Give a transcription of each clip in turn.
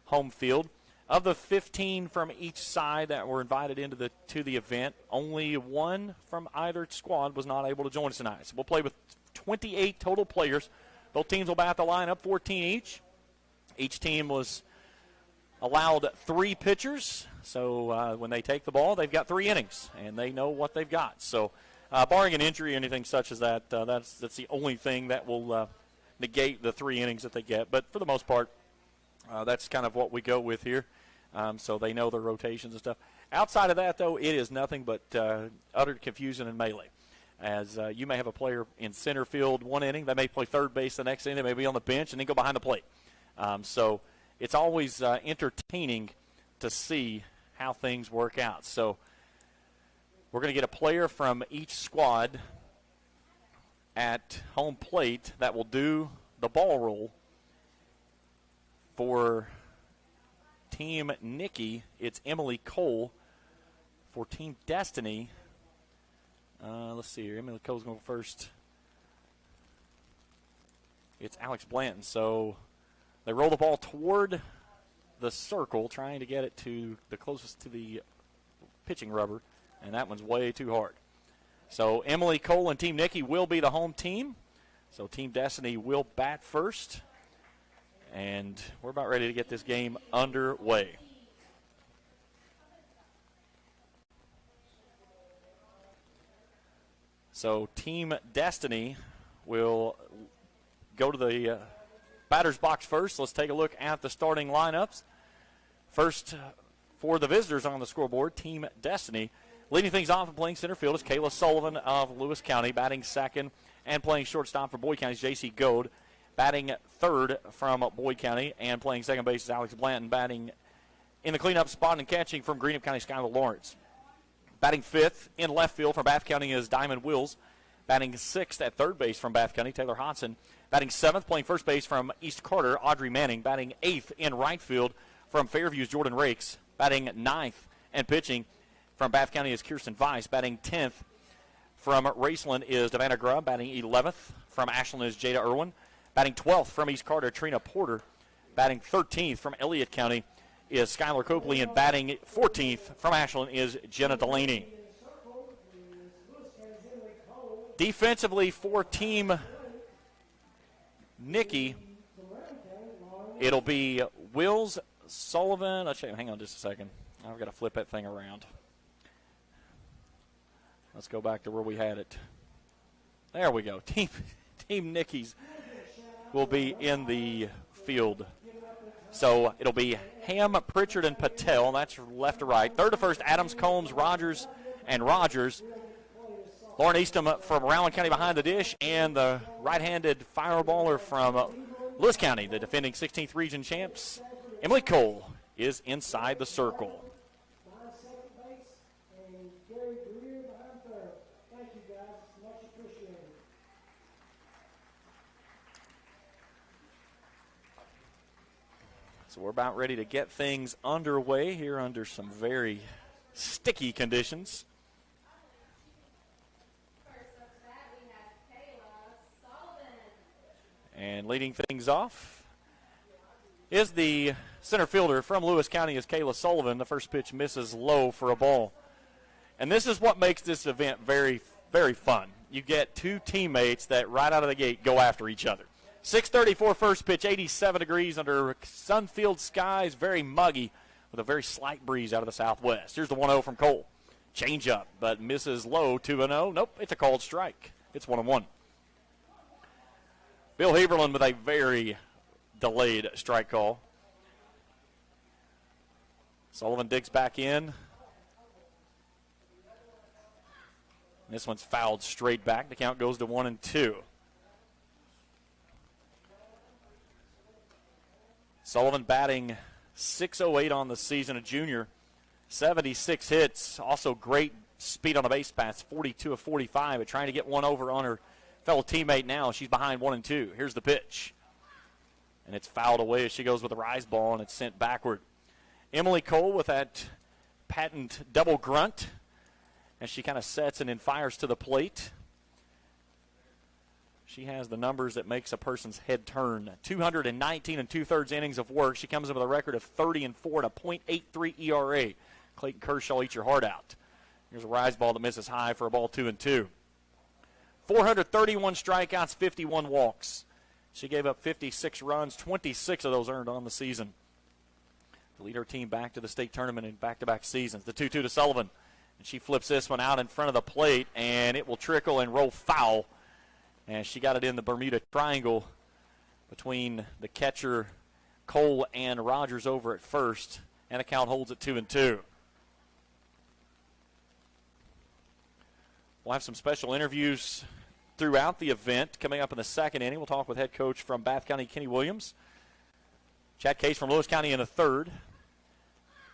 home field. Of the 15 from each side that were invited into the event, only one from either squad was not able to join us tonight. So we'll play with 28 total players. Both teams will bat the lineup, 14 each. Each team was allowed 3 pitchers. So when they take the ball, they've got 3 innings, and they know what they've got. So barring an injury or anything such as that, that's the only thing that will negate the 3 innings that they get. But for the most part, that's kind of what we go with here. So they know their rotations and stuff. Outside of that, though, it is nothing but utter confusion and melee. As you may have a player in center field one inning, they may play third base the next inning, they may be on the bench and then go behind the plate. So it's always entertaining to see how things work out. So we're going to get a player from each squad at home plate that will do the ball roll. For Team Nikki, it's Emily Cole. For Team Destiny, let's see here. Emily Cole's going first. It's Alex Blanton. So they roll the ball toward the circle, trying to get it to the closest to the pitching rubber, and that one's way too hard. So Emily Cole and Team Nikki will be the home team. So Team Destiny will bat first. And we're about ready to get this game underway. So Team Destiny will go to the batter's box first. Let's take a look at the starting lineups. First, for the visitors on the scoreboard, Team Destiny. Leading things off and playing center field is Kayla Sullivan of Lewis County. Batting second and playing shortstop for Boyd County's J.C. Goad. Batting third from Boyd County and playing second base is Alex Blanton. Batting in the cleanup spot and catching from Greenup County, Skyler Lawrence. Batting fifth in left field from Bath County is Diamond Wills. Batting sixth at third base from Bath County, Taylor Hodson. Batting seventh, playing first base from East Carter, Audrey Manning. Batting eighth in right field from Fairview's Jordan Rakes. Batting ninth and pitching from Bath County is Kirsten Weiss. Batting 10th from Raceland is Devana Grubb. Batting 11th from Ashland is Jada Irwin. Batting 12th from East Carter, Trina Porter. Batting 13th from Elliott County is Skyler Copley. And batting 14th from Ashland is Jenna Delaney. Defensively for Team Nikki, it'll be Wills, Sullivan. Hang on just a second. I've got to flip that thing around. Let's go back to where we had it. There we go. Team Nikki's will be in the field. So it'll be Ham, Pritchard, and Patel. That's left to right. Third to first, Adams, Combs, Rogers, and Rogers. Lauren Eastham from Rowan County behind the dish, and the right-handed fireballer from Lewis County, the defending 16th region champs, Emily Cole, is inside the circle. So we're about ready to get things underway here under some very sticky conditions. And leading things off is the center fielder from Lewis County is Kayla Sullivan. The first pitch misses low for a ball. And this is what makes this event very, very fun. You get two teammates that right out of the gate go after each other. 6:34 first pitch, 87 degrees under sun-filled skies, very muggy with a very slight breeze out of the southwest. Here's the 1-0 from Cole. Change up, but misses low, 2-0. Nope, it's a called strike. It's 1-1. Bill Heberlin with a very delayed strike call. Sullivan digs back in. This one's fouled straight back. The count goes to 1-2. Sullivan batting .608 on the season, a junior. 76 hits. Also great speed on the base paths, 42 of 45. But trying to get one over on her fellow teammate now. She's behind 1-2. Here's the pitch. And it's fouled away as she goes with a rise ball, and it's sent backward. Emily Cole with that patent double grunt. As she kind of sets and then fires to the plate. She has the numbers that makes a person's head turn. 219 and 2/3 innings of work. She comes in with a record of 30-4 and a .83 ERA. Clayton Kershaw, eat your heart out. Here's a rise ball that misses high for a ball 2-2. 431 strikeouts, 51 walks. She gave up 56 runs, 26 of those earned on the season. To lead her team back to the state tournament in back-to-back seasons. The 2-2 to Sullivan. And she flips this one out in front of the plate, and it will trickle and roll foul. And she got it in the Bermuda Triangle between the catcher, Cole, and Rogers over at first. And the count holds at 2-2. We'll have some special interviews throughout the event. Coming up in the second inning, we'll talk with head coach from Bath County, Kenny Williams. Chad Case from Lewis County in the third.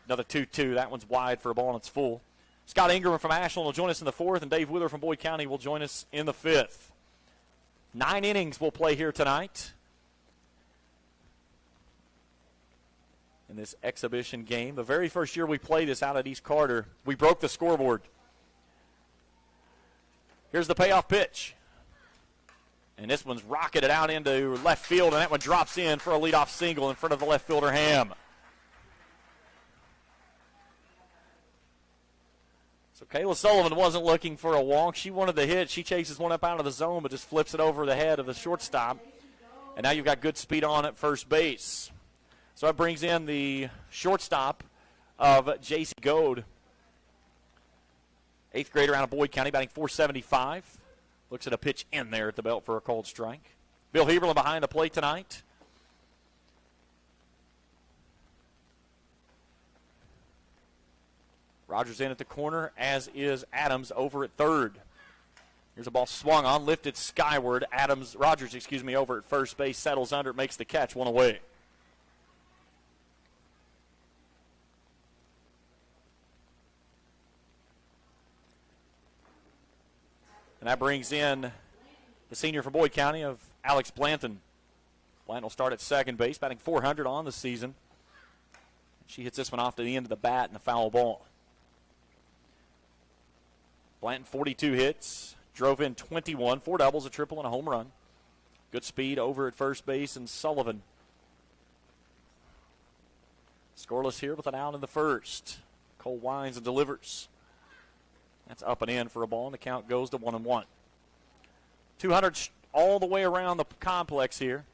Another 2-2. That one's wide for a ball, and it's full. Scott Ingram from Ashland will join us in the fourth, and Dave Wheeler from Boyd County will join us in the fifth. 9 innings we'll play here tonight in this exhibition game. The very first year we played this out at East Carter, we broke the scoreboard. Here's the payoff pitch. And this one's rocketed out into left field, and that one drops in for a leadoff single in front of the left fielder, Ham. So Kayla Sullivan wasn't looking for a walk. She wanted the hit. She chases one up out of the zone, but just flips it over the head of the shortstop. And now you've got good speed on at first base. So that brings in the shortstop of J.C. Goad. 8th grader out of Boyd County, batting .475. Looks at a pitch in there at the belt for a called strike. Bill Heberlin behind the plate tonight. Rogers in at the corner, as is Adams over at third. Here's a ball swung on, lifted skyward. Rogers over at first base, settles under it, makes the catch, one away. And that brings in the senior from Boyd County of Alex Blanton. Blanton will start at second base, batting .400 on the season. She hits this one off to the end of the bat and a foul ball. Blanton 42 hits, drove in 21, 4 doubles, a triple, and a home run. Good speed over at first base, and Sullivan scoreless here with an out in the first. Cole winds and delivers. That's up and in for a ball, and the count goes to 1-1. 200 all the way around the complex here.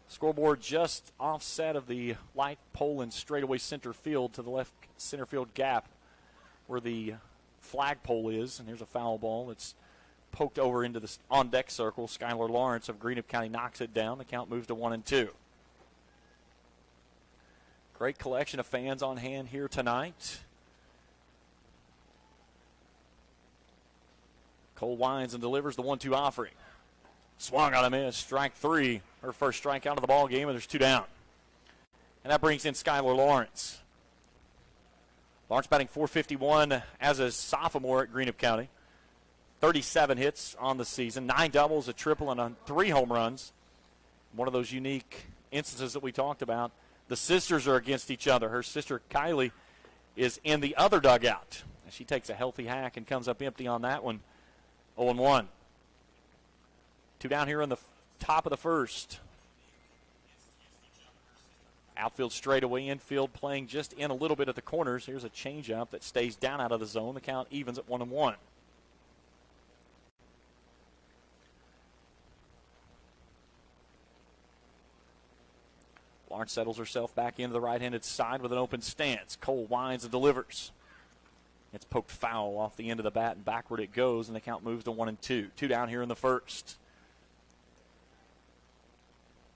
Scoreboard just offset of the light pole in straightaway center field to the left center field gap where the flagpole is. And there's a foul ball that's poked over into the on-deck circle. Skyler Lawrence of Greenup County knocks it down. The count moves to 1-2. Great collection of fans on hand here tonight. Cole winds and delivers the 1-2 offering. Swung on a miss, strike 3. Her first strike out of the ball game, and there's 2 down. And that brings in Skyler Lawrence. Lawrence batting .451 as a sophomore at Greenup County. 37 hits on the season, 9 doubles, a triple, and 3 home runs. One of those unique instances that we talked about. The sisters are against each other. Her sister Kylie is in the other dugout. She takes a healthy hack and comes up empty on that one. 0-1. 2 down here in the top of the first. Outfield straightaway, infield playing just in a little bit at the corners. Here's a changeup that stays down out of the zone. The count evens at 1-1. Lawrence settles herself back into the right-handed side with an open stance. Cole winds and delivers. It's poked foul off the end of the bat, and backward it goes, and the count moves to 1-2. 2 down here in the first.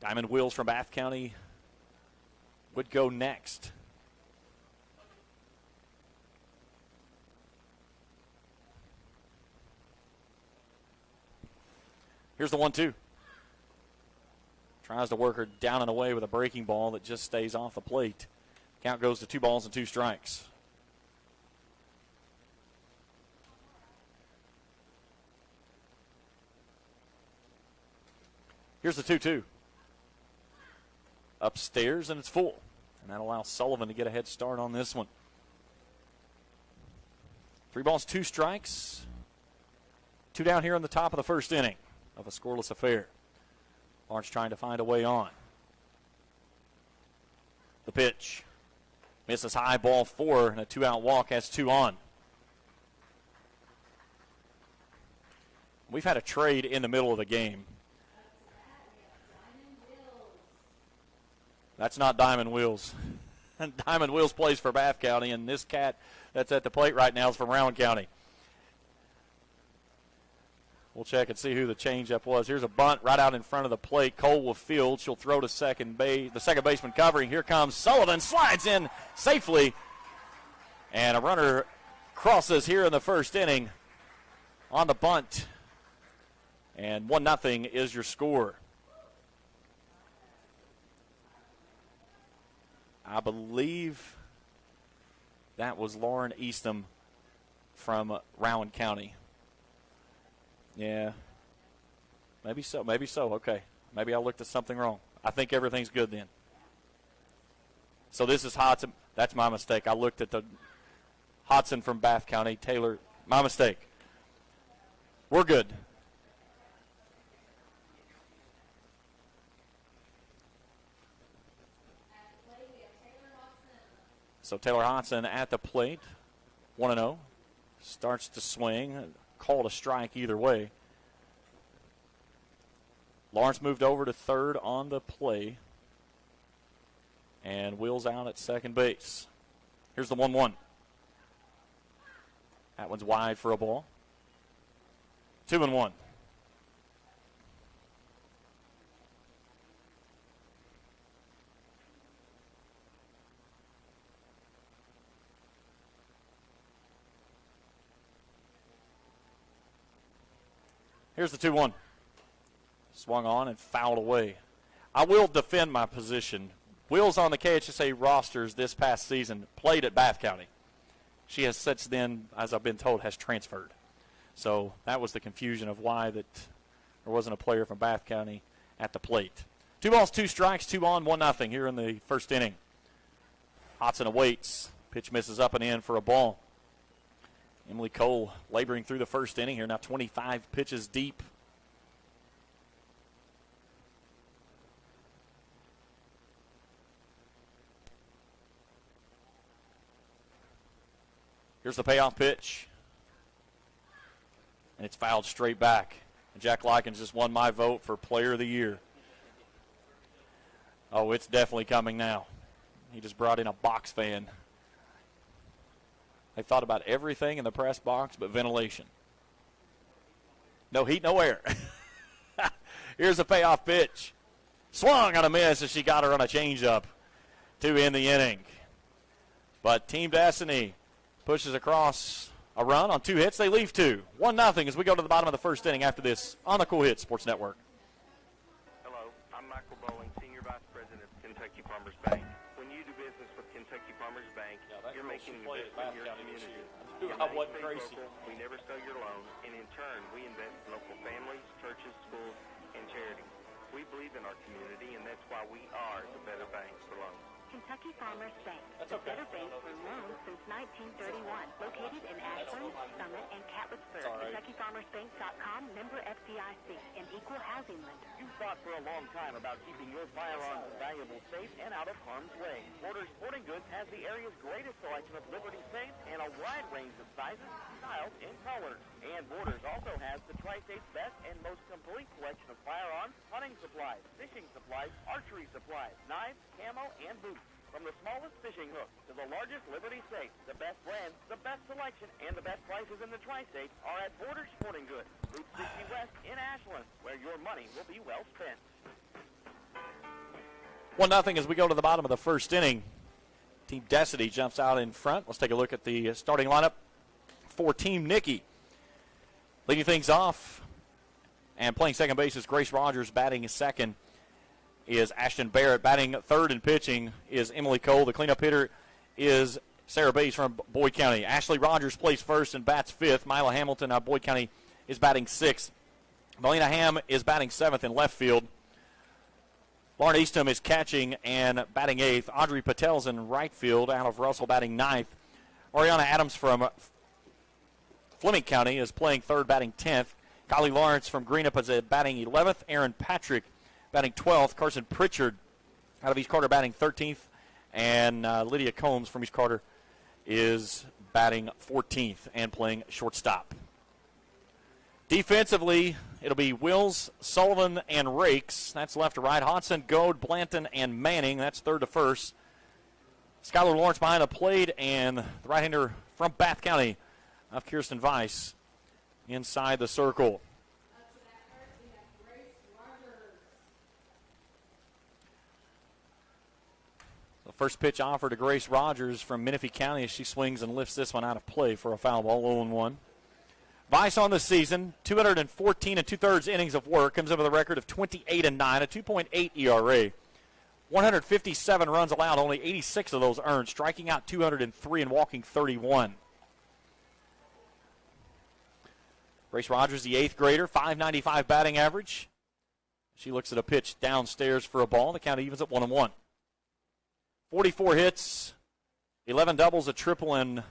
Diamond Wheels from Bath County would go next. Here's the 1-2. Tries to work her down and away with a breaking ball that just stays off the plate. Count goes to 2 balls and 2 strikes. Here's the 2-2. Upstairs, and it's full. And that allows Sullivan to get a head start on this one. 3 balls, 2 strikes. 2 down here in the top of the first inning. of a scoreless affair. Lawrence trying to find a way on. The pitch. Misses high, ball 4, and a 2-out walk has 2 on. We've had a trade in the middle of the game. That's not Diamond Wheels. Diamond Wheels plays for Bath County, and this cat that's at the plate right now is from Rowan County. We'll check and see who the changeup was. Here's a bunt right out in front of the plate. Cole will field. She'll throw to second base. The second baseman covering. Here comes Sullivan. Slides in safely. And a runner crosses here in the first inning on the bunt. And 1-0 is your score. I believe that was Lauren Eastham from Rowan County. Yeah. Maybe so. Okay. Maybe I looked at something wrong. I think everything's good then. So this is Hodson. That's my mistake. I looked at the Hodson from Bath County. Taylor. My mistake. We're good. So Taylor Hodson at the plate. 1-0. Starts to swing. Called a strike either way. Lawrence moved over to third on the play. And wheels out at second base. Here's the 1-1. That one's wide for a ball. 2-1. Here's the 2-1. Swung on and fouled away. I will defend my position. Will's on the KHSA rosters this past season, played at Bath County. She has since then, as I've been told, has transferred. So that was the confusion of why that there wasn't a player from Bath County at the plate. 2 balls, 2 strikes, 2 on, 1-0 here in the first inning. Hodson awaits. Pitch misses up and in for a ball. Emily Cole laboring through the first inning here, now 25 pitches deep. Here's the payoff pitch. And it's fouled straight back. And Jack Likens just won my vote for Player of the Year. Oh, it's definitely coming now. He just brought in a box fan. They thought about everything in the press box but ventilation. No heat, no air. Here's a payoff pitch. Swung on a miss as she got her on a changeup to end the inning. But Team Destiny pushes across a run on 2 hits. They leave 2. 1-0 as we go to the bottom of the first inning after this on the Cool Hits Sports Network. Hello, I'm Michael Bowling, Senior Vice President of Kentucky Farmers Bank. When you do business with Kentucky Farmers Bank, you're making investment in your community. I wasn't crazy. We never sell your loan, and in turn, we invest in local families, churches, schools, and charities. We believe in our community, and that's why we are the better bank for loans. Kentucky Farmers Bank, the better bank for loans since 1931. Located in Ashland, Summit, and Catlettsburg. KentuckyFarmersBank.com, member FDIC, an equal housing lender. You've thought for a long time about keeping your firearms valuable safe and out of harm's way. Borders Sporting Goods has the area's greatest selection of Liberty safes and a wide range of sizes, styles, and colors. And Borders also has the Tri-State's best and most complete collection of firearms, hunting supplies, fishing supplies, archery supplies, knives, camo, and boots. From the smallest fishing hook to the largest Liberty safe, the best brands, the best selection, and the best prices in the Tri-State are at Borders Sporting Goods, Route 60 West in Ashland, where your money will be well spent. 1-0 as we go to the bottom of the first inning. Team Destiny jumps out in front. Let's take a look at the starting lineup for Team Nikki. Leading things off and playing second base is Grace Rogers. Batting second is Ashton Barrett. Batting third and pitching is Emily Cole. The cleanup hitter is Sarah Baze from Boyd County. Ashley Rogers plays first and bats fifth. Mila Hamilton of Boyd County is batting sixth. Melina Ham is batting seventh in left field. Lauren Eastham is catching and batting eighth. Audrey Patel's in right field out of Russell batting ninth. Ariana Adams from Fleming County is playing third, batting 10th. Skyler Lawrence from Greenup is batting 11th. Aaron Patrick batting 12th. Carson Pritchard out of East Carter batting 13th. And Lydia Combs from East Carter is batting 14th and playing shortstop. Defensively, it'll be Wills, Sullivan, and Rakes. That's left to right. Hodson, Goad, Blanton, and Manning. That's third to first. Skyler Lawrence behind the plate, and the right-hander from Bath County of Kirsten Weiss inside the circle. The first pitch offered to Grace Rogers from Menifee County as she swings and lifts this one out of play for a foul ball, 0-1. Weiss on the season, 214 2/3 innings of work, comes in with a record of 28-9, a 2.8 ERA. 157 runs allowed, only 86 of those earned, striking out 203 and walking 31. Grace Rogers, the 8th grader, 595 batting average. She looks at a pitch downstairs for a ball. The count evens at 1-1. 44 hits, 11 doubles, a triple, and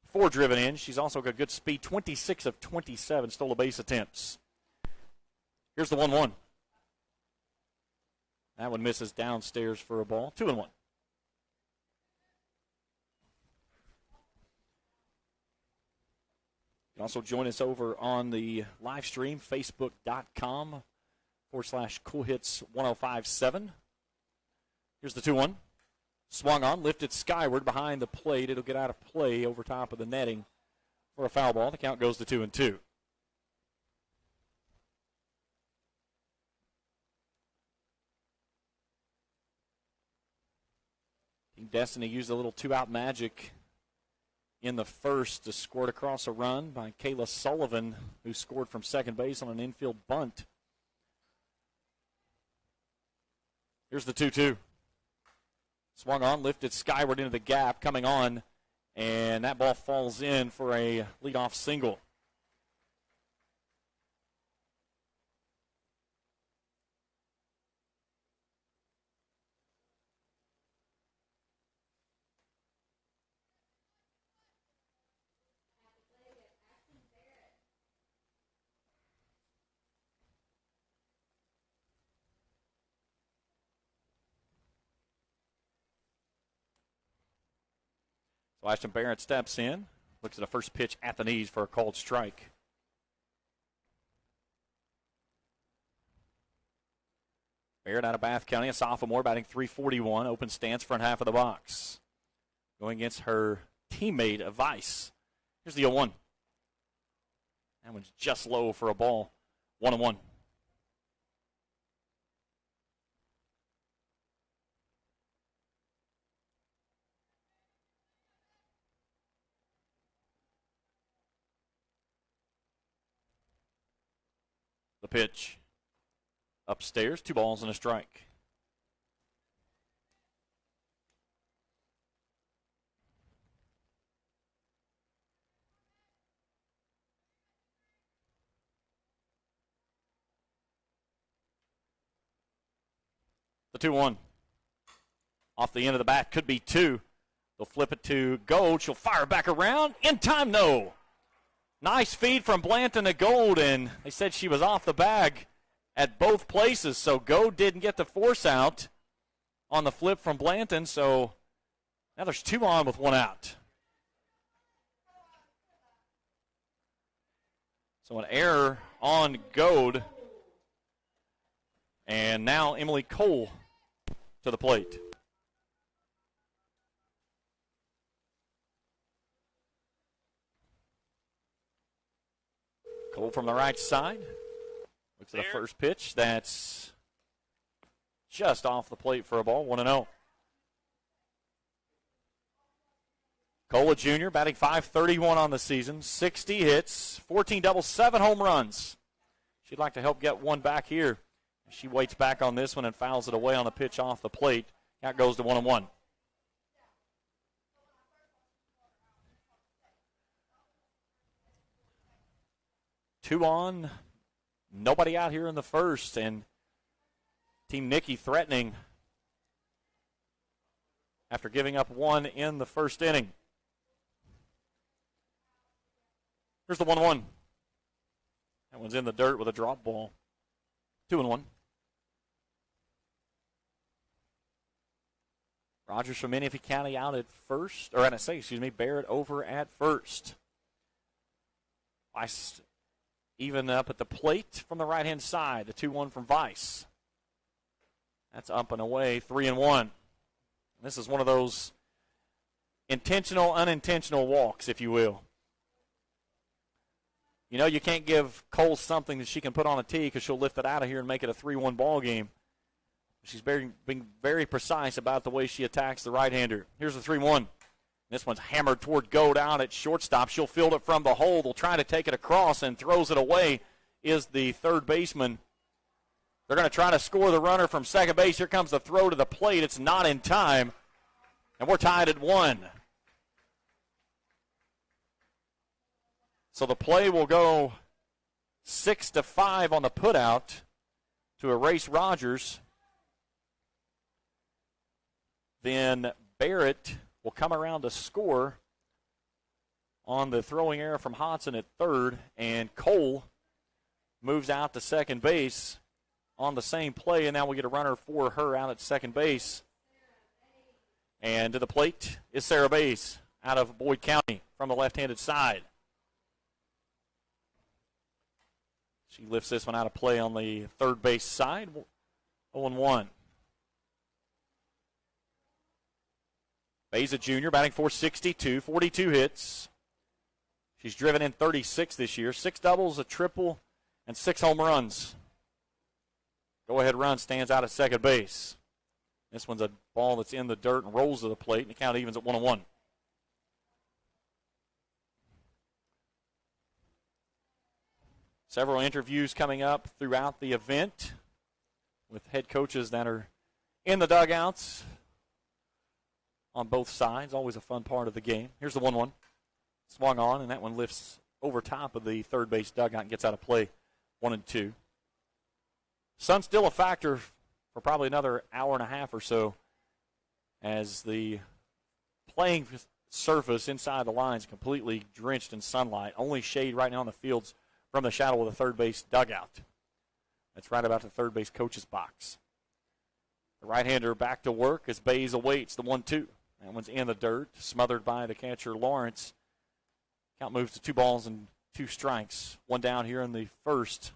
4 driven in. She's also got good speed, 26 of 27 stole a base attempts. Here's the 1-1. That one misses downstairs for a ball, 2-1. You can also join us over on the live stream, facebook.com/coolhits1057. Here's the 2-1. Swung on, lifted skyward behind the plate. It'll get out of play over top of the netting for a foul ball. The count goes to 2-2. Team Destiny used a little 2-out magic in the first to score it across a run by Kayla Sullivan, who scored from second base on an infield bunt. Here's the 2-2. Swung on, lifted skyward into the gap, coming on, and that ball falls in for a leadoff single. Ashton Barrett steps in, looks at a first pitch at the knees for a called strike. Barrett out of Bath County, a sophomore, batting .341, open stance, front half of the box. Going against her teammate, Weiss. Here's the 0-1. That one's just low for a ball, 1-1. The pitch upstairs, 2 balls and a strike. The 2-1. Off the end of the bat, could be 2. They'll flip it to Gold. She'll fire back around. In time, no. Nice feed from Blanton to Gold, and they said she was off the bag at both places, so Gold didn't get the force out on the flip from Blanton, so now there's 2 on with 1 out. So an error on Gold, and now Emily Cole to the plate. Cole from the right side. Looks at the first pitch. That's just off the plate for a ball, 1-0. Cole, a junior, batting .531 on the season, 60 hits, 14 doubles, 7 home runs. She'd like to help get one back here. She waits back on this one and fouls it away on a pitch off the plate. That goes to 1-1. Two on, nobody out here in the first, and Team Nikki threatening after giving up 1 in the first inning. Here's the 1-1. That one's in the dirt with a drop ball. 2-1. Rogers from Menifee County out at first, or Barrett over at first. Vice even up at the plate from the right-hand side. The 2-1 from Vice. That's up and away, 3-1. This is one of those intentional, unintentional walks, if you will. You know, you can't give Cole something that she can put on a tee because she'll lift it out of here and make it a 3-1 ball game. She's being very precise about the way she attacks the right-hander. Here's the 3-1. This one's hammered toward Gold out at shortstop. She'll field it from the hole. They'll try to take it across and throws it away is the third baseman. They're going to try to score the runner from second base. Here comes the throw to the plate. It's not in time, and we're tied at 1. So the play will go 6-5 on the putout to erase Rogers. Then Barrett will come around to score on the throwing error from Hodson at third, and Cole moves out to second base on the same play, and now we get a runner for her out at second base. And to the plate is Sarah Baze out of Boyd County from the left-handed side. She lifts this one out of play on the third base side, 0-1. Baze, a junior, batting .462, 42 hits. She's driven in 36 this year, 6 doubles, a triple, and 6 home runs. Go-ahead run stands out at second base. This one's a ball that's in the dirt and rolls to the plate, and the count evens at 1-1. Several interviews coming up throughout the event with head coaches that are in the dugouts on both sides. Always a fun part of the game. Here's the 1-1. Swung on, and that one lifts over top of the third base dugout and gets out of play. 1-2. Sun's still a factor for probably another hour and a half or so as the playing surface inside the lines completely drenched in sunlight. Only shade right now on the fields from the shadow of the third base dugout. That's right about the third base coach's box. The right-hander back to work as Baze awaits the 1-2. That one's in the dirt, smothered by the catcher Lawrence. Count moves to 2 balls and 2 strikes. One down here in the first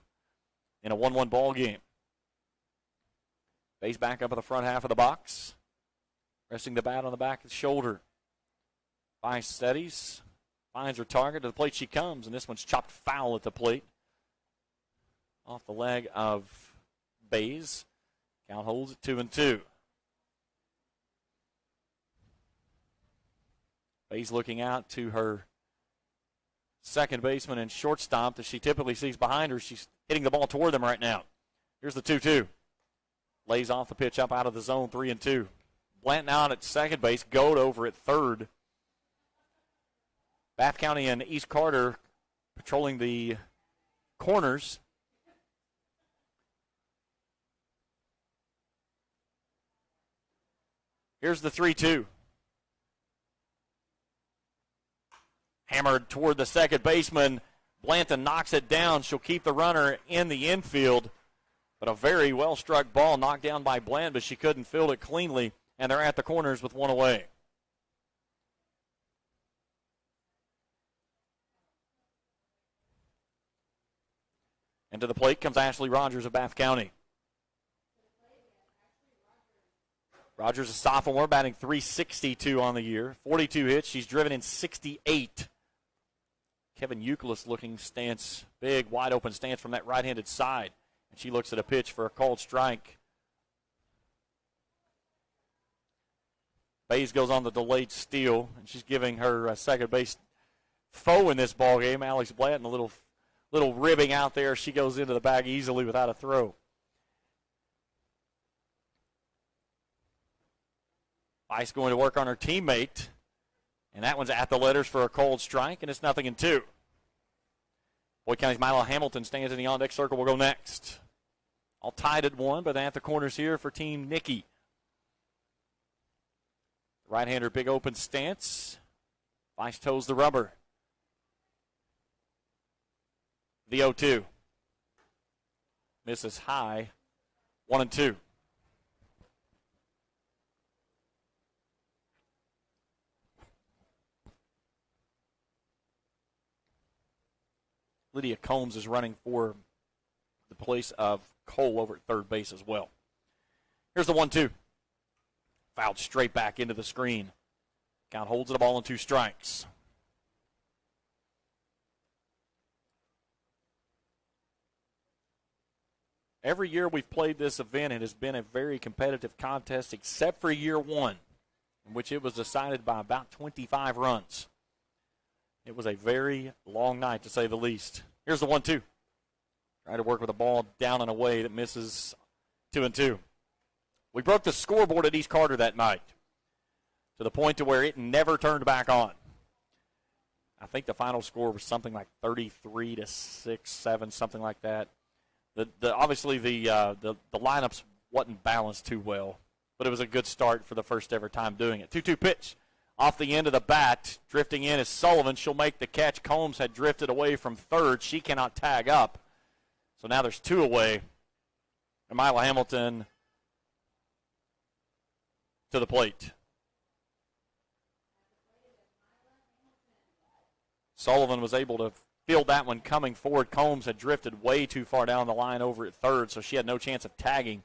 in a 1-1 ball game. Baze back up at the front half of the box. Resting the bat on the back of the shoulder. Vice steadies. Finds her target. To the plate she comes, and this one's chopped foul at the plate. Off the leg of Baze. Count holds at 2-2. Baze looking out to her second baseman and shortstop that she typically sees behind her. She's hitting the ball toward them right now. Here's the 2-2. Lays off the pitch up out of the zone, 3-2. Blanton out at second base. Goad over at third. Bath County and East Carter patrolling the corners. Here's the 3-2. Hammered toward the second baseman. Blanton knocks it down. She'll keep the runner in the infield. But a very well-struck ball knocked down by Blanton, but she couldn't field it cleanly. And they're at the corners with one away. And to the plate comes Ashley Rogers of Bath County. Rogers, a sophomore, batting .362 on the year. 42 hits. She's driven in 68. Kevin Euclid looking stance, big, wide-open stance from that right-handed side. And she looks at a pitch for a called strike. Baze goes on the delayed steal, and she's giving her second base foe in this ball game, Alex Blanton, a little ribbing out there. She goes into the bag easily without a throw. Vice going to work on her teammate, and that one's at the letters for a called strike, and it's 0-2. Boyd County's Milo Hamilton stands in the on-deck circle. We'll go next. All tied at 1, but at the corners here for Team Nikki. Right-hander, big open stance. Vice toes the rubber. The 0-2. Misses high. 1-2. Lydia Combs is running for the place of Cole over at third base as well. Here's the 1-2. Fouled straight back into the screen. Count holds the ball in 2 strikes. Every year we've played this event, it has been a very competitive contest except for year 1, in which it was decided by about 25 runs. It was a very long night, to say the least. Here's the 1-2. Try to work with a ball down and away that misses 2-2. We broke the scoreboard at East Carter that night to the point to where it never turned back on. I think the final score was something like 33-6-7, something like that. Obviously the lineups wasn't balanced too well, but it was a good start for the first ever time doing it. 2-2 pitch. Off the end of the bat, drifting in is Sullivan. She'll make the catch. Combs had drifted away from third. She cannot tag up. So now there's 2 away. And Mila Hamilton to the plate. Sullivan was able to field that one coming forward. Combs had drifted way too far down the line over at third, so she had no chance of tagging.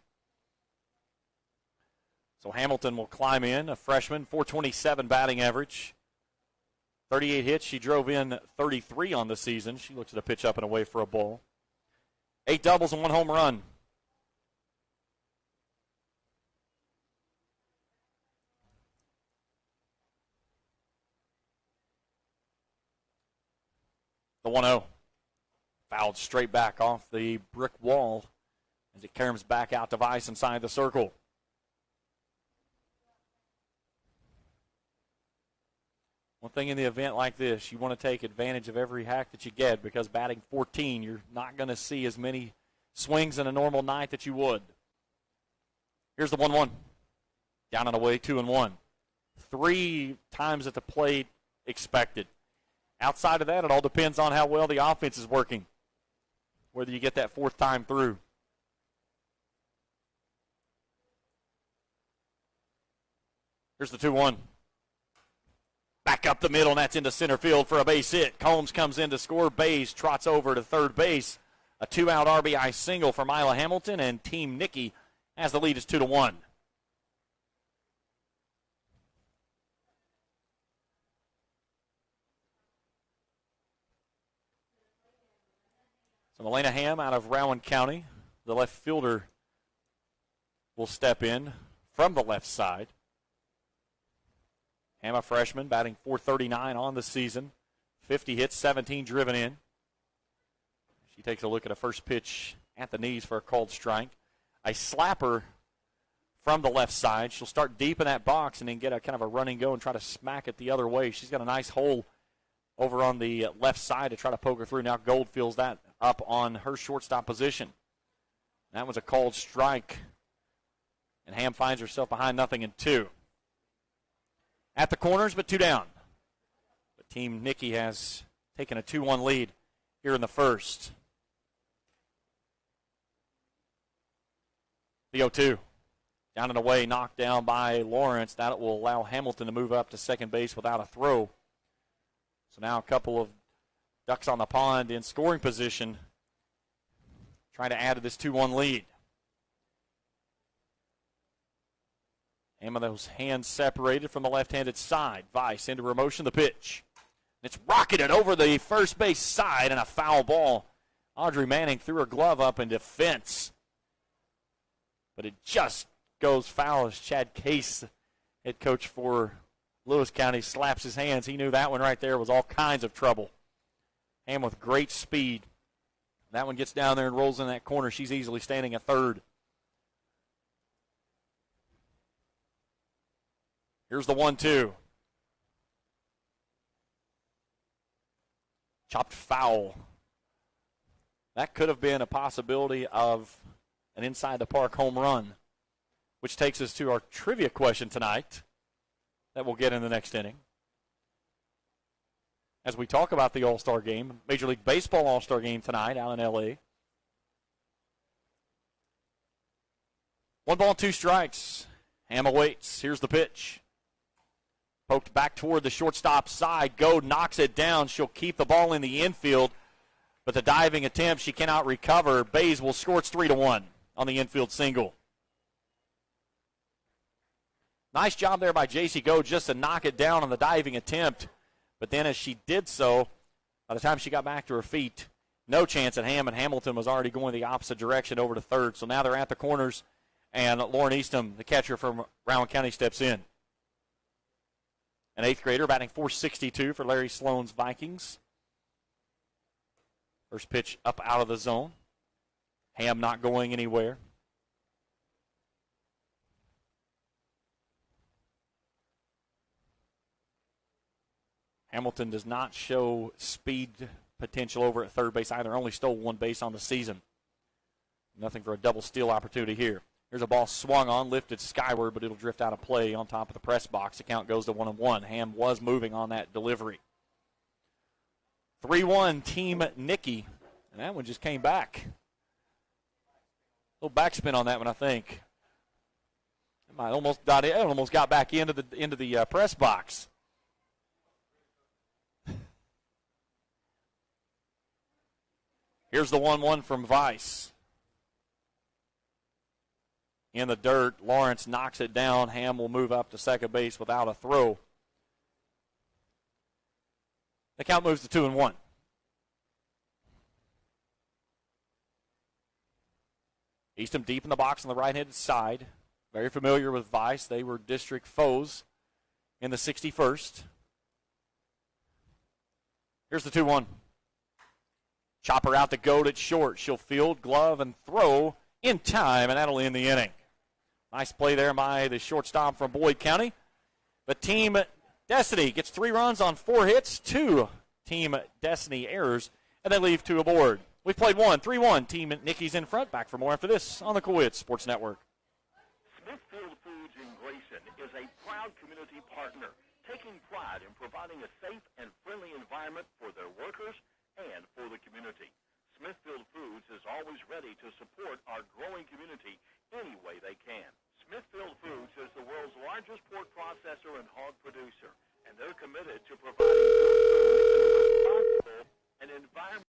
So Hamilton will climb in, a freshman, .427 batting average. 38 hits. She drove in 33 on the season. She looks at a pitch up and away for a ball. 8 doubles and 1 home run. The 1-0. Fouled straight back off the brick wall as it caroms back out to Vice inside the circle. One thing in the event like this, you want to take advantage of every hack that you get, because batting 14, you're not going to see as many swings in a normal night that you would. Here's the 1-1. Down and away, 2-1. 3 times at the plate expected. Outside of that, it all depends on how well the offense is working, whether you get that 4th time through. Here's the 2-1. Back up the middle, and that's into center field for a base hit. Combs comes in to score. Baze trots over to third base. A 2-out RBI single for Mila Hamilton, and Team Nikki has the lead. Is 2-1. So Melena Ham out of Rowan County, the left fielder, will step in from the left side. Ham, a freshman, batting .439 on the season. 50 hits, 17 driven in. She takes a look at a first pitch at the knees for a called strike. A slapper from the left side. She'll start deep in that box and then get a kind of a running go and try to smack it the other way. She's got a nice hole over on the left side to try to poke her through. Now Gold fills that up on her shortstop position. That was a called strike. And Ham finds herself behind 0-2. At the corners, but 2 down. But Team Nikki has taken a 2-1 lead here in the first. The 0-2. Down and away, knocked down by Lawrence. That will allow Hamilton to move up to second base without a throw. So now a couple of ducks on the pond in scoring position, trying to add to this 2-1 lead. And those hands separated from the left-handed side. Vice into motion, the pitch. It's rocketed over the first base side, and a foul ball. Audrey Manning threw her glove up in defense. But it just goes foul as Chad Case, head coach for Lewis County, slaps his hands. He knew that one right there was all kinds of trouble. Ham with great speed. That one gets down there and rolls in that corner. She's easily standing at third. Here's the 1-2. Chopped foul. That could have been a possibility of an inside-the-park home run, which takes us to our trivia question tonight that we'll get in the next inning. As we talk about the All-Star game, Major League Baseball All-Star game tonight out in L.A. 1 ball, 2 strikes. Ham awaits. Here's the pitch. Poked back toward the shortstop side. Go knocks it down. She'll keep the ball in the infield. But the diving attempt, she cannot recover. Baze will score. It's 3-1 on the infield single. Nice job there by J.C. Go just to knock it down on the diving attempt. But then as she did so, by the time she got back to her feet, no chance at Ham, and Hamilton was already going the opposite direction over to third. So now they're at the corners, and Lauren Eastham, the catcher from Rowan County, steps in. An 8th grader batting .462 for Larry Sloan's Vikings. First pitch up out of the zone. Ham not going anywhere. Hamilton does not show speed potential over at third base either. Only stole 1 base on the season. Nothing for a double steal opportunity here. Here's a ball swung on, lifted skyward, but it'll drift out of play on top of the press box. The count goes to 1-1. Ham was moving on that delivery. 3-1 Team Nikki, and that one just came back. A little backspin on that one, I think. It almost got back into the press box. Here's the 1-1 from Vice. In the dirt, Lawrence knocks it down. Ham will move up to second base without a throw. The count moves to 2-1. Eastham deep in the box on the right-handed side. Very familiar with Vice. They were district foes in the 61st. Here's the 2-1. Chopper out to Goat at short. She'll field, glove, and throw in time, and that'll end the inning. Nice play there by the shortstop from Boyd County. But Team Destiny gets 3 runs on 4 hits, 2 Team Destiny errors, and they leave 2 aboard. We've played 1, 3-1. Team Nikki's in front. Back for more after this on the Coed Sports Network. Smithfield Foods in Grayson is a proud community partner, taking pride in providing a safe and friendly environment for their workers and for the community. Smithfield Foods is always ready to support our growing community any way they can. Smithfield Foods is the world's largest pork processor and hog producer, and they're committed to providing good food in a responsible and environmental.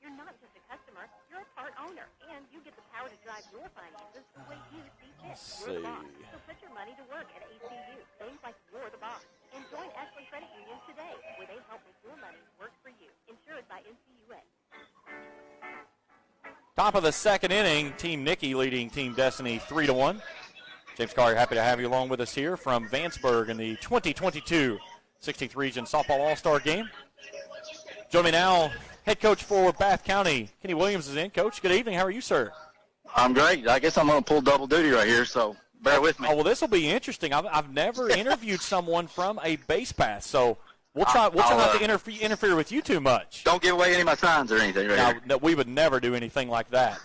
You're not just a customer, you're a part owner, and you get the power to drive your finances the way you see fit. You're the boss, so put your money to work at ACU. Things like you're the boss. And join Ashland Credit Union today, where they help make your money work for you. Insured by NCUA. Top of the second inning, Team Nikki leading Team Destiny 3-1. James Collier, happy to have you along with us here from Vanceburg in the 2022 16th Region Softball All-Star Game. Join me now, head coach for Bath County, Kenny Williams is in. Coach, good evening. How are you, sir? I'm great. I guess I'm going to pull double duty right here, so bear with me. Oh, well, this will be interesting. I've never interviewed someone from a base path, so we'll try not to interfere with you too much. Don't give away any of my signs or anything right here. No, we would never do anything like that.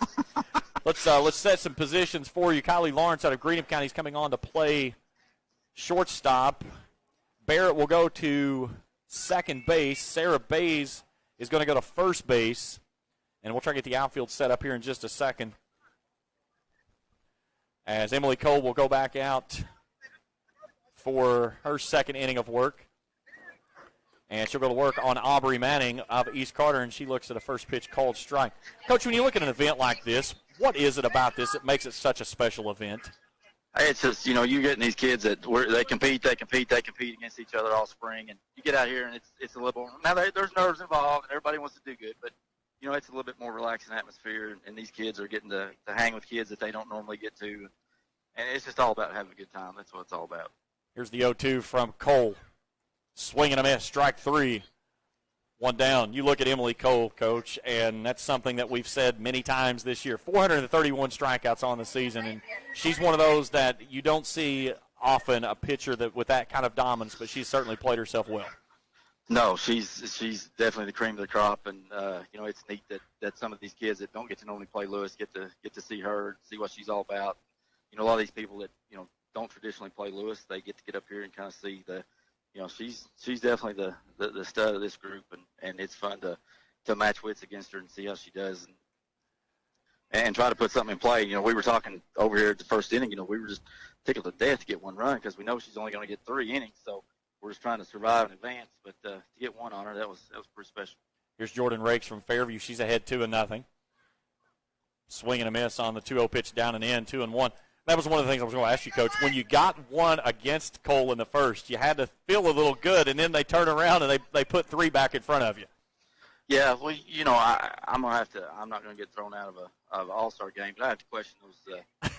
Let's set some positions for you. Kylie Lawrence out of Greenup County is coming on to play shortstop. Barrett will go to second base. Sarah Baze is going to go to first base. And we'll try to get the outfield set up here in just a second. As Emily Cole will go back out for her second inning of work. And she'll go to work on Aubrey Manning of East Carter, and she looks at a first pitch called strike. Coach, when you look at an event like this, what is it about this that makes it such a special event? It's just, you're getting these kids that they compete against each other all spring, and you get out here and it's a little, now there's nerves involved and everybody wants to do good, but it's a little bit more relaxing atmosphere, and these kids are getting to hang with kids that they don't normally get to, and it's just all about having a good time. That's what it's all about. Here's the 0-2 from Cole. Swing and a miss, strike 3. One down. You look at Emily Cole, Coach, and that's something that we've said many times this year. 431 strikeouts on the season, and she's one of those that you don't see often, a pitcher that with that kind of dominance, but she's certainly played herself well. No, she's definitely the cream of the crop, and it's neat that some of these kids that don't get to normally play Lewis get to see her, see what she's all about. A lot of these people that don't traditionally play Lewis, they get to get up here and kind of see she's definitely the stud of this group, and it's fun to match wits against her and see how she does, and try to put something in play. We were talking over here at the first inning. We were just tickled to death to get one run because we know she's only going to get 3 innings, so we're just trying to survive in advance. But to get one on her, that was pretty special. Here's Jordan Rakes from Fairview. She's ahead 2-0. Swing and a miss on the 2-0 pitch down and in, 2-1. That was one of the things I was going to ask you, Coach. When you got one against Cole in the first, you had to feel a little good, and then they turn around and they put 3 back in front of you. Yeah, well, I'm not going to get thrown out of an all-star game, but I have to question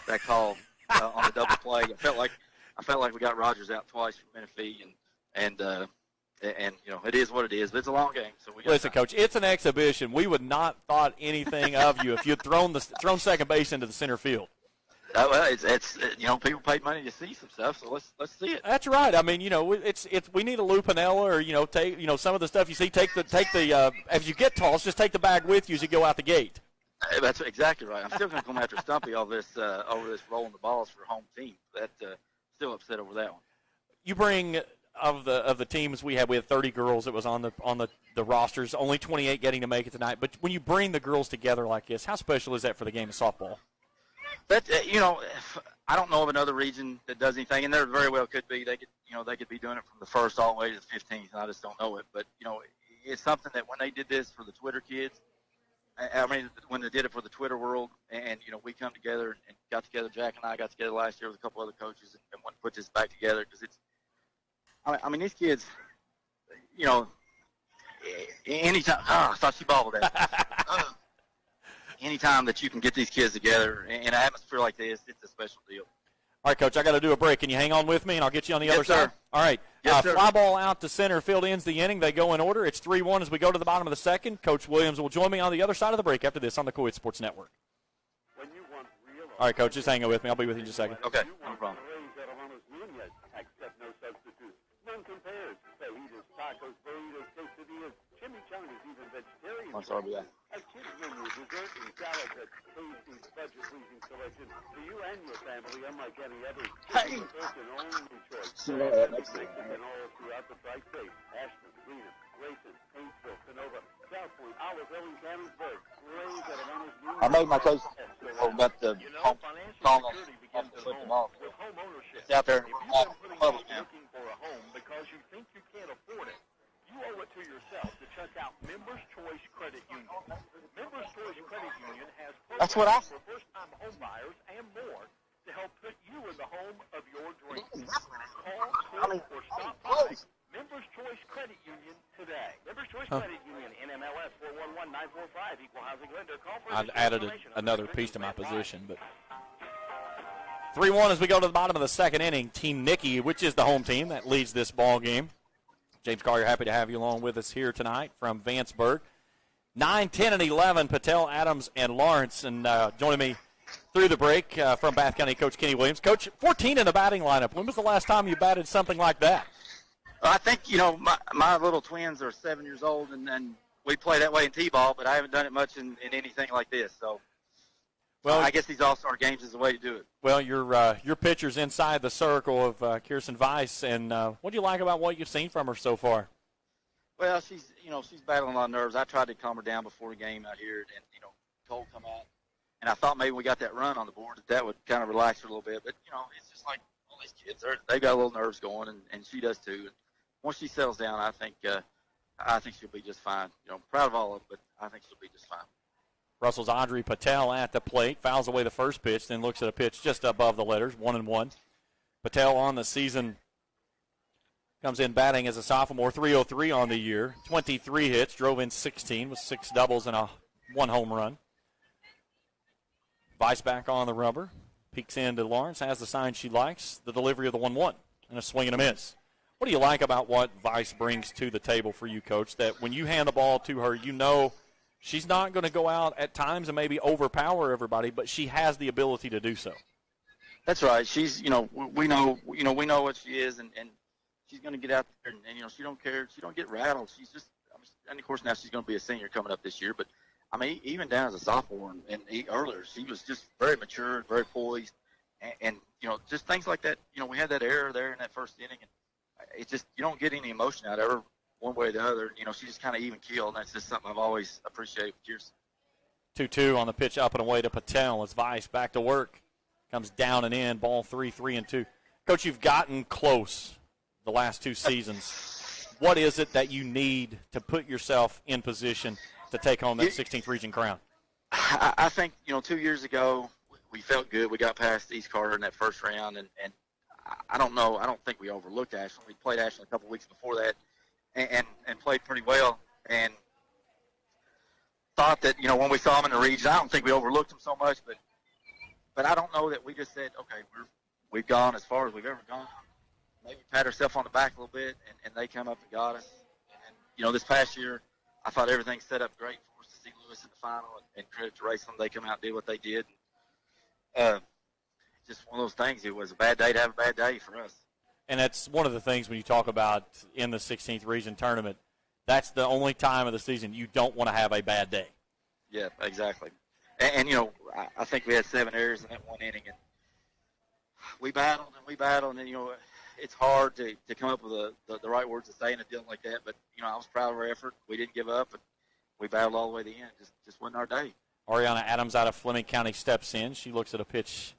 that call on the double play. I felt like we got Rogers out twice from Menifee, and it is what it is. But it's a long game, so we got Listen, Coach, it's an exhibition. We would not thought anything of you if you'd thrown second base into the center field. Well, it's people paid money to see some stuff, so let's see it. That's right. I mean, it's we need a Lupinella or take some of the stuff you see. Take the as you get tossed, just take the bag with you as you go out the gate. That's exactly right. I'm still going to come after Stumpy over this rolling the balls for home team. Still upset over that one. You bring of the teams we had 30 girls that was on the rosters. Only 28 getting to make it tonight. But when you bring the girls together like this, how special is that for the game of softball? That I don't know of another region that does anything, and there very well could be. They could be doing it from the first all the way to the 15th, and I just don't know it. But it's something that when they did this for the Twitter kids, when they did it for the Twitter world, and we come together and got together. Jack and I got together last year with a couple other coaches and want to put this back together because it's. These kids, anytime. I thought she bobbled that. Anytime that you can get these kids together in an atmosphere like this, it's a special deal. All right, Coach, I got to do a break. Can you hang on with me, and I'll get you on the other side? All right. Yes, fly ball out to center field ends the inning. They go in order. It's 3-1 as we go to the bottom of the second. Coach Williams will join me on the other side of the break after this on the Coed Sports Network. All right, Coach, just hang on with me. I'll be with you in just a second. Okay, no problem. None compares. Fajitas, tacos, burritos, quesadillas, chimichangas, even vegetarian. I'm sorry about that. A kids menu, dessert, and salad that's tasty, budget-pleasing selection for you and your family, unlike any other. Hey! First and only choice. And all throughout the Tri-State. Ashland, Greenham, Grayson, Paintsville, Canova, South Point, Olive, Hill, and Canonsburg. Raised out of Honors Union. I made my case about the home security begins at home. With home ownership. It's out there. If you've been putting off looking for a home because you think you can't afford it, you owe it to yourself to check out Members Choice Credit Union. Members Choice Credit Union has programs for first-time home buyers and more to help put you in the home of your dreams. Call, click, or stop by Members Choice Credit Union today. Members Choice Credit Union, NMLS 411945, Equal Housing Lender. Call for I've added another piece to my position, but 3-1 as we go to the bottom of the second inning. Team Nikki, which is the home team that leads this ball game. James Collier, happy to have you along with us here tonight from Vanceburg. 9, 10, and 11, Patel, Adams, and Lawrence. And joining me through the break from Bath County, Coach Kenny Williams. Coach, 14 in the batting lineup. When was the last time you batted something like that? I think, my little twins are 7 years old, and we play that way in T-ball, but I haven't done it much in anything like this. So, well, I guess these all-star games is the way to do it. Well, your pitcher's inside the circle of Kirsten Weiss, and what do you like about what you've seen from her so far? Well, she's battling a lot of nerves. I tried to calm her down before the game out here, and Cole come out, and I thought maybe we got that run on the board that would kind of relax her a little bit. But it's just like all these kids, they got a little nerves going, and she does too. And once she settles down, I think she'll be just fine. Proud of all of them, but I think she'll be just fine. Russell's Audrey Patel at the plate, fouls away the first pitch, then looks at a pitch just above the letters, 1-1. Patel on the season comes in batting as a sophomore, 303 on the year, 23 hits, drove in 16 with 6 doubles and 1 home run. Weiss back on the rubber, peeks into Lawrence, has the sign she likes, the delivery of the 1-1, and a swing and a miss. What do you like about what Weiss brings to the table for you, Coach, that when you hand the ball to her, she's not going to go out at times and maybe overpower everybody, but she has the ability to do so? That's right. She's, we know what she is, and she's going to get out there, and, you know, she don't care. She don't get rattled. She's just, and of course now she's going to be a senior coming up this year. But I mean, even down as a sophomore and earlier, she was just very mature, very poised, and you know, just things like that. You know, we had that error there in that first inning, and it's just you don't get any emotion out of her one way or the other. You know, she just kind of even keeled, and that's just something I've always appreciated with Kirsten. 2-2 on the pitch up and away to Patel as Vice back to work. Comes down and in, ball 3-3-2. Coach, you've gotten close the last two seasons. What is it that you need to put yourself in position to take home that 16th region crown? I think, you know, 2 years ago we felt good. We got past East Carter in that first round, and I don't know. I don't think we overlooked Ashland. We played Ashland a couple weeks before that and played pretty well, and thought that, you know, when we saw them in the region, I don't think we overlooked them so much, but I don't know that we just said, okay, we've gone as far as we've ever gone. Maybe pat ourselves on the back a little bit, and they come up and got us. And, you know, this past year, I thought everything set up great for us to see Lewis in the final, and credit to Rakes, they come out and did what they did. Just one of those things. It was a bad day to have a bad day for us. And that's one of the things when you talk about in the 16th region tournament, that's the only time of the season you don't want to have a bad day. Yeah, exactly. And you know, I think we had 7 errors in that one inning, and we battled, and you know, it's hard to come up with the right words to say in a deal like that. But you know, I was proud of our effort. We didn't give up, and we battled all the way to the end. Just wasn't our day. Ariana Adams out of Fleming County steps in. She looks at a pitch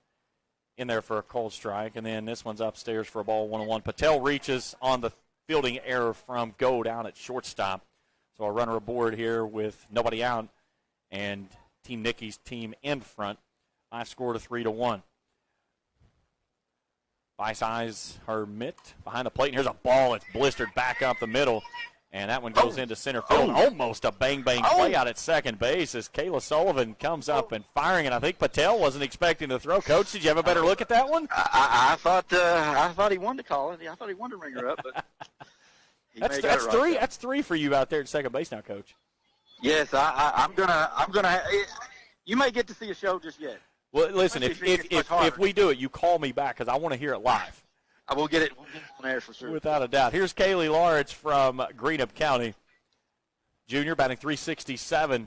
in there for a cold strike, and then this one's upstairs for a ball 1-1. Patel reaches on the fielding error from Go down at shortstop. So a runner aboard here with nobody out, and Team Nikki's team in front. I scored a 3-1. Vice eyes her mitt behind the plate, and here's a ball that's blistered back up the middle, and that one goes into center field. Almost a bang-bang play out at second base as Kayla Sullivan comes up and firing, and I think Patel wasn't expecting to throw. Coach, did you have a better look at that one? I thought he wanted to call it. I thought he wanted to ring her up, but that's three. That's 3 for you out there at second base now, Coach. Yes, I'm gonna. You may get to see a show just yet. Well, listen, if we do it, you call me back because I want to hear it live. I will get it. We'll get it on air for sure. Without a doubt. Here's Kayla Lawrence from Greenup County, junior, batting .367.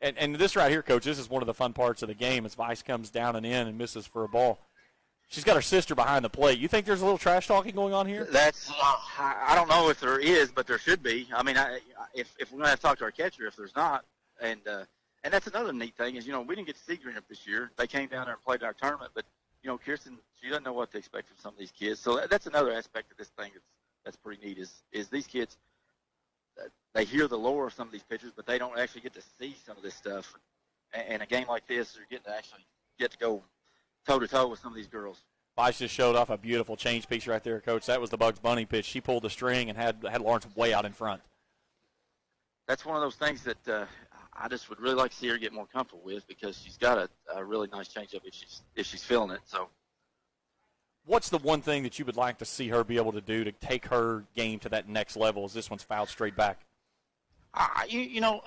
And this right here, Coach, this is one of the fun parts of the game as Vice comes down and in and misses for a ball. She's got her sister behind the plate. You think there's a little trash talking going on here? That's I don't know if there is, but there should be. I mean, if we're going to have to talk to our catcher if there's not. And that's another neat thing is, you know, we didn't get to see Greenup this year. They came down there and played our tournament, but, you know, Kirsten, she doesn't know what to expect from some of these kids. So that's another aspect of this thing that's pretty neat is these kids, they hear the lore of some of these pitchers, but they don't actually get to see some of this stuff. And a game like this, they're getting to actually get to go toe-to-toe with some of these girls. Vice just showed off a beautiful change piece right there, Coach. That was the Bugs Bunny pitch. She pulled the string and had Lawrence way out in front. That's one of those things that I just would really like to see her get more comfortable with because she's got a really nice changeup if she's feeling it. So, what's the one thing that you would like to see her be able to do to take her game to that next level as this one's fouled straight back? You know,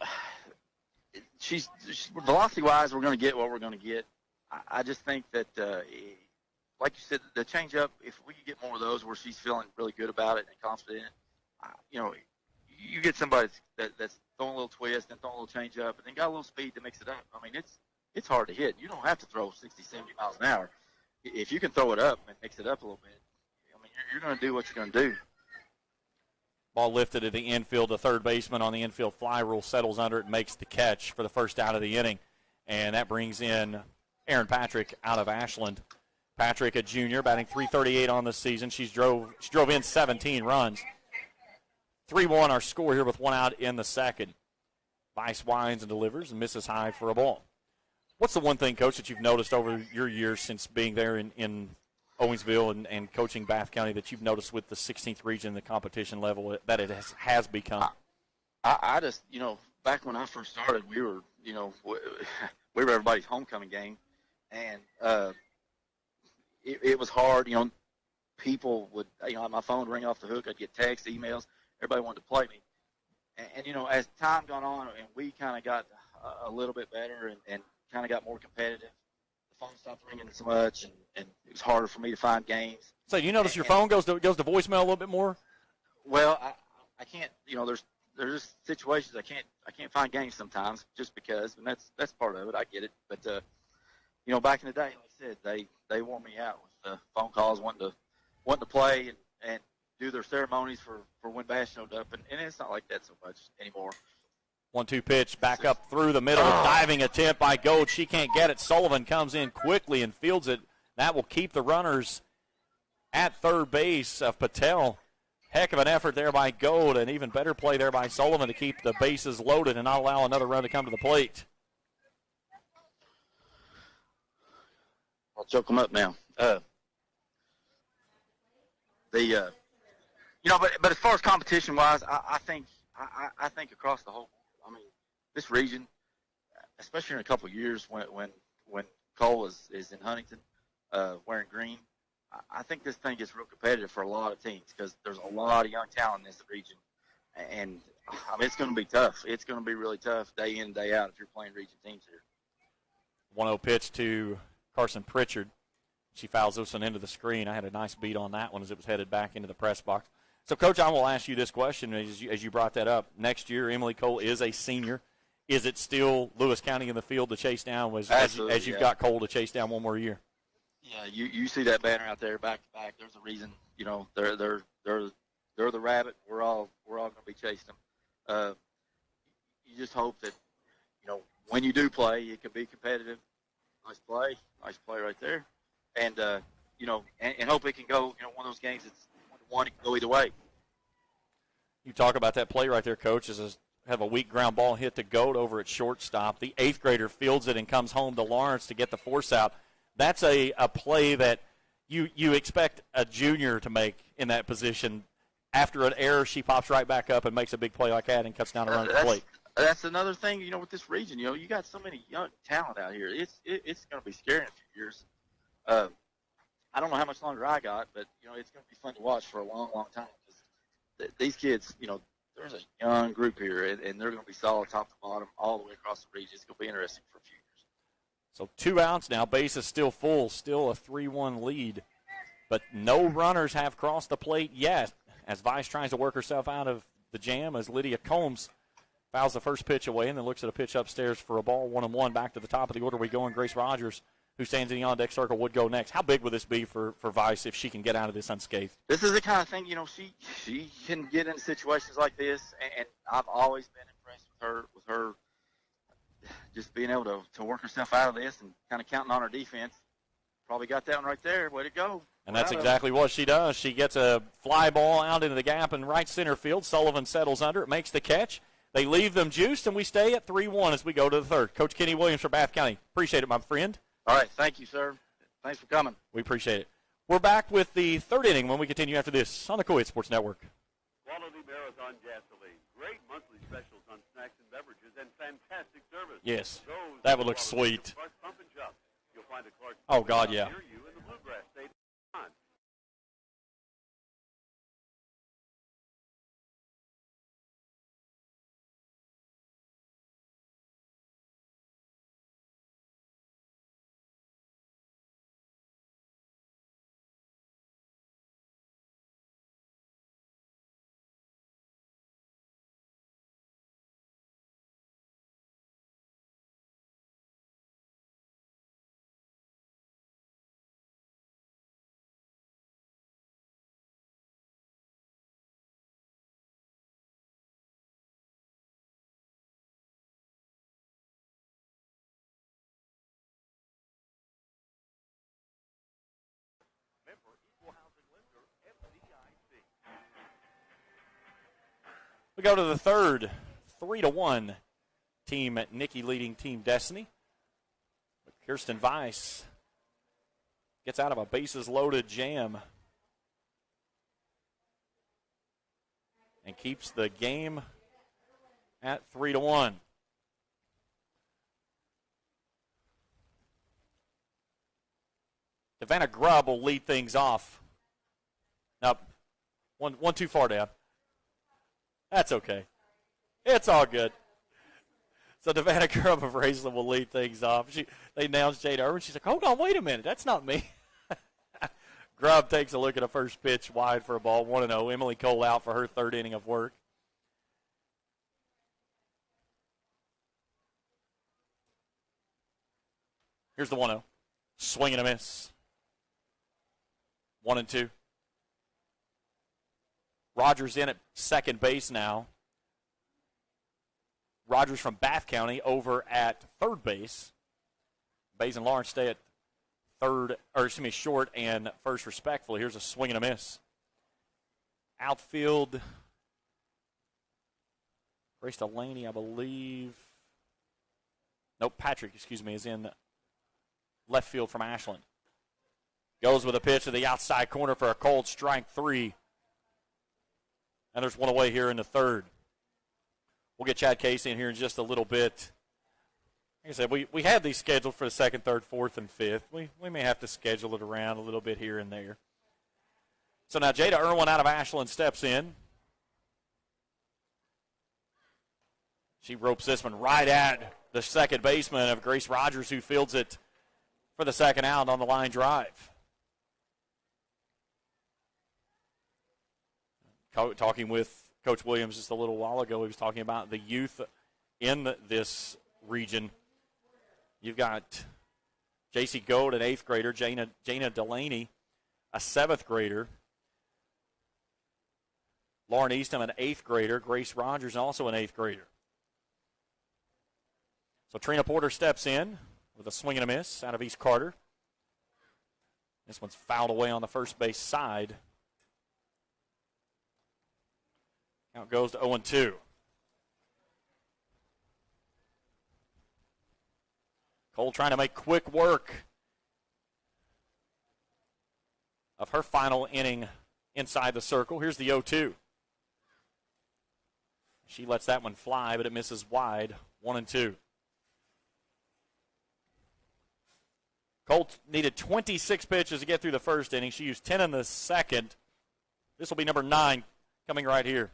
she's velocity-wise, we're going to get what we're going to get. I just think that, like you said, the changeup, if we could get more of those where she's feeling really good about it and confident, you know, you get somebody that's throwing a little twist and throwing a little changeup and then got a little speed to mix it up. I mean, it's hard to hit. You don't have to throw 60, 70 miles an hour. If you can throw it up and mix it up a little bit, I mean, you're going to do what you're going to do. Ball lifted to the infield. The third baseman on the infield fly rule settles under it, makes the catch for the first out of the inning. And that brings in Aaron Patrick out of Ashland. Patrick, a junior, batting .338 on the season. She drove in 17 runs. 3-1 our score here with one out in the second. Vice winds and delivers and misses high for a ball. What's the one thing, Coach, that you've noticed over your years since being there in Owensville and coaching Bath County that you've noticed with the 16th region, the competition level that it has become? I just, you know, back when I first started, we were everybody's homecoming game. And it was hard. You know, people would, you know, my phone would ring off the hook. I'd get texts, emails. Everybody wanted to play me. And you know, as time gone on and we kind of got a little bit better and kind of got more competitive, the phone stopped ringing so much and it was harder for me to find games. So do you notice your phone goes to voicemail a little bit more? Well, I can't. There's just situations I can't find games sometimes just because, and that's part of it. I get it, but back in the day, like I said, they wore me out with phone calls wanting to play and do their ceremonies for when Bass showed up, and it's not like that so much anymore. 1-2 pitch back up through the middle. Diving attempt by Gold. She can't get it. Sullivan comes in quickly and fields it. That will keep the runners at third base of Patel. Heck of an effort there by Gold, and even better play there by Sullivan to keep the bases loaded and not allow another run to come to the plate. I'll choke them up now. But as far as competition-wise, I think across the whole, this region, especially in a couple of years when Cole is in Huntington, wearing green, I think this thing gets real competitive for a lot of teams because there's a lot of young talent in this region, and it's going to be tough. It's going to be really tough day in, day out if you're playing region teams here. 1-0 pitch to Carson Pritchard. She fouls this one into the screen. I had a nice beat on that one as it was headed back into the press box. So, Coach, I will ask you this question as you brought that up. Next year, Emily Cole is a senior. Is it still Lewis County in the field to chase down as you've got Cole to chase down one more year? Yeah, you see that banner out there back to back. There's a reason. They're the rabbit. We're all going to be chasing them. You just hope that when you do play, it can be competitive. Nice play right there, and hope it can go. One of those games it's 1-1. It can go either way. You talk about that play right there, Coach. Have a weak ground ball hit to Goat over at shortstop. The eighth grader fields it and comes home to Lawrence to get the force out. That's a play that you expect a junior to make in that position. After an error, she pops right back up and makes a big play like that and cuts down a run at the plate. That's another thing, with this region. You got so many young talent out here. It's going to be scary in a few years. I don't know how much longer I got, but it's going to be fun to watch for a long, long time because these kids, there's a young group here, and they're going to be solid top to bottom all the way across the region. It's going to be interesting for a few years. So 2 outs now. Base is still full, still a 3-1 lead. But no runners have crossed the plate yet as Vice tries to work herself out of the jam as Lydia Combs fouls the first pitch away and then looks at a pitch upstairs for a ball. 1-1 back to the top of the order we go, and Grace Rogers, who stands in the on-deck circle, would go next. How big would this be for Vice if she can get out of this unscathed? This is the kind of thing, she can get into situations like this, and I've always been impressed with her just being able to work herself out of this and kind of counting on her defense. Probably got that one right there. Way to go. And that's exactly what she does. She gets a fly ball out into the gap in right center field. Sullivan settles under it, makes the catch. They leave them juiced, and we stay at 3-1 as we go to the third. Coach Kenny Williams for Bath County. Appreciate it, my friend. All right. Thank you, sir. Thanks for coming. We appreciate it. We're back with the third inning when we continue after this on the Co-Ed Sports Network. Quality Marathon gasoline. Great monthly specials on snacks and beverages and fantastic service. Yes, that would look sweet. Clark's Pump and Shop. You'll find a Clark's Oh, God, yeah. near you in the Bluegrass State. We go to the third, 3-1. Team Nikki leading Team Destiny. But Kirsten Weiss gets out of a bases-loaded jam and keeps the game at 3-1. Savannah Grubb will lead things off. Now, one too far down. That's okay. It's all good. So Savannah Grubb of Raceland will lead things off. They announced Jada Irwin. She's like, hold on, wait a minute. That's not me. Grubb takes a look at a first pitch wide for a ball, 1-0. Emily Cole out for her third inning of work. Here's the 1-0. Swing and a miss. 1-2. Rogers in at second base now. Rogers from Bath County over at third base. Baze and Lawrence stay at short and first respectfully. Here's a swing and a miss. Outfield, Grace Delaney, I believe. Nope, Patrick, is in left field from Ashland. Goes with a pitch to the outside corner for a cold strike 3. And there's one away here in the third. We'll get Chad Casey in here in just a little bit. Like I said, we have these scheduled for the second, third, fourth, and fifth. We may have to schedule it around a little bit here and there. So now Jada Irwin out of Ashland steps in. She ropes this one right at the second baseman of Grace Rogers, who fields it for the second out on the line drive. Talking with Coach Williams just a little while ago, he was talking about the youth in this region. You've got J.C. Gold, an 8th grader, Jana Delaney, a 7th grader, Lauren Eastham, an 8th grader, Grace Rogers, also an 8th grader. So Trina Porter steps in with a swing and a miss out of East Carter. This one's fouled away on the first base side. Count goes to 0-2. Cole trying to make quick work of her final inning inside the circle. Here's the 0-2. She lets that one fly, but it misses wide. 1-2. Cole needed 26 pitches to get through the first inning. She used 10 in the second. This will be number 9 coming right here.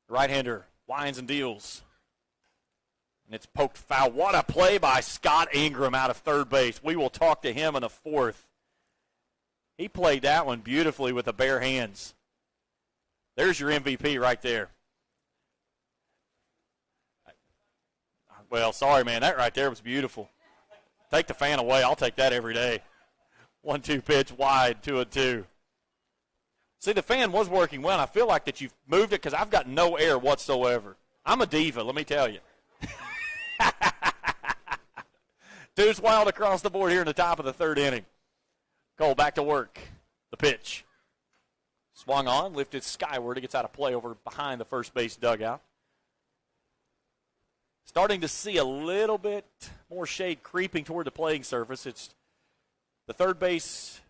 Right-hander winds and deals. And it's poked foul. What a play by Scott Ingram out of third base. We will talk to him in the fourth. He played that one beautifully with the bare hands. There's your MVP right there. Well, sorry, man. That right there was beautiful. Take the fan away. I'll take that every day. 1-2 pitch wide, 2-2. See, the fan was working well, and I feel like that you've moved it because I've got no air whatsoever. I'm a diva, let me tell you. Deuce wild across the board here in the top of the third inning. Cole back to work. The pitch. Swung on, lifted skyward. It gets out of play over behind the first base dugout. Starting to see a little bit more shade creeping toward the playing surface. It's the third base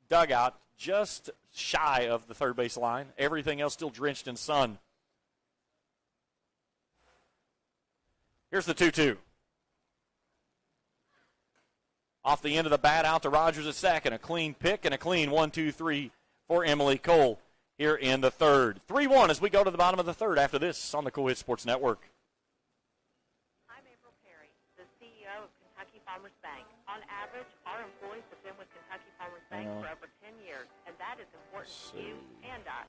dugout just shy of the third base line. Everything else still drenched in sun. Here's the 2-2. Off the end of the bat, out to Rogers at second. A clean pick and a clean 1-2-3 for Emily Cole here in the third. 3-1 as we go to the bottom of the third after this on the Cool Hits Sports Network. I'm April Perry, the CEO of Kentucky Farmers Bank. On average, our employees have been with Kentucky Farmers Bank for over 10 years, and that is important to you and us.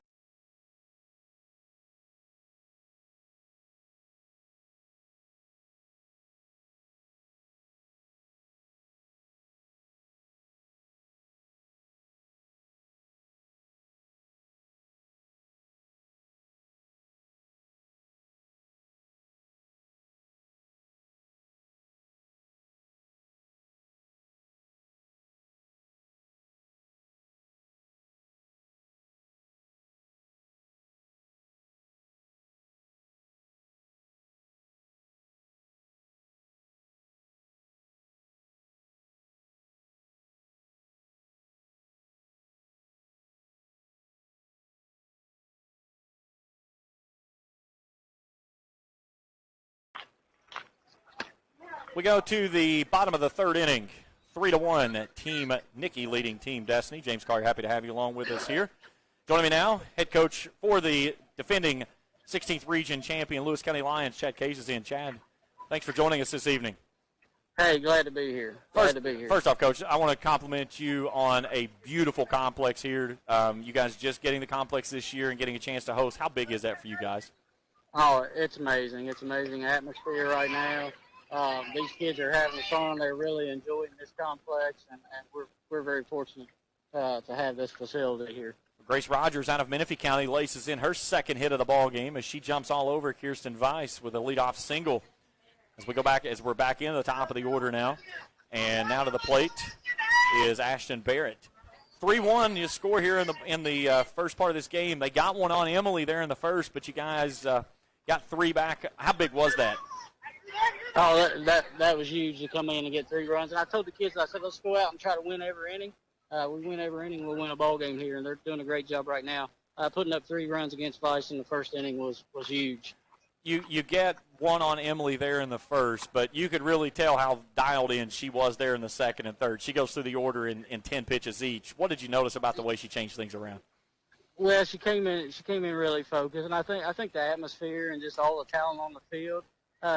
We go to the bottom of the third inning. 3-1, Team Nikki leading Team Destiny. James Collier, happy to have you along with us here. Joining me now, head coach for the defending 16th Region champion Lewis County Lions, Chad Case is in. Chad, thanks for joining us this evening. Hey, glad to be here. Glad to be here. First off, Coach, I want to compliment you on a beautiful complex here. You guys just getting the complex this year and getting a chance to host. How big is that for you guys? Oh, it's amazing. It's amazing atmosphere right now. These kids are having fun. They're really enjoying this complex, and we're very fortunate to have this facility here. Grace Rogers out of Menifee County laces in her second hit of the ball game as she jumps all over Kirsten Weiss with a leadoff single. As we're back into the top of the order now, and now to the plate is Ashton Barrett. 3-1, you score here in the first part of this game. They got one on Emily there in the first, but you guys got three back. How big was that? Oh, that was huge to come in and get 3 runs. And I told the kids, I said, let's go out and try to win every inning. We win every inning, we'll win a ball game here, and they're doing a great job right now. Putting up 3 runs against Weiss in the first inning was huge. You get one on Emily there in the first, but you could really tell how dialed in she was there in the second and third. She goes through the order in 10 pitches each. What did you notice about the way she changed things around? Well, she came in really focused, and I think the atmosphere and just all the talent on the field.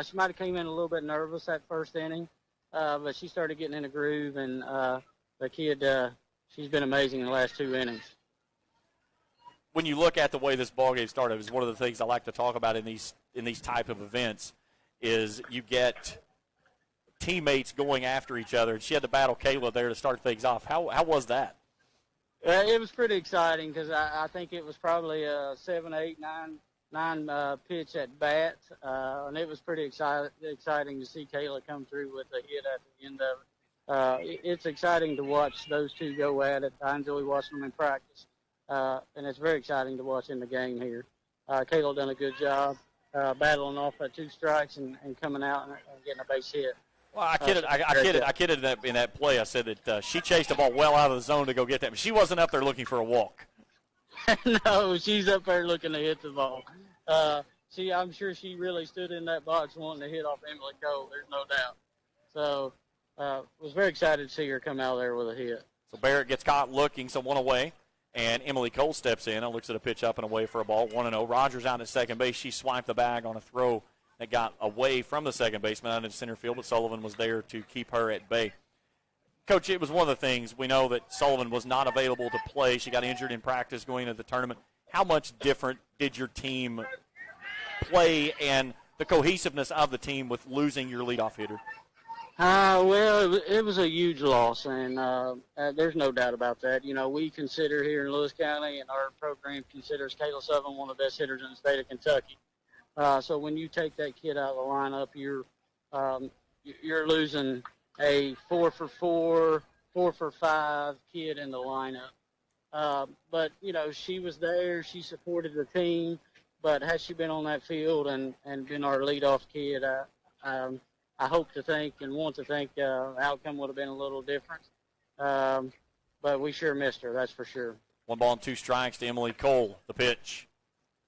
She might have came in a little bit nervous that first inning, but she started getting in a groove, and the kid, she's been amazing in the last 2 innings. When you look at the way this ballgame started, it was one of the things I like to talk about in these type of events is you get teammates going after each other. And she had to battle Kayla there to start things off. How was that? It was pretty exciting because I think it was probably a 7, 8, 9 pitch at bat, and it was pretty exciting to see Kayla come through with a hit at the end of it. It's exciting to watch those two go at it. I enjoy watching them in practice. And it's very exciting to watch in the game here. Kayla done a good job battling off at 2 strikes and coming out and getting a base hit. Well, I kidded in that play. I said that she chased the ball well out of the zone to go get that. But she wasn't up there looking for a walk. No, she's up there looking to hit the ball. I'm sure she really stood in that box wanting to hit off Emily Cole. There's no doubt. So was very excited to see her come out there with a hit. So Barrett gets caught looking, so one away. And Emily Cole steps in and looks at a pitch up and away for a ball, 1-0. Rogers out at second base. She swiped the bag on a throw that got away from the second baseman out in center field, but Sullivan was there to keep her at bay. Coach, it was one of the things. We know that Sullivan was not available to play. She got injured in practice going into the tournament. How much different did your team play and the cohesiveness of the team with losing your leadoff hitter? Well, it was a huge loss, and there's no doubt about that. You know, we consider here in Lewis County, and our program considers Kayla Sullivan one of the best hitters in the state of Kentucky. So when you take that kid out of the lineup, you're losing a 4-for-4, 4-for-5 kid in the lineup. But, you know, she was there. She supported the team. But had she been on that field and been our leadoff kid, I hope to think and want to think the outcome would have been a little different. But we sure missed her, that's for sure. 1 ball and 2 strikes to Emily Cole. The pitch.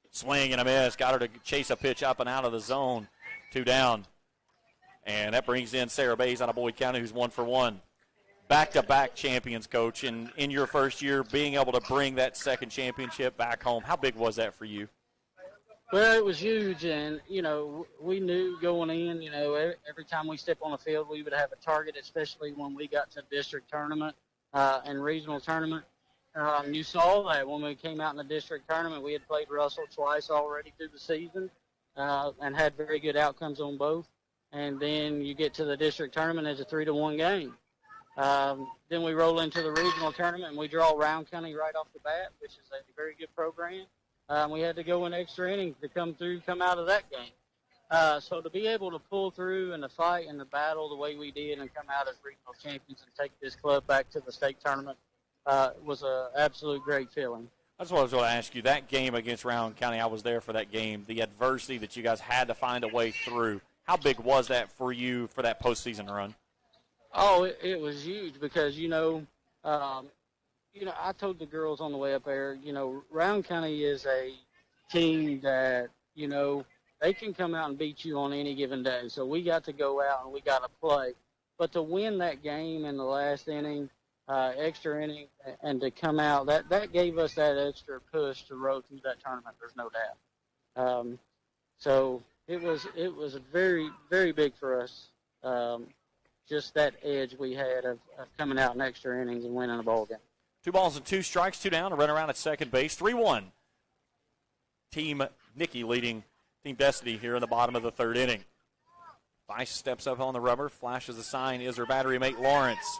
Swing and a miss. Got her to chase a pitch up and out of the zone. 2 down. And that brings in Sarah Baze out of Boyd County, who's 1 for 1. Back-to-back champions, Coach. And in your first year, being able to bring that second championship back home, how big was that for you? Well, it was huge, and, you know, we knew going in, you know, every time we step on the field, we would have a target, especially when we got to district tournament and regional tournament. You saw that when we came out in the district tournament. We had played Russell twice already through the season and had very good outcomes on both. And then you get to the district tournament as a 3-1 game. Then we roll into the regional tournament, and we draw Round County right off the bat, which is a very good program. We had to go in extra innings to come out of that game. So to be able to pull through and to fight and to battle the way we did and come out as regional champions and take this club back to the state tournament was an absolute great feeling. That's what I was going to ask you. That game against Round County, I was there for that game. The adversity that you guys had to find a way through. How big was that for you for that postseason run? Oh, it was huge because, I told the girls on the way up there, Round County is a team that, they can come out and beat you on any given day. So we got to go out and we got to play. But to win that game in the last inning, extra inning, and to come out, that gave us that extra push to roll through that tournament. There's no doubt. So it was very, very big for us. just that edge we had of coming out in extra innings and winning a ball game. 2 balls and 2 strikes, 2 down, a run around at second base, 3-1. Team Nicky leading Team Destiny here in the bottom of the 3rd inning. Vice steps up on the rubber, flashes a sign, is her battery mate Lawrence.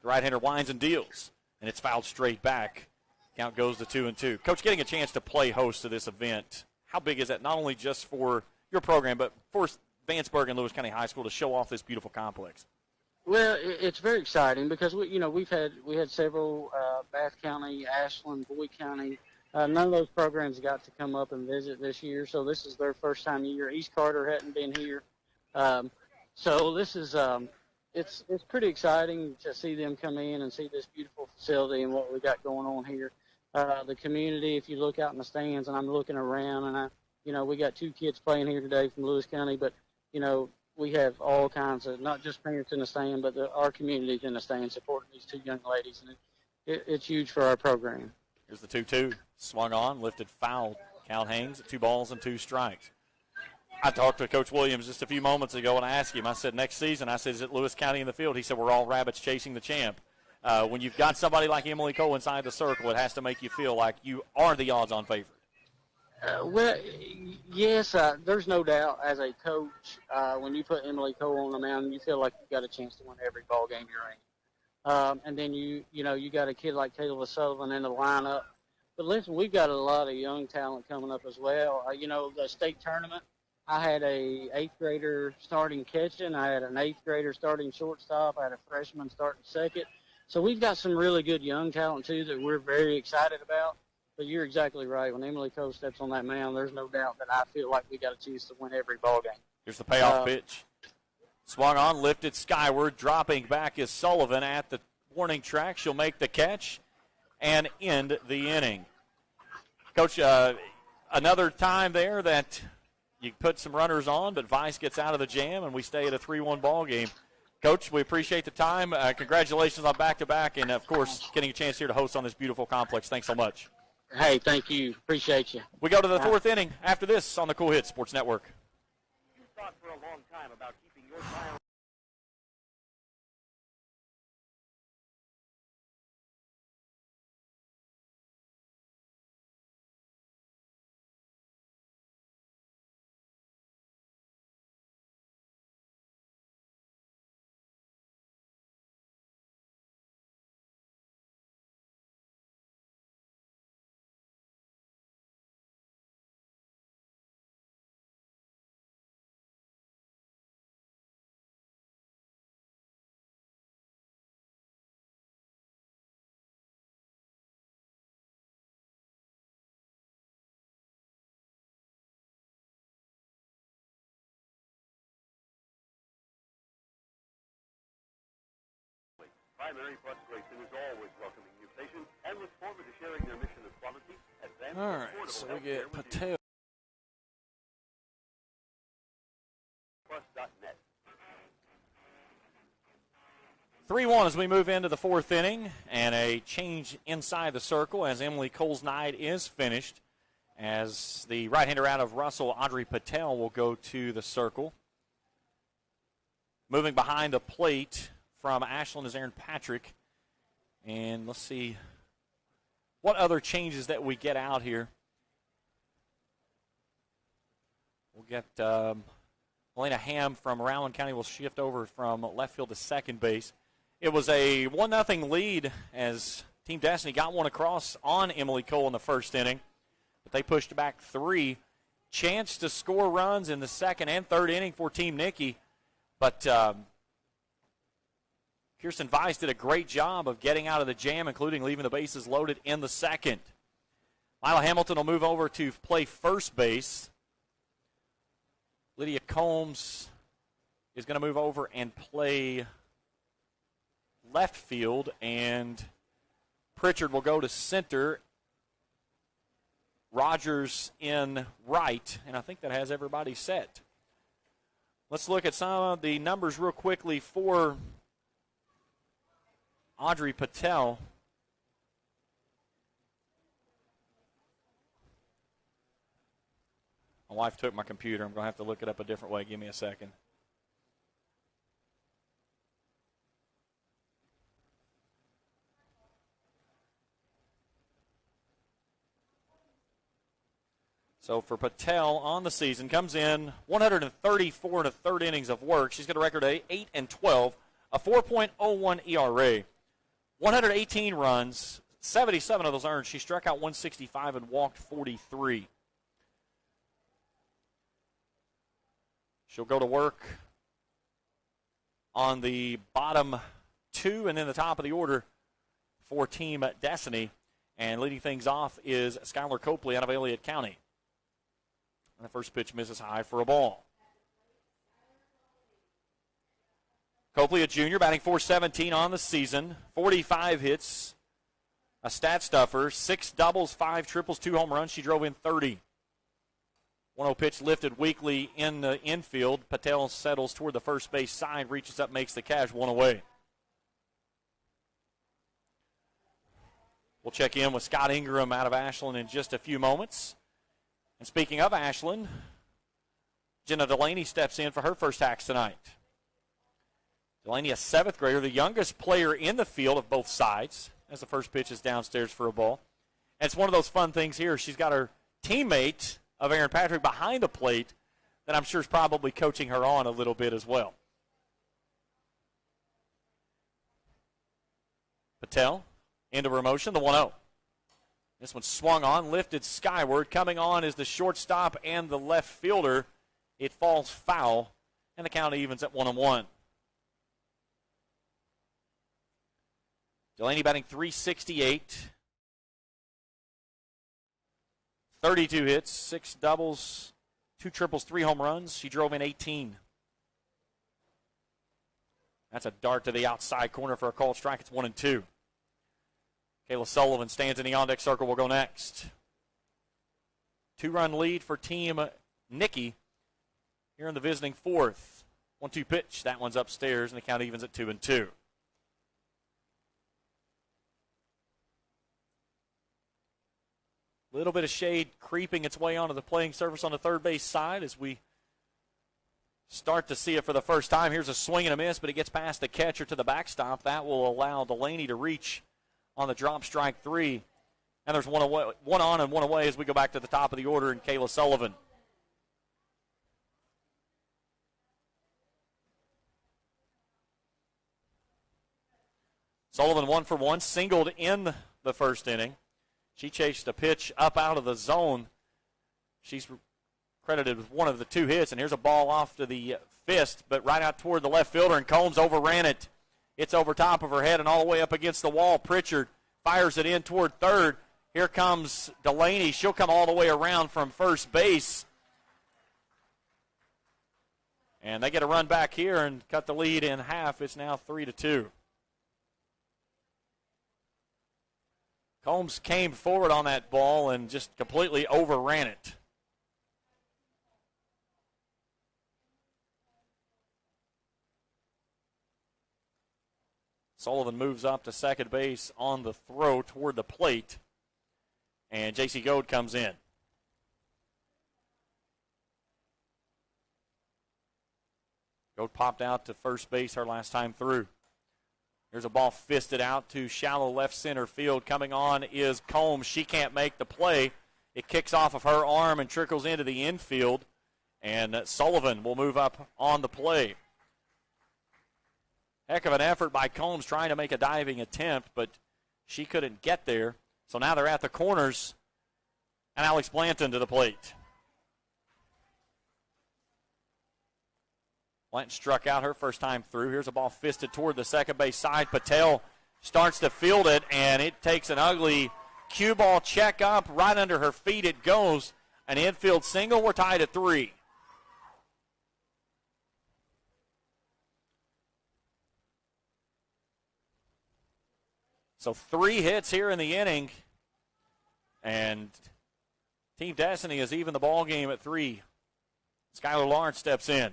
The right-hander winds and deals, and it's fouled straight back. Count goes to 2-2. Coach, getting a chance to play host to this event, how big is that not only just for your program, but for Vanceburg and Lewis County High School to show off this beautiful complex? Well, it's very exciting because we had several Bath County, Ashland, Bowie County. None of those programs got to come up and visit this year, so this is their first time year. East Carter hadn't been here, so this is it's pretty exciting to see them come in and see this beautiful facility and what we got going on here. The community, if you look out in the stands, and I'm looking around, and we got 2 kids playing here today from Lewis County, but we have all kinds of, not just parents in the stand, but our community's in the stand supporting these 2 young ladies, and it's huge for our program. Here's the 2-2. Swung on, lifted, foul. Count hangs at 2 balls and 2 strikes. I talked to Coach Williams just a few moments ago, and I asked him, I said, next season, is it Lewis County in the field? He said, we're all rabbits chasing the champ. When you've got somebody like Emily Cole inside the circle, it has to make you feel like you are the odds-on favorite. Well, yes, there's no doubt as a coach, when you put Emily Cole on the mound, you feel like you've got a chance to win every ball game you're in. And then you got a kid like Kayla Sullivan in the lineup. But listen, we've got a lot of young talent coming up as well. The state tournament, I had a 8th grader starting catching. I had an 8th grader starting shortstop. I had a freshman starting second. So we've got some really good young talent, too, that we're very excited about. But you're exactly right. When Emily Cole steps on that mound, there's no doubt that I feel like we got a chance to win every ball game. Here's the payoff pitch. Swung on, lifted skyward, dropping back is Sullivan at the warning track. She'll make the catch and end the inning. Coach, another time there that you put some runners on, but Vice gets out of the jam, and we stay at a 3-1 ball game. Coach, we appreciate the time. Congratulations on back-to-back, and, of course, getting a chance here to host on this beautiful complex. Thanks so much. Hey, thank you. Appreciate you. We go to the 4th inning after this on the Cool Hits Sports Network. You thought for a long time about keeping your file. Primary Bus Racing is always welcoming new patients and looks forward to sharing their mission of quality, advanced, all right, affordable so we healthcare get with Patel. Plus.net. 3-1 as we move into the 4th inning, and a change inside the circle as Emily Cole's night is finished, as the right-hander out of Russell, Audrey Patel, will go to the circle. Moving behind the plate from Ashland is Aaron Patrick. And let's see what other changes that we get out here. We'll get Elena Ham from Rowland County will shift over from left field to second base. It was a 1-0 lead as Team Destiny got one across on Emily Cole in the 1st inning. But they pushed back 3. Chance to score runs in the 2nd and 3rd inning for Team Nicky. But Kirsten Weiss did a great job of getting out of the jam, including leaving the bases loaded in the 2nd. Lila Hamilton will move over to play first base. Lydia Combs is going to move over and play left field, and Pritchard will go to center. Rogers in right, and I think that has everybody set. Let's look at some of the numbers real quickly for Audrey Patel. My wife took my computer. I'm going to have to look it up a different way. Give me a second. So for Patel on the season, comes in 134 and a third innings of work. She's got a record of 8-12, a 4.01 ERA, 118 runs, 77 of those earned. She struck out 165 and walked 43. She'll go to work on the bottom two and then the top of the order for Team Destiny. And leading things off is Skyler Copley out of Elliott County. And the first pitch misses high for a ball. Copley, a junior, batting .417 on the season, 45 hits, a stat stuffer, 6 doubles, 5 triples, 2 home runs. She drove in 30. 1-0 pitch lifted weakly in the infield. Patel settles toward the first base side, reaches up, makes the catch, 1 away. We'll check in with Scott Ingram out of Ashland in just a few moments. And speaking of Ashland, Jenna Delaney steps in for her first hacks tonight. Delaney, a 7th grader, the youngest player in the field of both sides, as the first pitch is downstairs for a ball. And it's one of those fun things here. She's got her teammate of Aaron Patrick behind the plate that I'm sure is probably coaching her on a little bit as well. Patel into her motion, the 1-0. This one swung on, lifted skyward. Coming on is the shortstop and the left fielder. It falls foul, and the count evens at 1-1. Delaney batting .368. 32 hits, 6 doubles, 2 triples, 3 home runs. She drove in 18. That's a dart to the outside corner for a called strike. It's 1-2. Kayla Sullivan stands in the on-deck circle. Will go next. 2-run lead for Team Nikki here in the visiting 4th. 1-2 pitch. That one's upstairs, and the count evens at 2-2. Little bit of shade creeping its way onto the playing surface on the third base side as we start to see it for the first time. Here's a swing and a miss, but it gets past the catcher to the backstop. That will allow Delaney to reach on the drop strike 3. And there's one on and one away as we go back to the top of the order in Kayla Sullivan. Sullivan 1 for 1, singled in the first inning. She chased a pitch up out of the zone. She's credited with one of the 2 hits, and here's a ball off to the fist, but right out toward the left fielder, and Combs overran it. It's over top of her head and all the way up against the wall. Pritchard fires it in toward third. Here comes Delaney. She'll come all the way around from first base. And they get a run back here and cut the lead in half. It's now 3-2. Combs came forward on that ball and just completely overran it. Sullivan moves up to second base on the throw toward the plate, and J.C. Goad comes in. Goad popped out to first base her last time through. Here's a ball fisted out to shallow left center field. Coming on is Combs. She can't make the play. It kicks off of her arm and trickles into the infield, and Sullivan will move up on the play. Heck of an effort by Combs trying to make a diving attempt, but she couldn't get there. So now they're at the corners, and Alex Blanton to the plate. Blanton struck out her first time through. Here's a ball fisted toward the second base side. Patel starts to field it, and it takes an ugly cue ball check up. Right under her feet it goes. An infield single. We're tied at 3. So 3 hits here in the inning, and Team Destiny has evened the ball game at 3. Skyler Lawrence steps in.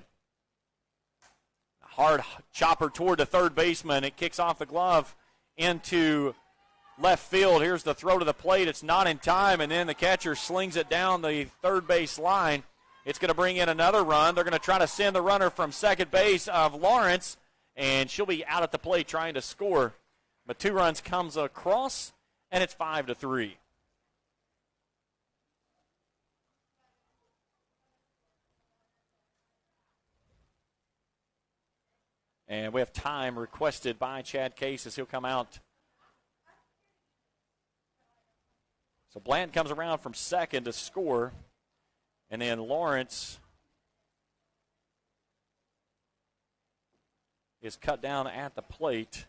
A hard chopper toward the third baseman. It kicks off the glove into left field. Here's the throw to the plate. It's not in time, and then the catcher slings it down the third base line. It's going to bring in another run. They're going to try to send the runner from second base of Lawrence, and she'll be out at the plate trying to score. But 2 runs comes across, and it's 5-3. And we have time requested by Chad Case as he'll come out. So Blanton comes around from second to score. And then Lawrence is cut down at the plate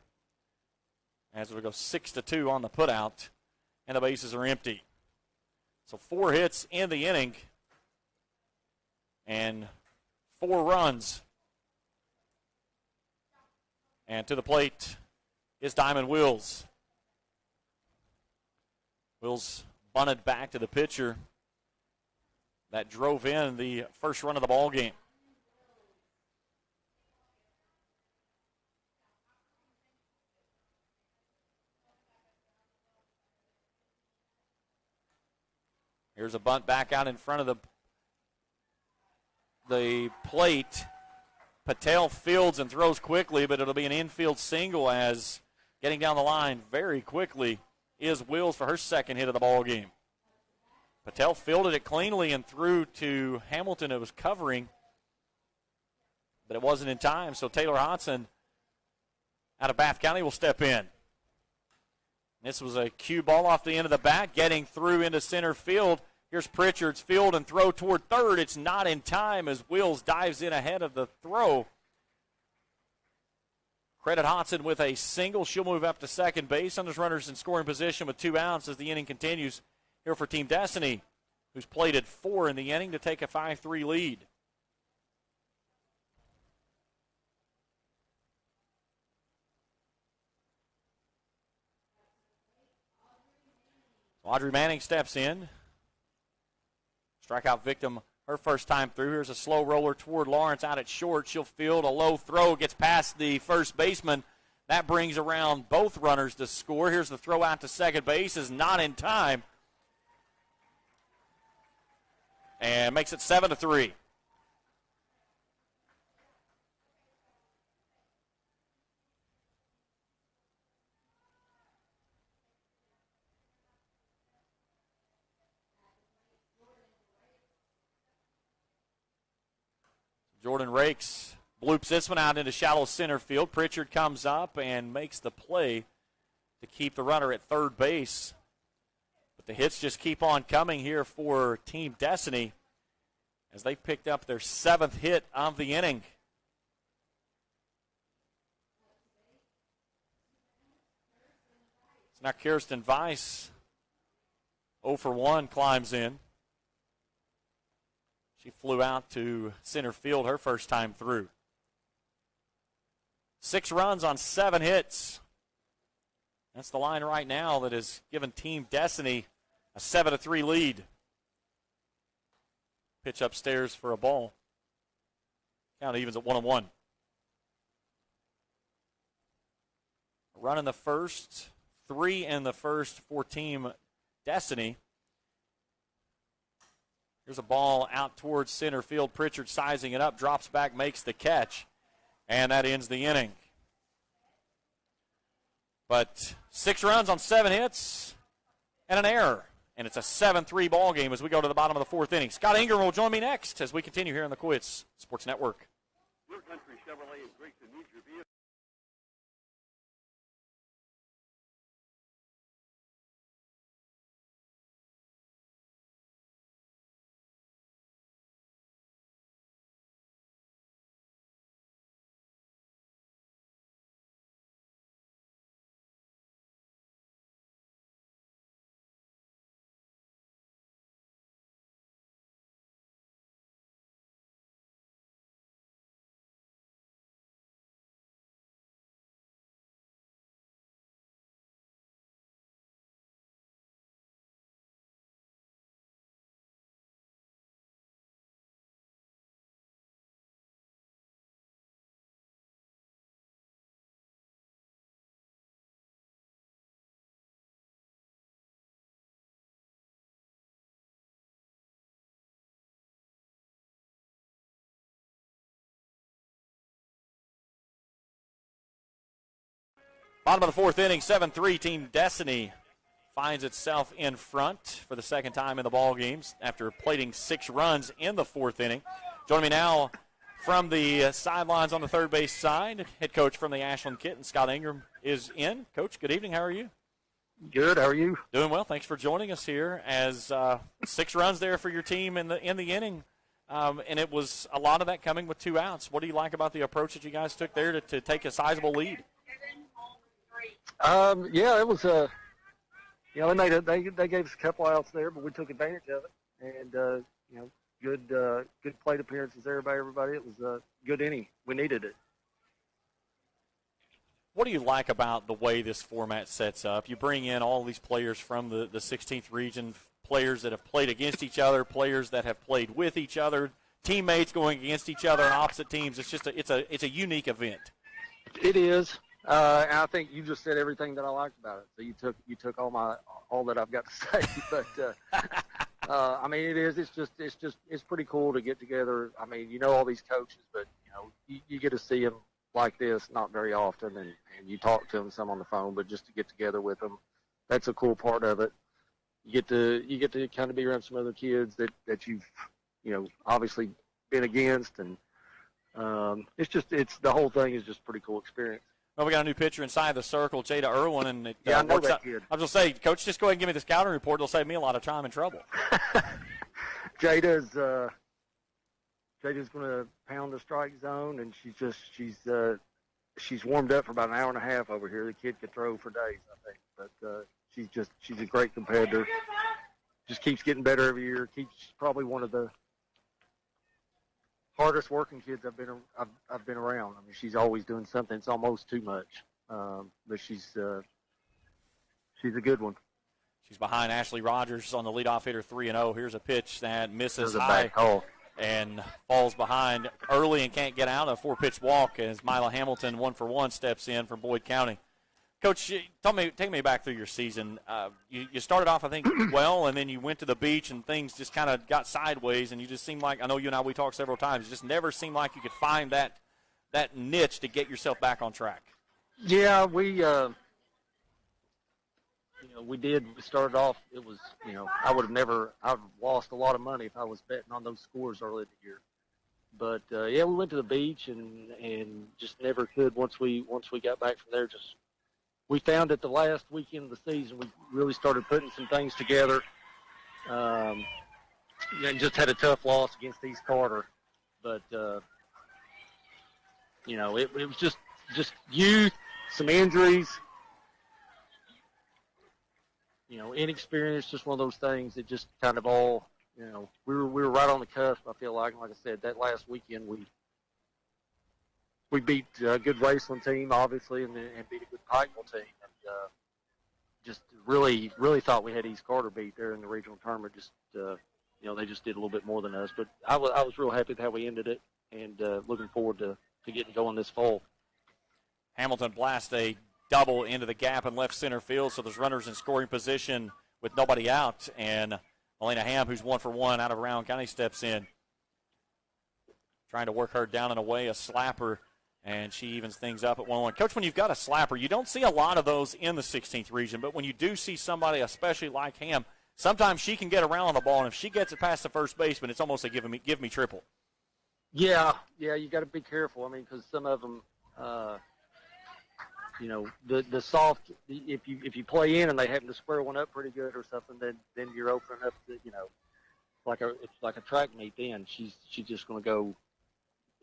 as we go 6-2 on the putout. And the bases are empty. So 4 hits in the inning and 4 runs. And to the plate is Diamond Wills. Wills bunted back to the pitcher. That drove in the first run of the ball game. Here's a bunt back out in front of the plate. Patel fields and throws quickly, but it'll be an infield single as getting down the line very quickly is Wills for her second hit of the ball game. Patel fielded it cleanly and threw to Hamilton. It was covering, but it wasn't in time, so Taylor Hodson out of Bath County will step in. This was a cue ball off the end of the bat, getting through into center field. Here's Pritchard's field and throw toward third. It's not in time as Wills dives in ahead of the throw. Credit Hodson with a single. She'll move up to second base. There's runners in scoring position with 2 outs as the inning continues here for Team Destiny, who's played at 4 in the inning to take a 5-3 lead. Audrey Manning steps in. Strikeout victim her first time through. Here's a slow roller toward Lawrence out at short. She'll field a low throw, gets past the first baseman. That brings around both runners to score. Here's the throw out to second base, is not in time. And makes it 7-3. Jordan Rakes bloops this one out into shallow center field. Pritchard comes up and makes the play to keep the runner at third base. But the hits just keep on coming here for Team Destiny as they picked up their 7th hit of the inning. So now Kirsten Weiss, 0 for 1, climbs in. She flew out to center field her first time through. 6 runs on 7 hits. That's the line right now that has given Team Destiny a 7-3 lead. Pitch upstairs for a ball. Count evens at 1-1. A run in the first, 3 in the first for Team Destiny. Here's a ball out towards center field. Pritchard sizing it up, drops back, makes the catch, and that ends the inning. But 6 runs on 7 hits and an error, and it's a 7-3 ball game as we go to the bottom of the 4th inning. Scott Ingram will join me next as we continue here on the Quits Sports Network. Your Country Chevrolet in Grayson needs your vehicle. Bottom of the 4th inning, 7-3. Team Destiny finds itself in front for the second time in the ball games after plating 6 runs in the 4th inning. Joining me now From the sidelines on the third base side, head coach from the Ashland Kittens, Scott Ingram, is in. Coach, good evening. How are you? Good. How are you? Doing well. Thanks for joining us here. As 6 runs there for your team in the inning, and it was a lot of that coming with 2 outs. What do you like about the approach that you guys took there to take a sizable lead? Yeah, it was they gave us a couple outs there, but we took advantage of it, and good plate appearances there by everybody. It was a good inning. We needed it. What do you like about the way this format sets up? You bring in all these players from the 16th region, players that have played against each other, players that have played with each other, teammates going against each other on opposite teams. It's just it's a unique event. It is. And I think you just said everything that I liked about it. So you took all that I've got to say. But I mean, it is. It's pretty cool to get together. I mean, all these coaches, but you get to see them like this not very often, and you talk to them some on the phone, but just to get together with them, that's a cool part of it. You get to kind of be around some other kids that you've obviously been against, and it's the whole thing is just a pretty cool experience. Well, we got a new pitcher inside the circle, Jada Irwin, and I know that kid. I was going to say, Coach, just go ahead and give me the scouting report. It'll save me a lot of time and trouble. Jada's going to pound the strike zone, and she's warmed up for about an hour and a half over here. The kid could throw for days, I think, but she's a great competitor. Just keeps getting better every year. Keeps probably one of the hardest working kids I've been around. I mean, she's always doing something. It's almost too much, but she's a good one. She's behind Ashley Rogers on the leadoff hitter, 3-0. Here's a pitch that misses There's a high back hole and falls behind early and can't get out. A 4-pitch walk as Mila Hamilton, 1-for-1, steps in from Boyd County. Coach, take me back through your season. You started off, I think, well, and then you went to the beach and things just kind of got sideways, and you just seemed like, I know you and we talked several times, it just never seemed like you could find that niche to get yourself back on track. Yeah, we did. We started off, it was, I've lost a lot of money if I was betting on those scores early in the year. But, we went to the beach and just never could once we got back from there. We found that the last weekend of the season, we really started putting some things together. And just had a tough loss against East Carter. But, it was just youth, some injuries, inexperience, just one of those things that just kind of all, we were right on the cusp, I feel like. And like I said, that last weekend we beat a good Raceland team, obviously, and beat a good Pikeville team. And just really, really thought we had East Carter beat there in the regional tournament. Just, they just did a little bit more than us. But I was real happy with how we ended it, and looking forward to getting going this fall. Hamilton blasts a double into the gap in left center field, so there's runners in scoring position with nobody out. And Elena Ham, who's 1-for-1 out of Rowan County, steps in. Trying to work her down and away, a slapper. And she evens things up at 1-1. Coach, when you've got a slapper, you don't see a lot of those in the 16th region, but when you do see somebody, especially like Ham, sometimes she can get around on the ball, and if she gets it past the first baseman, it's almost a give me triple. Yeah, you got to be careful. I mean, because some of them, the soft. If you play in and they happen to square one up pretty good or something, then you're opening up the, it's like a track meet. Then she's just going to go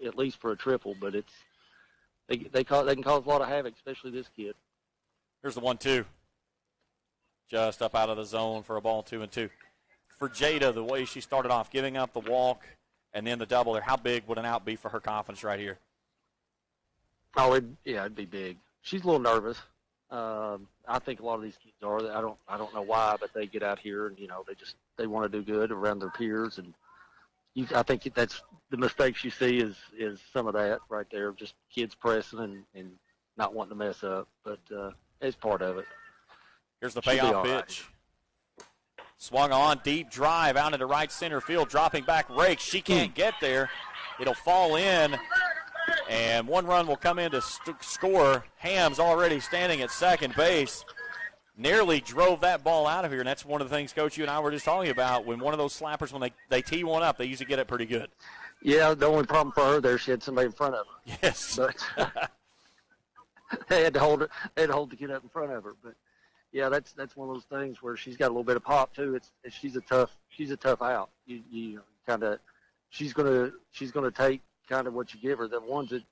at least for a triple, but it's. They can cause a lot of havoc, especially this kid. Here's the 1-2. Just up out of the zone for a ball, 2-2. For Jada, the way she started off, giving up the walk and then the double there, how big would an out be for her confidence right here? Oh, it'd be big. She's a little nervous. I think a lot of these kids are. I don't know why, but they get out here and they want to do good around their peers, and I think that's the mistakes you see is some of that right there, just kids pressing and not wanting to mess up. But it's part of it. Here's the payoff pitch. Right. Swung on, deep drive out into right center field, dropping back Rakes. She can't get there. It'll fall in, and one run will come in to score. Ham's already standing at second base. Nearly drove that ball out of here, and that's one of the things, Coach, you and I were just talking about. When one of those slappers, when they tee one up, they usually get it pretty good. Yeah, the only problem for her there, she had somebody in front of her. Yes. But they had to hold it. They had to hold the kid up in front of her. But yeah, that's one of those things where she's got a little bit of pop too. She's a tough out. You kind of she's gonna take kind of what you give her. The ones that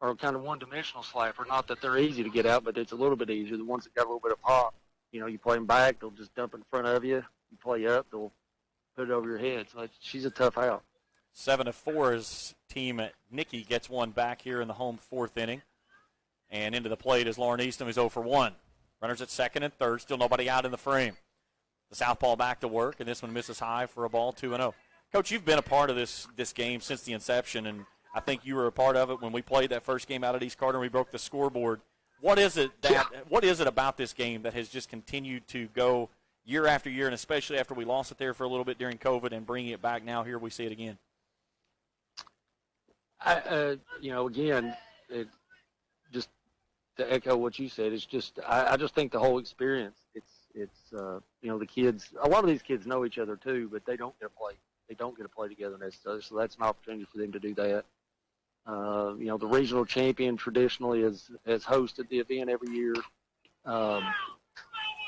are kind of one-dimensional slapper, not that they're easy to get out, but it's a little bit easier. The ones that got a little bit of pop, you play them back, they'll just dump in front of you. You play up, they'll put it over your head. So she's a tough out. 7-4's team at Nicky gets one back here in the home fourth inning. And into the plate is Lauren Easton, who's 0 for 1. Runners at second and third, still nobody out in the frame. The southpaw back to work, and this one misses high for a ball, 2-0. Coach, you've been a part of this game since the inception, and I think you were a part of it when we played that first game out at East Carter and we broke the scoreboard. What is it about this game that has just continued to go year after year, and especially after we lost it there for a little bit during COVID and bringing it back now, here we see it again? Again, just to echo what you said, it's just I just think the whole experience. It's the kids. A lot of these kids know each other too, but they don't get to play. They don't get to play together necessarily, so that's an opportunity for them to do that. The regional champion traditionally has hosted the event every year.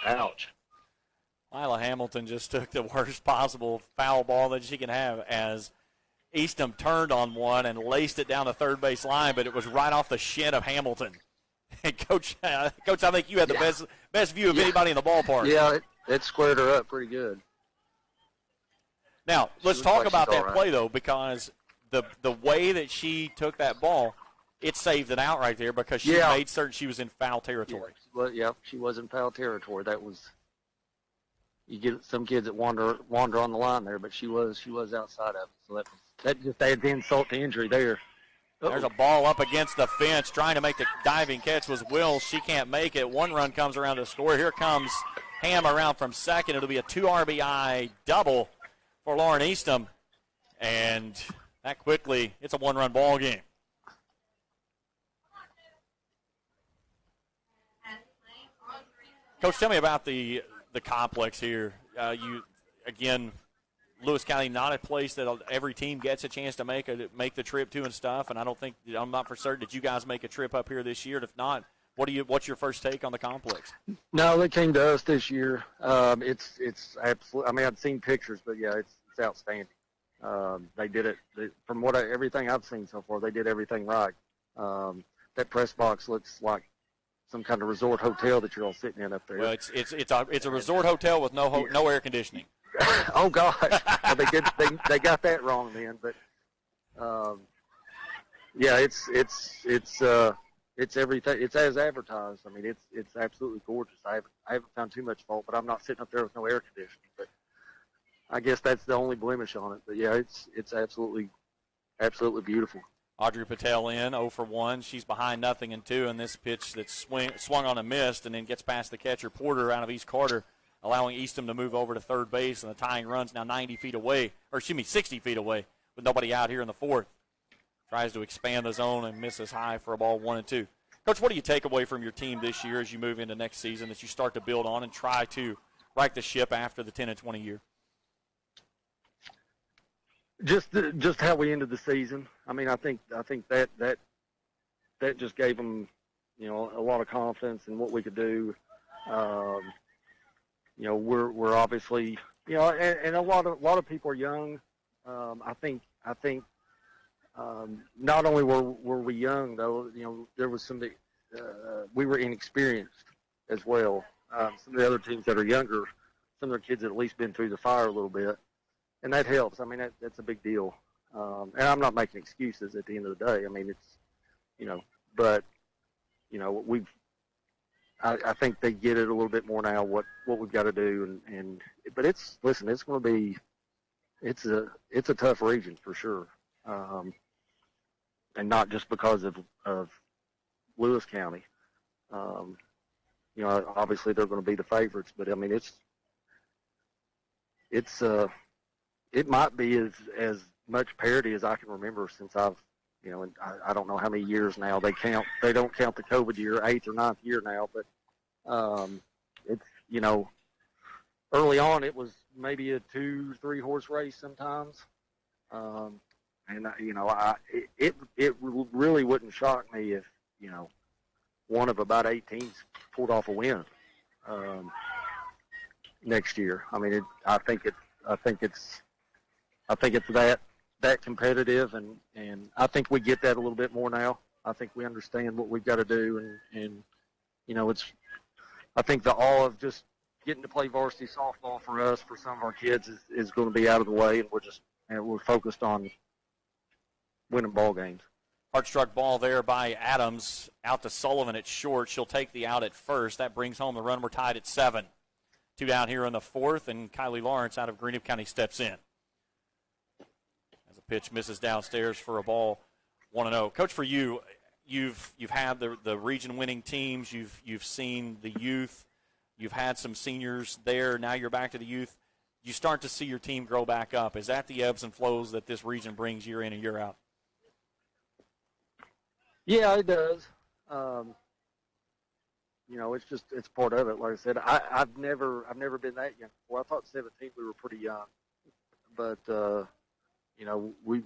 Ouch. Lila Hamilton just took the worst possible foul ball that she can have as Eastham turned on one and laced it down the third base line, but it was right off the shin of Hamilton. And Coach, I think you had the best view of anybody in the ballpark. Yeah, it squared her up pretty good. Now, let's talk about that play, though, because the way that she took that ball, it saved it out right there because she made certain she was in foul territory. Yeah, she was in foul territory. That was – you get some kids that wander on the line there, but she was outside of it. So that just adds insult to injury there. There's a ball up against the fence. Trying to make the diving catch was Wills. She can't make it. One run comes around to score. Here comes Ham around from second. It'll be a 2 RBI double for Lauren Eastham. And that quickly, it's a one-run ball game. Coach, tell me about the complex here. Lewis County, not a place that every team gets a chance to make the trip to and stuff. And I'm not for certain. Did you guys make a trip up here this year? And if not, what's your first take on the complex? No, they came to us this year. It's absolutely. I mean, I've seen pictures, but yeah, it's outstanding. They did it from everything I've seen so far. They did everything right. That press box looks like some kind of resort hotel that you're all sitting in up there. Well, it's a resort hotel with no air conditioning. Oh gosh, well, they got that wrong then. But yeah, it's everything. It's as advertised. I mean, it's absolutely gorgeous. I haven't found too much fault, but I'm not sitting up there with no air conditioning. But I guess that's the only blemish on it. But yeah, it's absolutely beautiful. Audrey Patel in 0 for 1. She's behind 0-2, and this pitch that's swung on and missed, and then gets past the catcher Porter out of East Carter, allowing Eastham to move over to third base, and the tying run's now 60 feet away, with nobody out here in the fourth. Tries to expand the zone and misses high for a ball 1-2. Coach, what do you take away from your team this year as you move into next season that you start to build on and try to right the ship after the 10-20 year? Just how we ended the season. I mean, I think that just gave them, a lot of confidence in what we could do. We're obviously, and a lot of people are young. I think not only were we young though, there was some we were inexperienced as well. Some of the other teams that are younger, some of their kids had at least been through the fire a little bit. And that helps. I mean, that's a big deal. And I'm not making excuses at the end of the day. I mean, it's, but, I think they get it a little bit more now, what we've got to do. But it's going to be, it's a tough region for sure. And not just because of Lewis County. Obviously they're going to be the favorites, but I mean, it might be as much parity as I can remember since I've, and I don't know how many years now they don't count the COVID year, 8th or 9th year now, but it's, early on it was maybe a 2-3 horse race sometimes. And it really wouldn't shock me if one of about 8 teams pulled off a win next year. I mean, I think it's that competitive, and I think we get that a little bit more now. I think we understand what we've got to do, and I think the awe of just getting to play varsity softball for us, for some of our kids, is going to be out of the way, and we're focused on winning ball games. Hard struck ball there by Adams out to Sullivan at short. She'll take the out at first. That brings home the run. We're tied at 7. 2 down here in the 4th, and Kayla Lawrence out of Greenup County steps in. As a pitch misses downstairs for a ball 1-0. Coach, for you, you've had the region winning teams. You've seen the youth. You've had some seniors there. Now you're back to the youth. You start to see your team grow back up. Is that the ebbs and flows that this region brings year in and year out? Yeah, it does. It's part of it. Like I said, I've never been that young. Well, I thought 17 we were pretty young, but we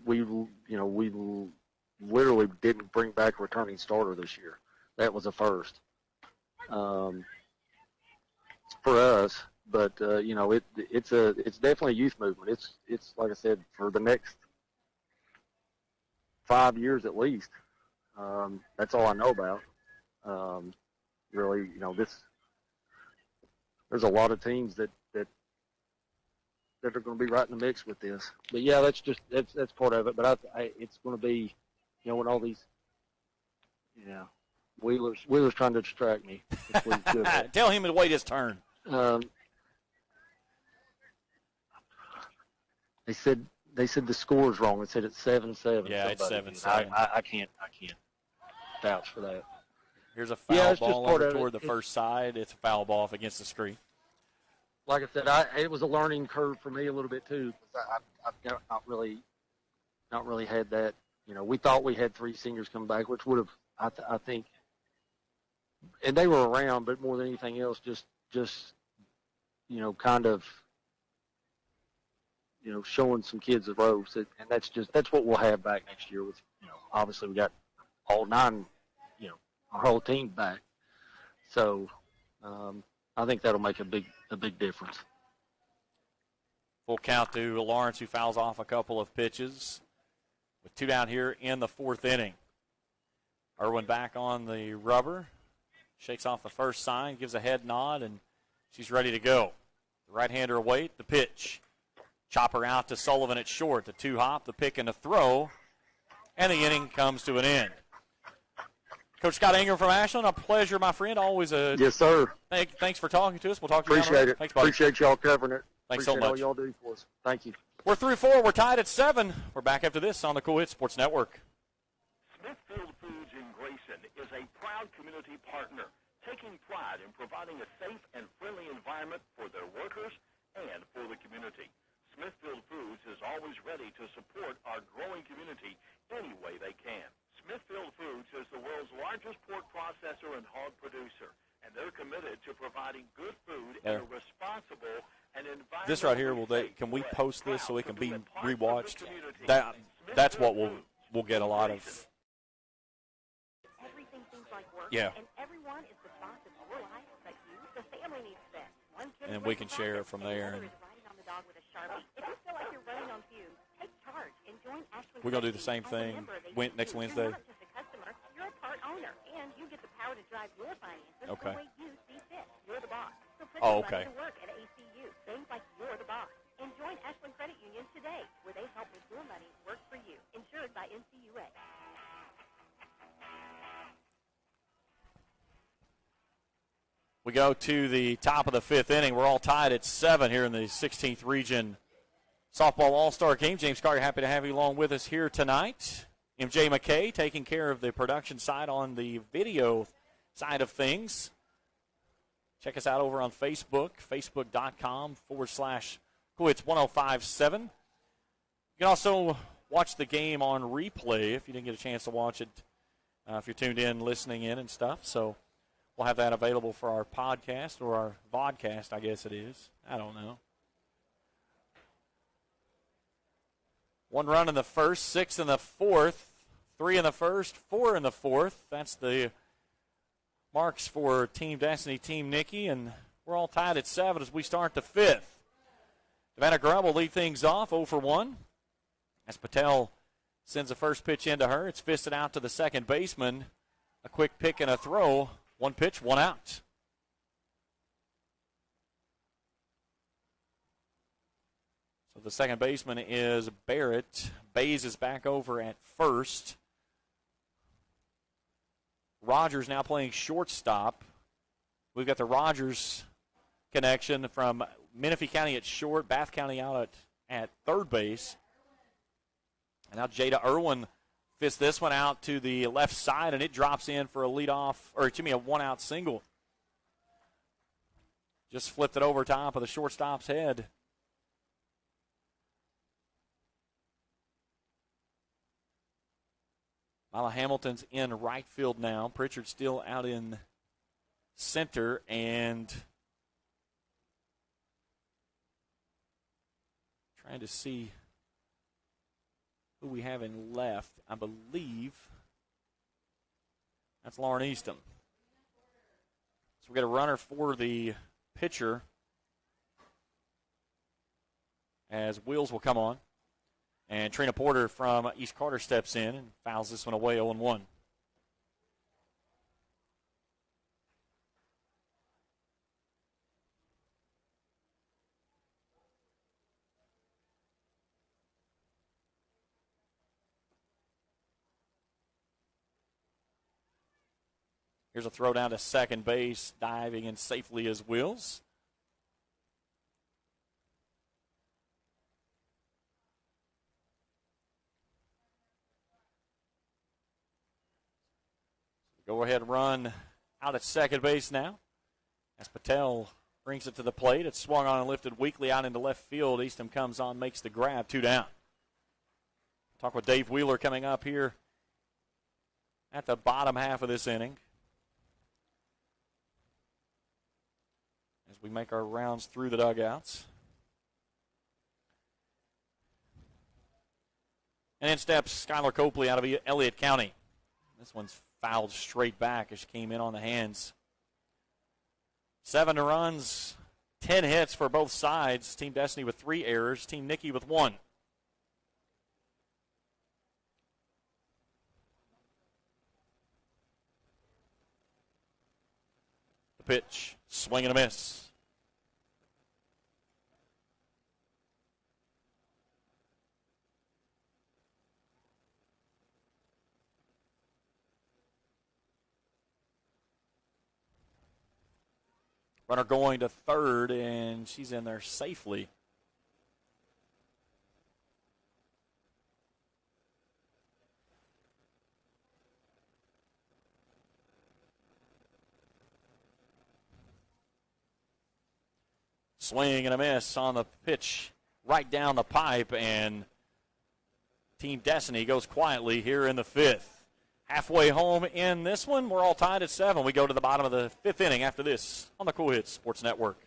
literally didn't bring back a returning starter this year. That was a first for us. But it's definitely a youth movement. It's like I said, for the next 5 years at least. That's all I know about. Really, there's a lot of teams that are going to be right in the mix with this. But yeah, that's part of it. But it's going to be, when all these, Wheeler's trying to distract me. Tell him to wait his turn. They said the score's wrong. It said it's 7-7. Yeah, it's 7-7. I can't vouch for that. Here's a foul ball over toward the first side. It's a foul ball off against the screen. Like I said, it was a learning curve for me a little bit too, because I've not really had that. We thought we had 3 seniors come back, which would have, I think, and they were around, but more than anything else, just kind of, showing some kids the ropes, and that's what we'll have back next year. With obviously we got all 9, our whole team back, so I think that'll make a big difference. Full count to Lawrence, who fouls off a couple of pitches. With 2 down here in the 4th inning. Irwin back on the rubber, shakes off the first sign, gives a head nod, and she's ready to go. The right-hander away, the pitch. Chopper out to Sullivan at short. The 2-hop, the pick, and the throw. And the inning comes to an end. Coach Scott Ingram from Ashland, a pleasure, my friend. Always a yes, sir. Thanks for talking to us. We'll talk to you. Appreciate it. Thanks, buddy. Appreciate y'all covering it. Thanks Appreciate so much. all y'all do for us. Thank you. We're through 4. We're tied at 7. We're back after this on the Cool Hits Sports Network. Smithfield Foods in Grayson is a proud community partner, taking pride in providing a safe and friendly environment for their workers and for the community. Smithfield Foods is always ready to support our growing community any way they can. Smithfield Foods is the world's largest pork processor and hog producer, and they're committed to providing good food in a responsible and environmental. This right here, can we post this so it can be rewatched? That's what we'll get a lot of. Everything seems like work, yeah. And everyone is the boss of your life, but you, the family, needs this. One kid and we can share it from there. Dog with a Sharpie. If you feel like you're running on fumes, take charge and join Ashland. We're going to do the same thing next Wednesday. You're not just a customer, you're a part owner, and you get the power to drive your finances the way you see fit. You're the boss. So put your money to work at ACU. Things like you're the boss. And join Ashland Credit Union today, where they help make your money work for you. Insured by NCUA. We go to the top of the 5th inning. We're all tied at 7 here in the 16th Region Softball All-Star Game. James Carter, happy to have you along with us here tonight. MJ McKay taking care of the production side on the video side of things. Check us out over on Facebook, facebook.com/Coolhits1057. You can also watch the game on replay if you didn't get a chance to watch it, if you're tuned in, listening in and stuff. So we'll have that available for our podcast, or our vodcast, I guess it is. I don't know. 1 run in the first, 6 in the fourth, 3 in the first, 4 in the fourth. That's the marks for Team Destiny, Team Nikki, and we're all tied at 7 as we start the 5th. Savannah Grubb will lead things off 0 for 1 as Patel sends the first pitch into her. It's fisted out to the second baseman. A quick pick and a throw. 1 pitch, 1 out. So the second baseman is Barrett. Baze is back over at first. Rogers now playing shortstop. We've got the Rogers connection from Menifee County at short, Bath County out at third base. And now Jada Irwin fists this one out to the left side, and it drops in for a leadoff, or excuse me, a 1-out single. Just flipped it over top of the shortstop's head. Mila Hamilton's in right field now. Pritchard still out in center, and trying to see who we have in left. I believe that's Lauren Easton. So we got a runner for the pitcher as Wheels will come on. And Trina Porter from East Carter steps in and fouls this one away 0-1. Here's a throw down to second base, diving in safely as Wills. Go ahead run out at second base now as Patel brings it to the plate. It's swung on and lifted weakly out into left field. Easton comes on, makes the grab, 2 down. Talk with Dave Wheeler coming up here at the bottom half of this inning. As we make our rounds through the dugouts. And in steps Skyler Copley out of Elliott County. This one's fouled straight back as she came in on the hands. 7 runs, 10 hits for both sides. Team Destiny with 3 errors, Team Nikki with 1. The pitch, swing and a miss. Runner going to third, and she's in there safely. Swing and a miss on the pitch right down the pipe, and Team Destiny goes quietly here in the 5th. Halfway home in this one, we're all tied at 7. We go to the bottom of the 5th inning after this on the Cool Hits Sports Network.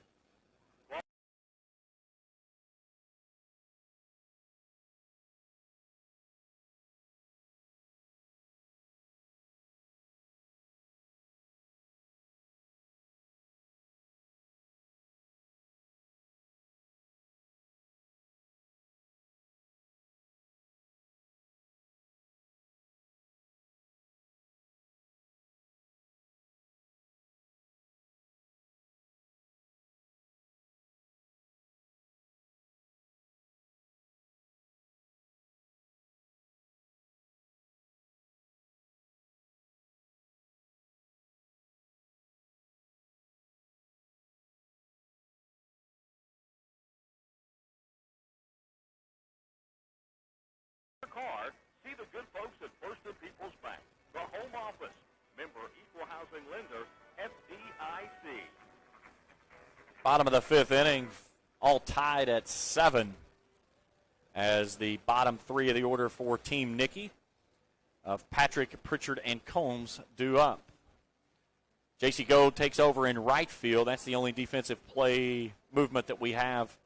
Car, see the good folks at First and People's Bank, the home office, member equal housing lender, FDIC. Bottom of the 5th inning, all tied at 7 as the bottom 3 of the order for Team Nikki of Patrick, Pritchard, and Combs due up. J.C. Goad takes over in right field. That's the only defensive play movement that we have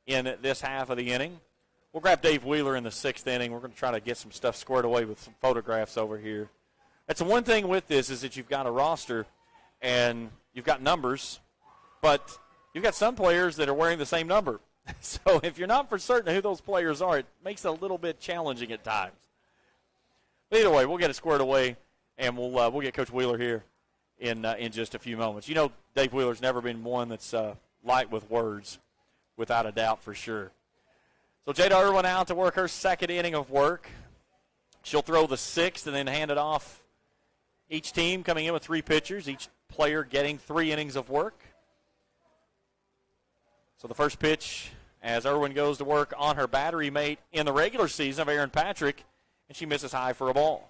in this half of the inning. We'll grab Dave Wheeler in the 6th inning. We're going to try to get some stuff squared away with some photographs over here. That's the one thing with this is that you've got a roster and you've got numbers, but you've got some players that are wearing the same number. So if you're not for certain who those players are, it makes it a little bit challenging at times. But either way, we'll get it squared away, and we'll get Coach Wheeler here in just a few moments. You know, Dave Wheeler's never been one that's light with words, without a doubt for sure. So Jada Irwin out to work her 2nd inning of work. She'll throw the 6th and then hand it off. Each team coming in with 3 pitchers, each player getting 3 innings of work. So the first pitch as Irwin goes to work on her battery mate in the regular season of Aaron Patrick, and she misses high for a ball.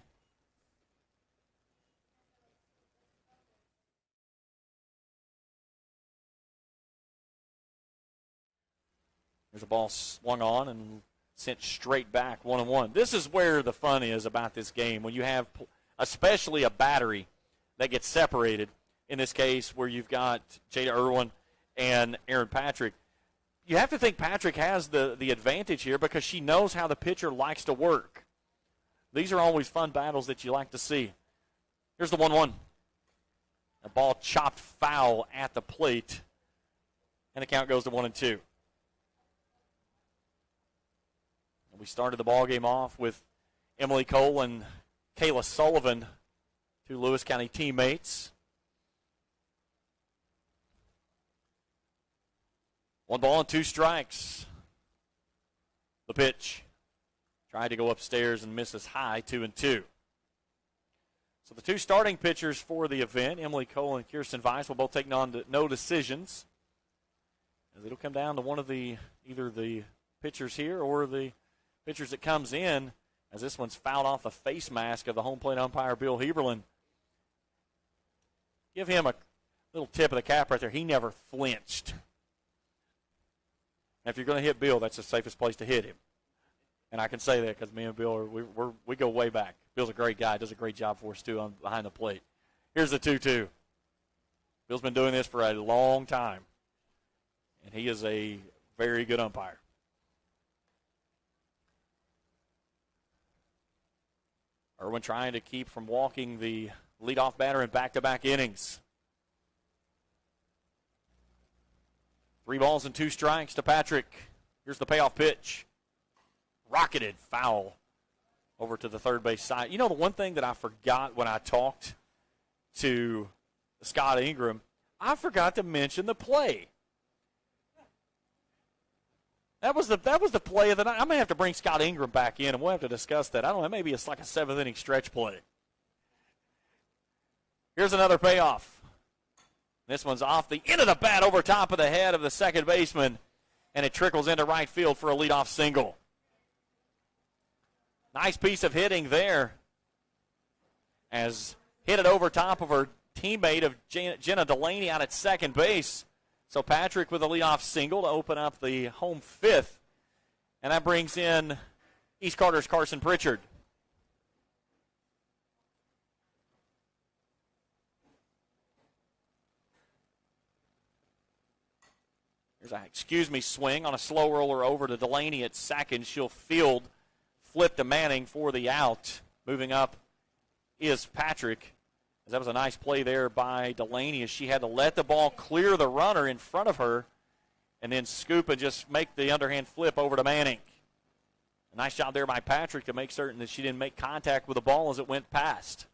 There's a ball swung on and sent straight back, 1-1. This is where the fun is about this game, when you have especially a battery that gets separated, in this case where you've got Jada Irwin and Aaron Patrick. You have to think Patrick has the advantage here because she knows how the pitcher likes to work. These are always fun battles that you like to see. Here's the 1-1. A ball chopped foul at the plate, and the count goes to 1-2. We started the ball game off with Emily Cole and Kayla Sullivan, 2 Lewis County teammates. 1 ball and 2 strikes. The pitch. Tried to go upstairs and misses high, 2-2. So the 2 starting pitchers for the event, Emily Cole and Kirsten Weiss, will both take no decisions. As it'll come down to one of either the pitchers here or the pitchers that comes in, as this one's fouled off the face mask of the home plate umpire, Bill Heberlin. Give him a little tip of the cap right there. He never flinched. And if you're going to hit Bill, that's the safest place to hit him. And I can say that because me and Bill, we go way back. Bill's a great guy. Does a great job for us, too, behind the plate. Here's the 2-2. Bill's been doing this for a long time. And he is a very good umpire. Irwin trying to keep from walking the leadoff batter in back-to-back innings. 3 balls and 2 strikes to Patrick. Here's the payoff pitch. Rocketed foul over to the third base side. You know, the one thing that I forgot when I talked to Scott Ingram, I forgot to mention the play. That was the play of the night. I may have to bring Scott Ingram back in, and we'll have to discuss that. I don't know. Maybe it's like a 7th-inning stretch play. Here's another payoff. This one's off the end of the bat over top of the head of the second baseman, and it trickles into right field for a leadoff single. Nice piece of hitting there as hit it over top of her teammate of Jenna Delaney out at second base. So Patrick with a leadoff single to open up the home 5th. And that brings in East Carter's Carson Pritchard. There's a swing on a slow roller over to Delaney at second. She'll field, flip to Manning for the out. Moving up is Patrick. That was a nice play there by Delaney as she had to let the ball clear the runner in front of her and then scoop and just make the underhand flip over to Manning. A nice job there by Patrick to make certain that she didn't make contact with the ball as it went past.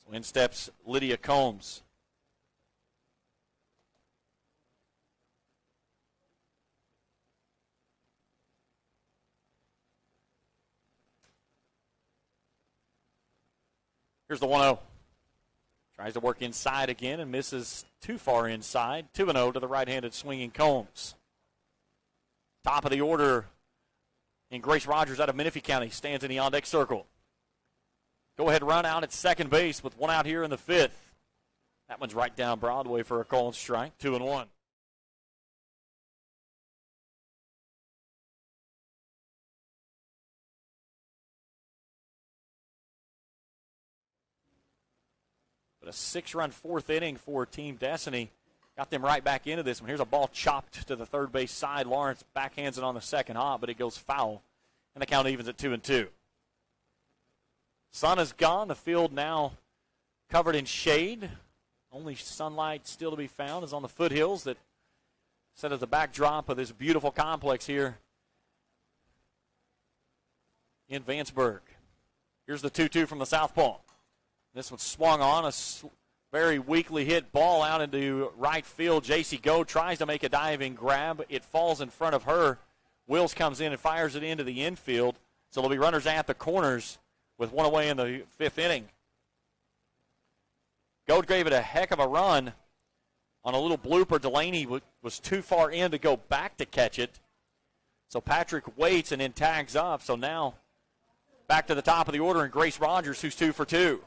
So in steps Lydia Combs. Here's the 1-0. Tries to work inside again and misses too far inside. 2-0 to the right-handed swinging Combs. Top of the order in Grace Rogers out of Menifee County stands in the on-deck circle. Go-ahead run out at second base with 1 out here in the 5th. That one's right down Broadway for a called strike. 2-1. But a 6-run fourth inning for Team Destiny. Got them right back into this one. Here's a ball chopped to the third base side. Lawrence backhands it on the second hop, but it goes foul, and the count evens at 2-2. Sun is gone. The field now covered in shade. Only sunlight still to be found is on the foothills that set as the backdrop of this beautiful complex here in Vanceburg. Here's the 2-2 from the southpaw. This one swung on, a very weakly hit ball out into right field. J.C. Goad tries to make a diving grab. It falls in front of her. Wills comes in and fires it into the infield. So there'll be runners at the corners with one away in the fifth inning. Goad gave it a heck of a run on a little blooper. Delaney was too far in to go back to catch it. So Patrick waits and then tags up. So now back to the top of the order, and Grace Rogers, who's 2 for 2.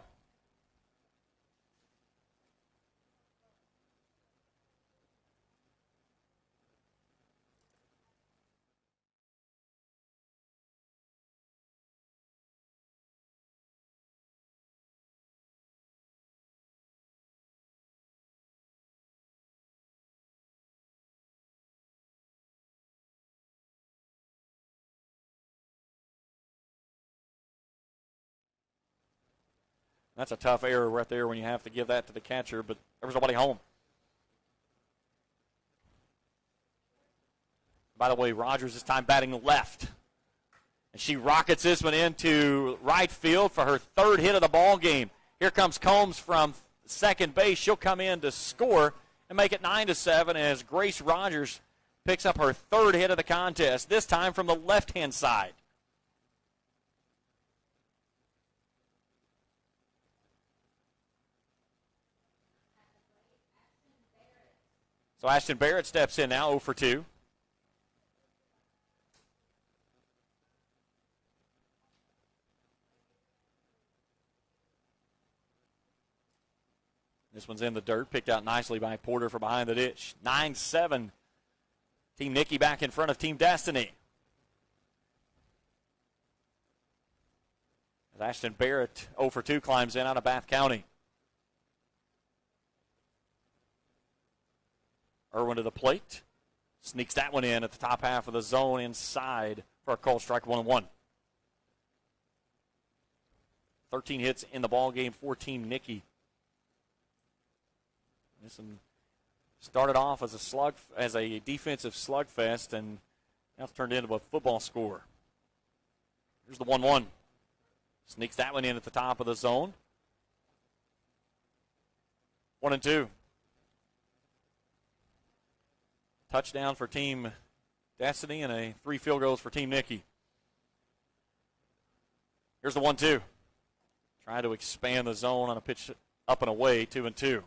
That's a tough error right there when you have to give that to the catcher, but there was nobody home. By the way, Rogers this time batting left. And she rockets this one into right field for her third hit of the ball game. Here comes Combs from second base. She'll come in to score and make it 9-7 as Grace Rogers picks up her third hit of the contest, this time from the left-hand side. So Ashton Barrett steps in now, 0 for 2. This one's in the dirt, picked out nicely by Porter from behind the ditch. 9-7. Team Nicky back in front of Team Destiny. As Ashton Barrett, 0 for 2, climbs in out of Bath County. Irwin to the plate. Sneaks that one in at the top half of the zone inside for a called strike, 1-1. 13 hits in the ball game for Team Nicky. This one started off as a defensive slugfest, and now it's turned into a football score. Here's the 1-1. Sneaks that one in at the top of the zone. 1-2. Touchdown for Team Destiny and 3 field goals for Team Nicky. Here's the 1-2. Trying to expand the zone on a pitch up and away, 2-2.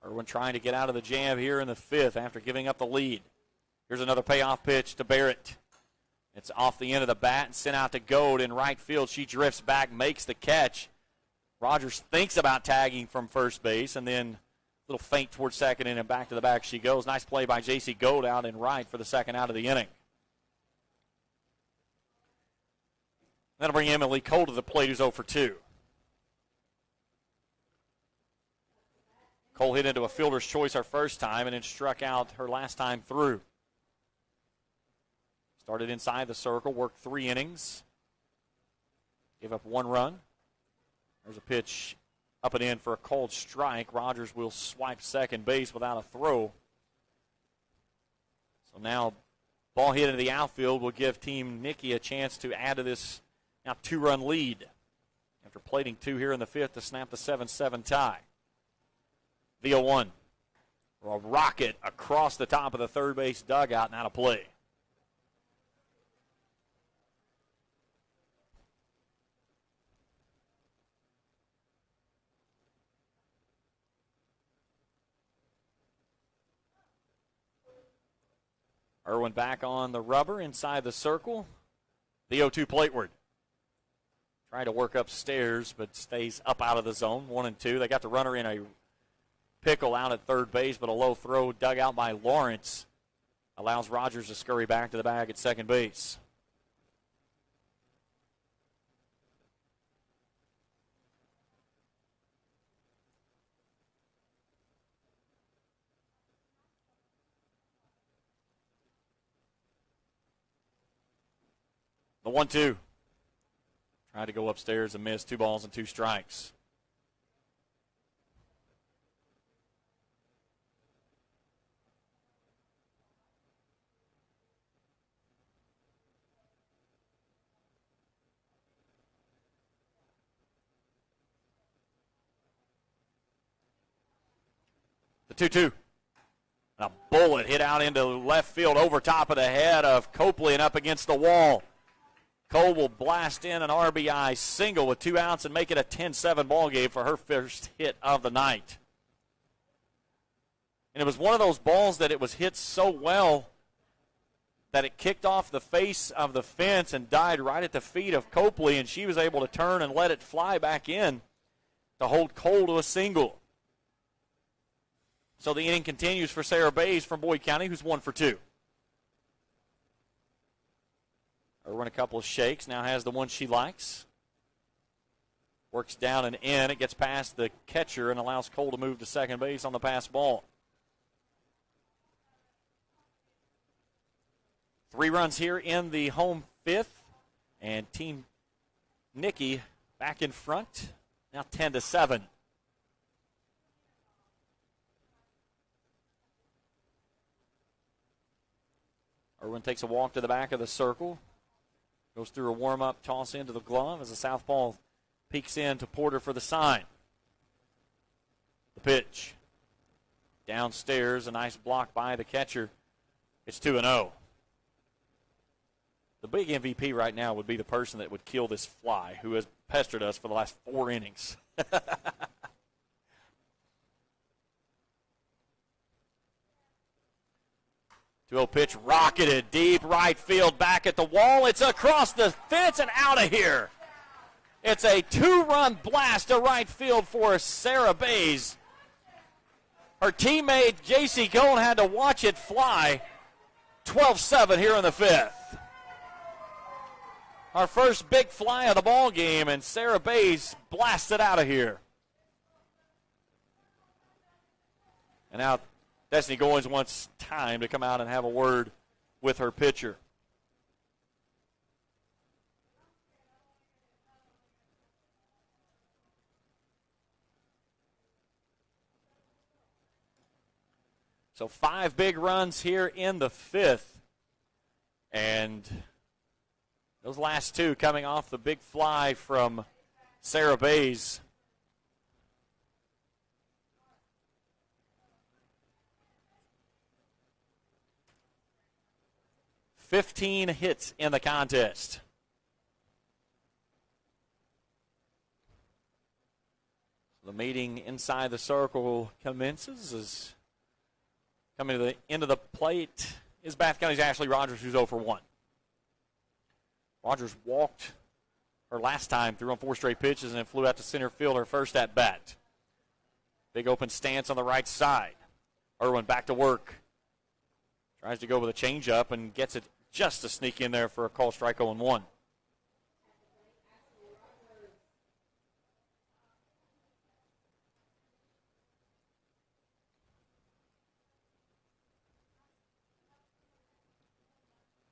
Irwin trying to get out of the jam here in the fifth after giving up the lead. Here's another payoff pitch to Barrett. It's off the end of the bat and sent out to Goad in right field. She drifts back, makes the catch. Rogers thinks about tagging from first base, and then a little feint towards second and back to the back she goes. Nice play by J.C. Goad out in right for the second out of the inning. That'll bring Emily Cole to the plate, who's 0 for 2. Cole hit into a fielder's choice her first time and then struck out her last time through. Started inside the circle, worked 3 innings. Gave up 1 run. There's a pitch up and in for a called strike. Rogers will swipe second base without a throw. So now ball hit into the outfield will give Team Nicky a chance to add to this now 2-run lead. after plating 2 here in the 5th to snap the 7-7 tie. The 0-1. A rocket across the top of the third base dugout and out of play. Irwin back on the rubber inside the circle. The 0-2 plateward. Trying to work upstairs, but stays up out of the zone. 1-2. They got the runner in a pickle out at third base, but a low throw dug out by Lawrence allows Rogers to scurry back to the bag at second base. The 1-2. Tried to go upstairs and missed. 2 balls and 2 strikes. The 2-2. A bullet hit out into left field over top of the head of Copley and up against the wall. Cole will blast in an RBI single with 2 outs and make it a 10-7 ball game for her first hit of the night. And it was one of those balls that it was hit so well that it kicked off the face of the fence and died right at the feet of Copley, and she was able to turn and let it fly back in to hold Cole to a single. So the inning continues for Sarah Baze from Boyd County, who's 1 for 2. Irwin a couple of shakes, now has the one she likes. Works down and in. It gets past the catcher and allows Cole to move to second base on the pass ball. 3 runs here in the home 5th. And Team Nikki back in front. Now 10-7. Irwin takes a walk to the back of the circle. Goes through a warm-up, toss into the glove as the southpaw peeks in to Porter for the sign. The pitch. Downstairs, a nice block by the catcher. It's 2-0. The big MVP right now would be the person that would kill this fly, who has pestered us for the last 4 innings. 2-0 pitch rocketed deep right field back at the wall. It's across the fence and out of here. It's a 2-run blast to right field for Sarah Baze. Her teammate J.C. Cohn had to watch it fly. 12-7 here in the 5th. Our first big fly of the ball game, and Sarah Baze blasted out of here. And now Destiny Goins wants time to come out and have a word with her pitcher. So 5 big runs here in the 5th. And those last 2 coming off the big fly from Sarah Baze. $15 hits in the contest. The meeting inside the circle commences. As coming to the end of the plate is Bath County's Ashley Rogers, who's 0 for 1. Rogers walked her last time through on 4 straight pitches and flew out to center field her first at bat. Big open stance on the right side. Irwin back to work. Tries to go with a changeup and gets it just to sneak in there for a call strike 0-1.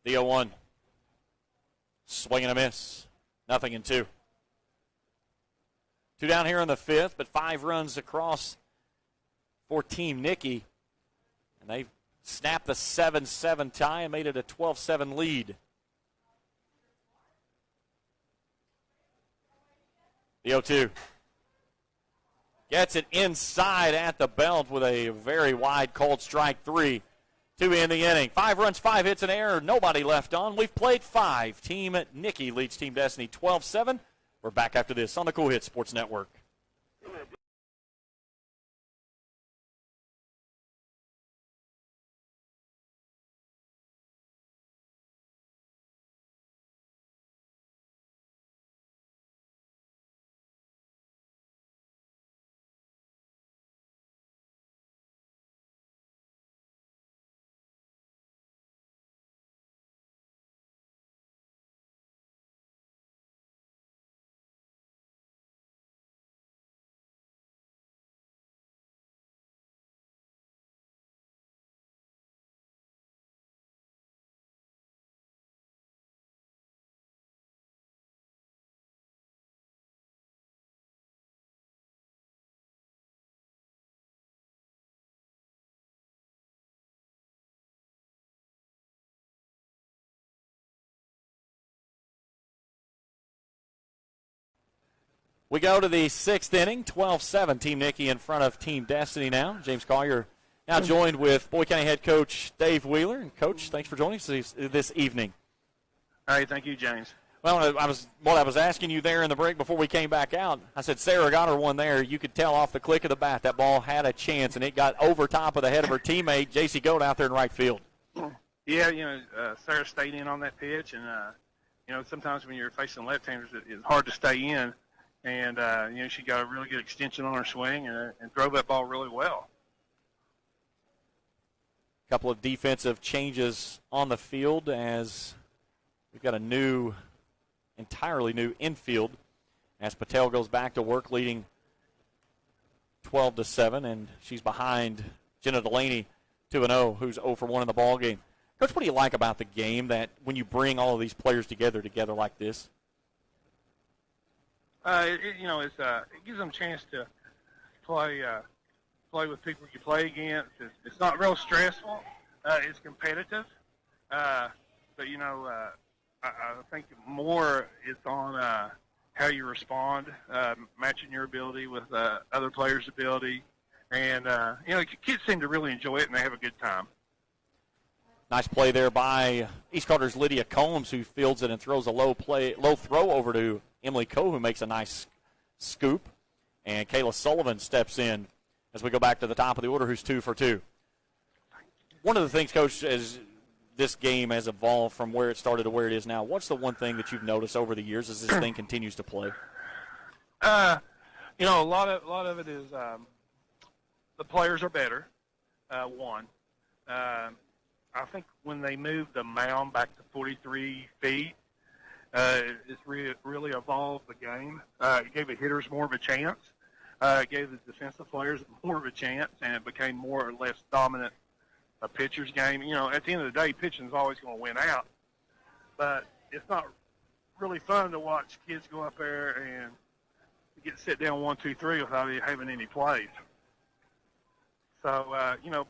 The 0-1. Swing and a miss. 0-2. 2 down here in the 5th, but 5 runs across for Team Nikki. And they've snapped the 7-7 tie and made it a 12-7 lead. The 0-2. Gets it inside at the belt with a very wide called strike 3 to end the inning. 5 runs, 5 hits, an error, nobody left on. We've played 5. Team Nikki leads Team Destiny 12-7. We're back after this on the Cool Hits Sports Network. We go to the 6th inning, 12-7. Team Nikki in front of Team Destiny now. James Collier now joined with Boyd County head coach Dave Wheeler. And, Coach, thanks for joining us this evening. Hey, thank you, James. Well, I was asking you there in the break before we came back out. I said Sarah got her one there. You could tell off the click of the bat that ball had a chance, and it got over top of the head of her teammate, J.C. Gold, out there in right field. Yeah, Sarah stayed in on that pitch, and, sometimes when you're facing left-handers, it's hard to stay in. And, she got a really good extension on her swing and drove that ball really well. A couple of defensive changes on the field as we've got a entirely new infield as Patel goes back to work, leading 12-7, and she's behind Jenna Delaney 2-0, who's 0 for 1 in the ball game. Coach, what do you like about the game that when you bring all of these players together like this? It gives them a chance to play with people you play against. It's not real stressful. It's competitive. I think more it's on how you respond, matching your ability with other players' ability. And, kids seem to really enjoy it, and they have a good time. Nice play there by East Carter's Lydia Combs, who fields it and throws a low throw over to Emily Coe, who makes a nice scoop. And Kayla Sullivan steps in as we go back to the top of the order, who's 2 for 2. One of the things, Coach, as this game has evolved from where it started to where it is now, what's the one thing that you've noticed over the years as this thing continues to play? A lot of it is the players are better, one. I think when they moved the mound back to 43 feet, it's really evolved the game. It gave the hitters more of a chance. It gave the defensive players more of a chance, and it became more or less dominant a pitcher's game. At the end of the day, pitching is always going to win out. But it's not really fun to watch kids go up there and get sit down 1, 2, 3 without having any plays. So,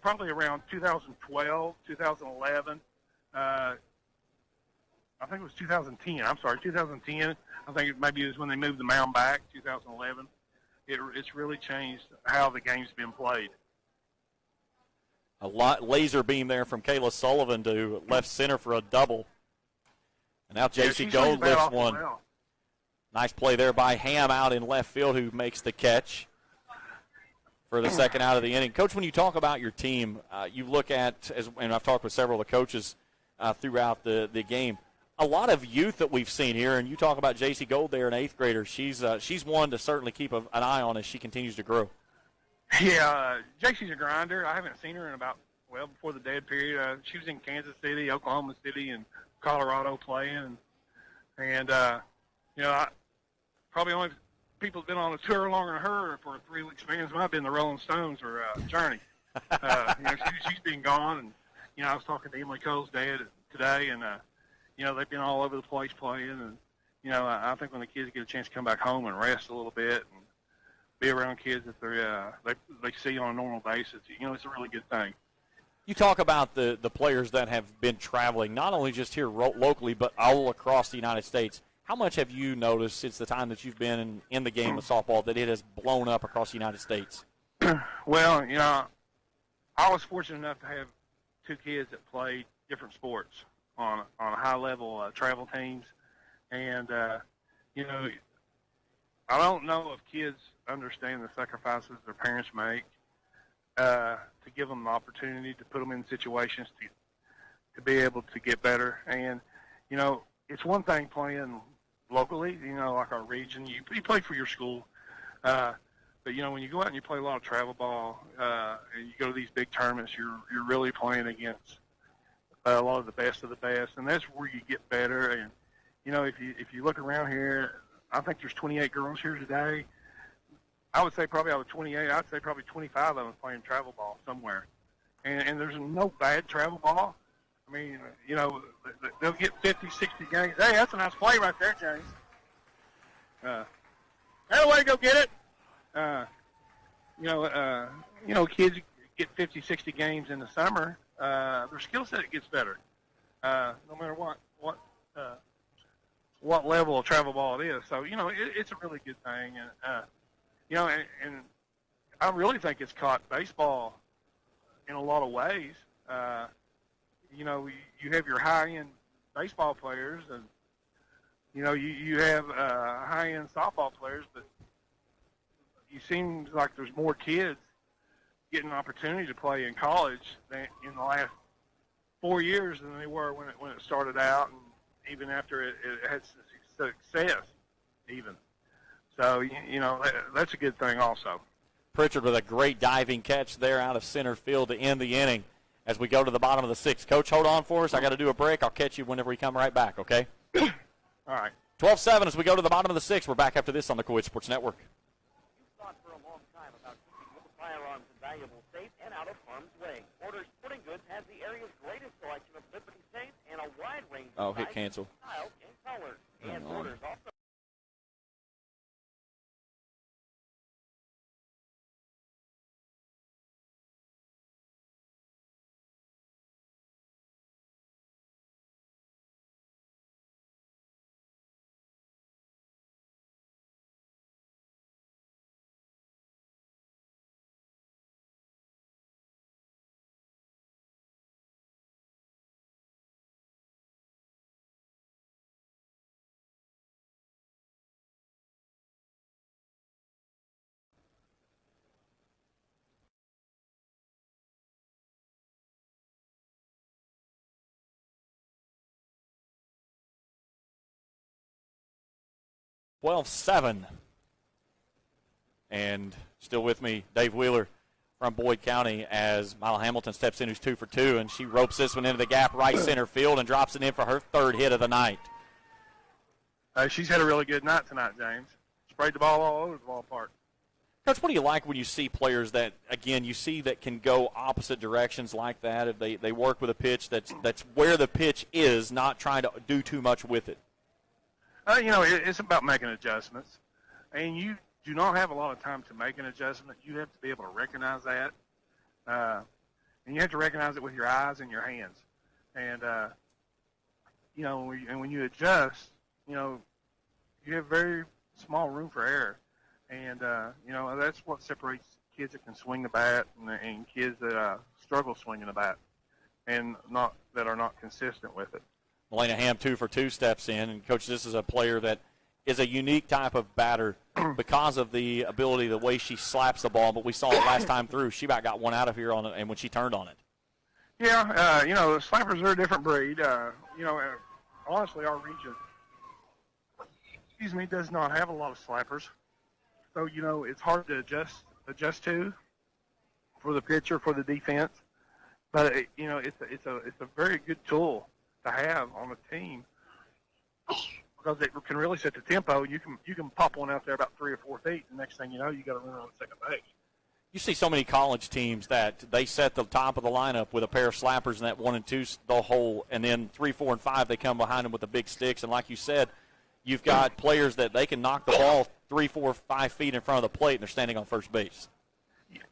probably around 2012, 2011, I think it was 2010. I'm sorry, 2010. I think it maybe is when they moved the mound back, 2011. It's really changed how the game's been played. A laser beam there from Kayla Sullivan to left center for a double. And now J.C. Gold lifts one. Well. Nice play there by Ham out in left field, who makes the catch for the second out of the inning. Coach, when you talk about your team, you look at, and I've talked with several of the coaches throughout the game, a lot of youth that we've seen here, and you talk about J.C. Gold there, an 8th grader. She's one to certainly keep an eye on as she continues to grow. Yeah, J.C.'s a grinder. I haven't seen her in before the dead period. She was in Kansas City, Oklahoma City, and Colorado playing. And probably only people have been on a tour longer than her for a 3-week span might have been the Rolling Stones or Journey. She's been gone, and I was talking to Emily Cole's dad today, and they've been all over the place playing, and I think when the kids get a chance to come back home and rest a little bit and be around kids that they see on a normal basis, it's a really good thing. You talk about the players that have been traveling, not only just here locally, but all across the United States. How much have you noticed since the time that you've been in the game of softball that it has blown up across the United States? Well, you know, I was fortunate enough to have two kids that played different sports on high-level travel teams. And, you know, I don't know if kids understand the sacrifices their parents make to give them the opportunity to put them in situations to be able to get better. And, you know, it's one thing playing locally, you know, like our region. You play for your school. But, you know, when you go out and you play a lot of travel ball and you go to these big tournaments, you're really playing against a lot of the best of the best. And that's where you get better. And, you know, if you look around here, I think there's 28 girls here today. I would say probably out of 28, I'd say probably 25 of them playing travel ball somewhere. And there's no bad travel ball. I mean, you know, they'll get 50, 60 games. Hey, that's a nice play right there, James. That way, go get it. You know, kids get 50, 60 games in the summer. Their skill set gets better, no matter what level of travel ball it is. So, you know, it's a really good thing. And, you know, and I really think it's caught baseball in a lot of ways. You know, you have your high-end baseball players, and, you know, you have high-end softball players, but it seems like there's more kids getting an opportunity to play in college than in the last 4 years than they were when it started out, and even after it had success, even. So, you know, that's a good thing also. Pritchard with a great diving catch there out of center field to end the inning as we go to the bottom of the sixth. Coach, hold on for us. I got to do a break. I'll catch you whenever we come right back, okay? All right. 12-7 as we go to the bottom of the sixth. We're back after this on the Coed Sports Network. You've thought for a long time about keeping your firearms and valuables safe and out of harm's way. Borders Sporting Goods has the area's greatest selection of Liberty safes and a wide range of hit cancel. styles and colors. And Borders also Well, 7. And still with me, Dave Wheeler from Boyd County as Mila Hamilton steps in, who's 2 for 2, and she ropes this one into the gap right center field and drops it in for her third hit of the night. She's had a really good night tonight, James. Sprayed the ball all over the ballpark. Coach, what do you like when you see players that, again, you see that can go opposite directions like that? If they work with a pitch that's where the pitch is, not trying to do too much with it. You know, it's about making adjustments. And you do not have a lot of time to make an adjustment. You have to be able to recognize that. And you have to recognize it with your eyes and your hands. And, you know, when you adjust, you know, you have very small room for error. And, you know, that's what separates kids that can swing the bat and kids that struggle swinging the bat and that are not consistent with it. Melena Ham, 2 for 2, steps in. And, Coach, this is a player that is a unique type of batter because of the ability, the way she slaps the ball. But we saw it last time through. She about got one out of here on it, and when she turned on it. Yeah, you know, the slappers are a different breed. You know, honestly, our region, does not have a lot of slappers. So, you know, it's hard to adjust to for the pitcher, for the defense. But, you know, it's a very good tool to have on the team because it can really set the tempo. You can pop one out there about 3 or 4 feet, and next thing you know, you got to run on second base. You see so many college teams that they set the top of the lineup with a pair of slappers in that 1 and 2 the hole, and then 3, 4, and 5 they come behind them with the big sticks. And like you said, you've got players that they can knock the ball 3, 4, 5 feet in front of the plate, and they're standing on first base.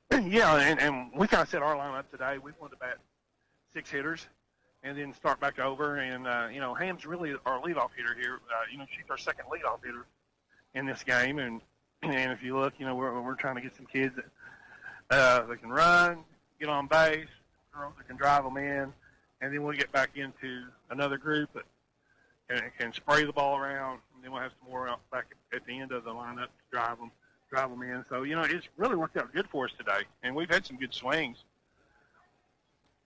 Yeah, and we kind of set our lineup today. We wanted to bat 6 hitters, and then start back over. And, Ham's really our leadoff hitter here. She's our second leadoff hitter in this game. And if you look, we're trying to get some kids that can run, get on base, girls that can drive them in, and then we'll get back into another group that can spray the ball around, and then we'll have some more out back at the end of the lineup to drive them in. So, it's really worked out good for us today, and we've had some good swings.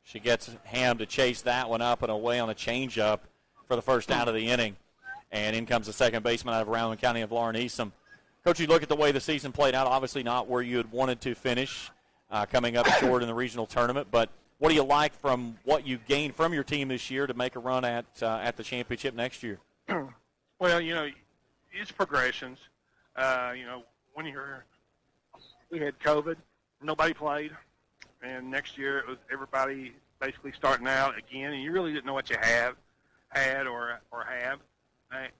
She gets Ham to chase that one up and away on a changeup for the first out of the inning, and in comes the second baseman out of Rowan County of Lauren Eastham. Coach, you look at the way the season played out, obviously not where you had wanted to finish, coming up short in the regional tournament, but what do you like from what you gained from your team this year to make a run at the championship next year? Well, it's progressions. We had COVID, nobody played, and next year it was everybody basically starting out again, and you really didn't know what you had or have,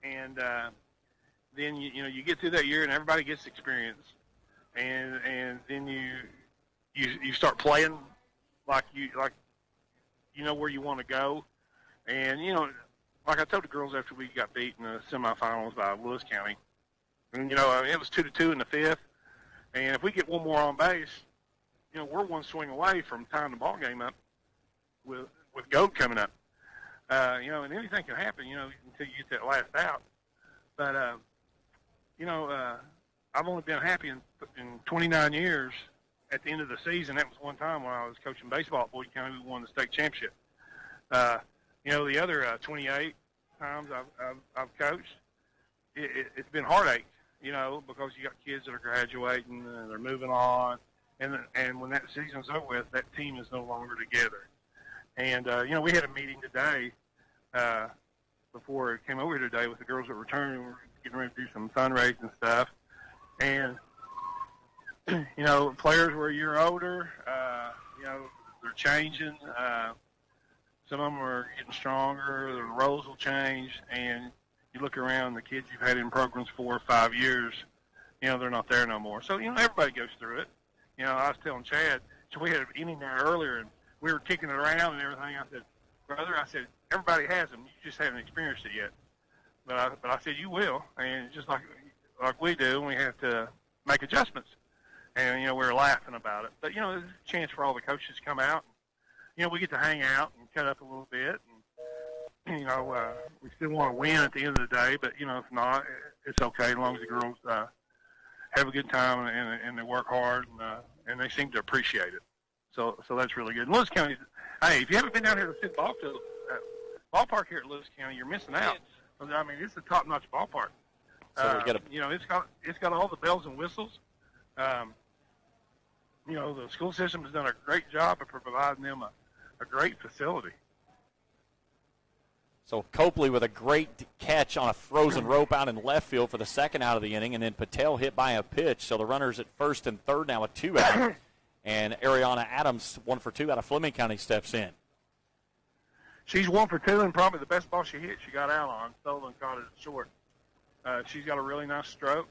and then you get through that year and everybody gets experience, and then you start playing like you know where you want to go, and like I told the girls after we got beat in the semifinals by Lewis County, and it was 2-2 in the fifth, and if we get one more on base, we're one swing away from tying the ball game up with Goat coming up, and anything can happen, until you get that last out, but I've only been happy in 29 years. At the end of the season, that was one time when I was coaching baseball at Boyd County, we won the state championship. The other 28 times I've coached, it's been heartache, because you got kids that are graduating and they're moving on, and when that season's over with, that team is no longer together. And we had a meeting today before I came over here today with the girls that returned. We're getting ready to do some fundraising stuff, and players were a year older. They're changing. Some of them are getting stronger. The roles will change. And you look around, the kids you've had in programs 4 or 5 years, they're not there no more. So, everybody goes through it. I was telling Chad, so we had an inning there earlier, and we were kicking it around and everything. I said, brother, everybody has them. You just haven't experienced it yet. But I said, you will. And just like we do, we have to make adjustments. And, we were laughing about it. But, there's a chance for all the coaches to come out. We get to hang out and cut up a little bit. And, we still want to win at the end of the day. But, if not, it's okay as long as the girls have a good time and they work hard and they seem to appreciate it. So that's really good. And Lewis County, hey, if you haven't been down here to the ballpark here at Lewis County, you're missing out. I mean, it's a top-notch ballpark. So it's got all the bells and whistles. The school system has done a great job of providing them a great facility. So Copley with a great catch on a frozen rope out in left field for the second out of the inning, and then Patel hit by a pitch. So the runners at first and third now with 2 out, and Ariana Adams 1 for 2 out of Fleming County steps in. She's 1 for 2, and probably the best ball she hit she got out on. Sullivan caught it short. She's got a really nice stroke.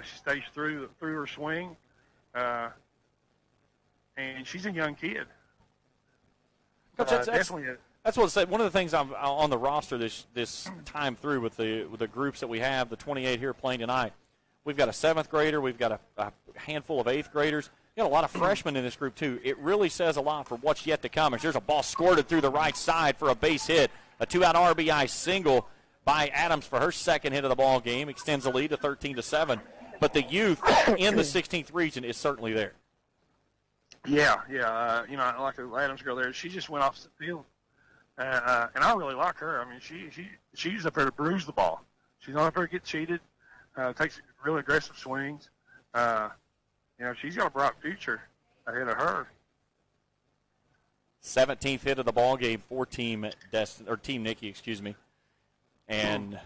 She stays through her swing. And she's a young kid. Coach, that's what I said. One of the things I'm on the roster this time through with the groups that we have, the 28 here playing tonight, we've got a 7th grader, we've got a handful of 8th graders. You got a lot of freshmen in this group too. It really says a lot for what's yet to come. As there's a ball squirted through the right side for a base hit, a 2-out RBI single by Adams for her second hit of the ball game, extends the lead to 13-7. But the youth in the 16th region is certainly there. Yeah. I like the Adams girl there. She just went off the field, and I really like her. I mean, she's up there to bruise the ball. She's not up there to get cheated. Takes really aggressive swings. She's got a bright future ahead of her. 17th hit of the ball game for Team Nikki, and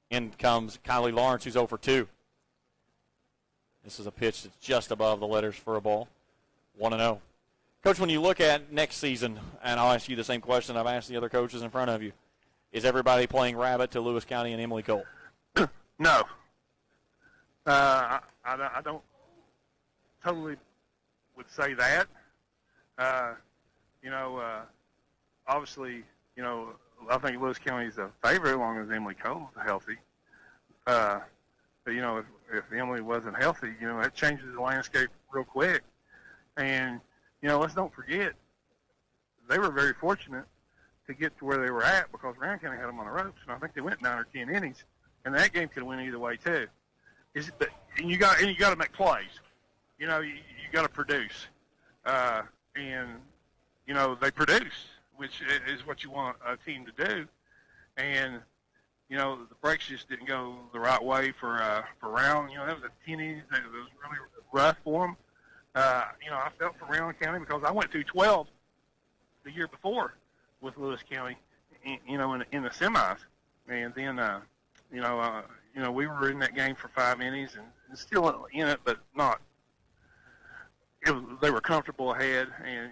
in comes Kayla Lawrence, who's 0 for 2. This is a pitch that's just above the letters for a ball. 1-0. Coach, when you look at next season, and I'll ask you the same question I've asked the other coaches in front of you, is everybody playing rabbit to Lewis County and Emily Cole? No. I don't totally would say that. obviously, I think Lewis County is a favorite as long as Emily Cole's healthy. But, if Emily wasn't healthy, that changes the landscape real quick. And, let's don't forget, they were very fortunate to get to where they were at because Rowan County had them on the ropes, and I think they went 9 or 10 innings, and that game could have went either way too. And you got to make plays. You got to produce, and they produce, which is what you want a team to do. And the breaks just didn't go the right way for Rowan. That was a 10 innings. It was really rough for them. I felt for Rowan County because I went through 12 the year before with Lewis County, in the semis, and then we were in that game for 5 innings and still in it, but not. They were comfortable ahead, and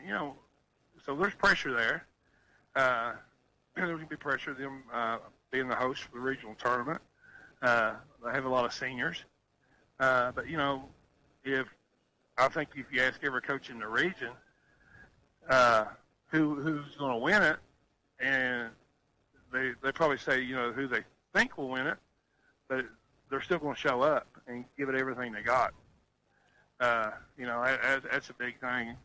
so there's pressure there. There's going to be pressure them being the host for the regional tournament. They have a lot of seniors, but I think if you ask every coach in the region who's going to win it, and they probably say who they think will win it, but they're still going to show up and give it everything they got. That's a big thing.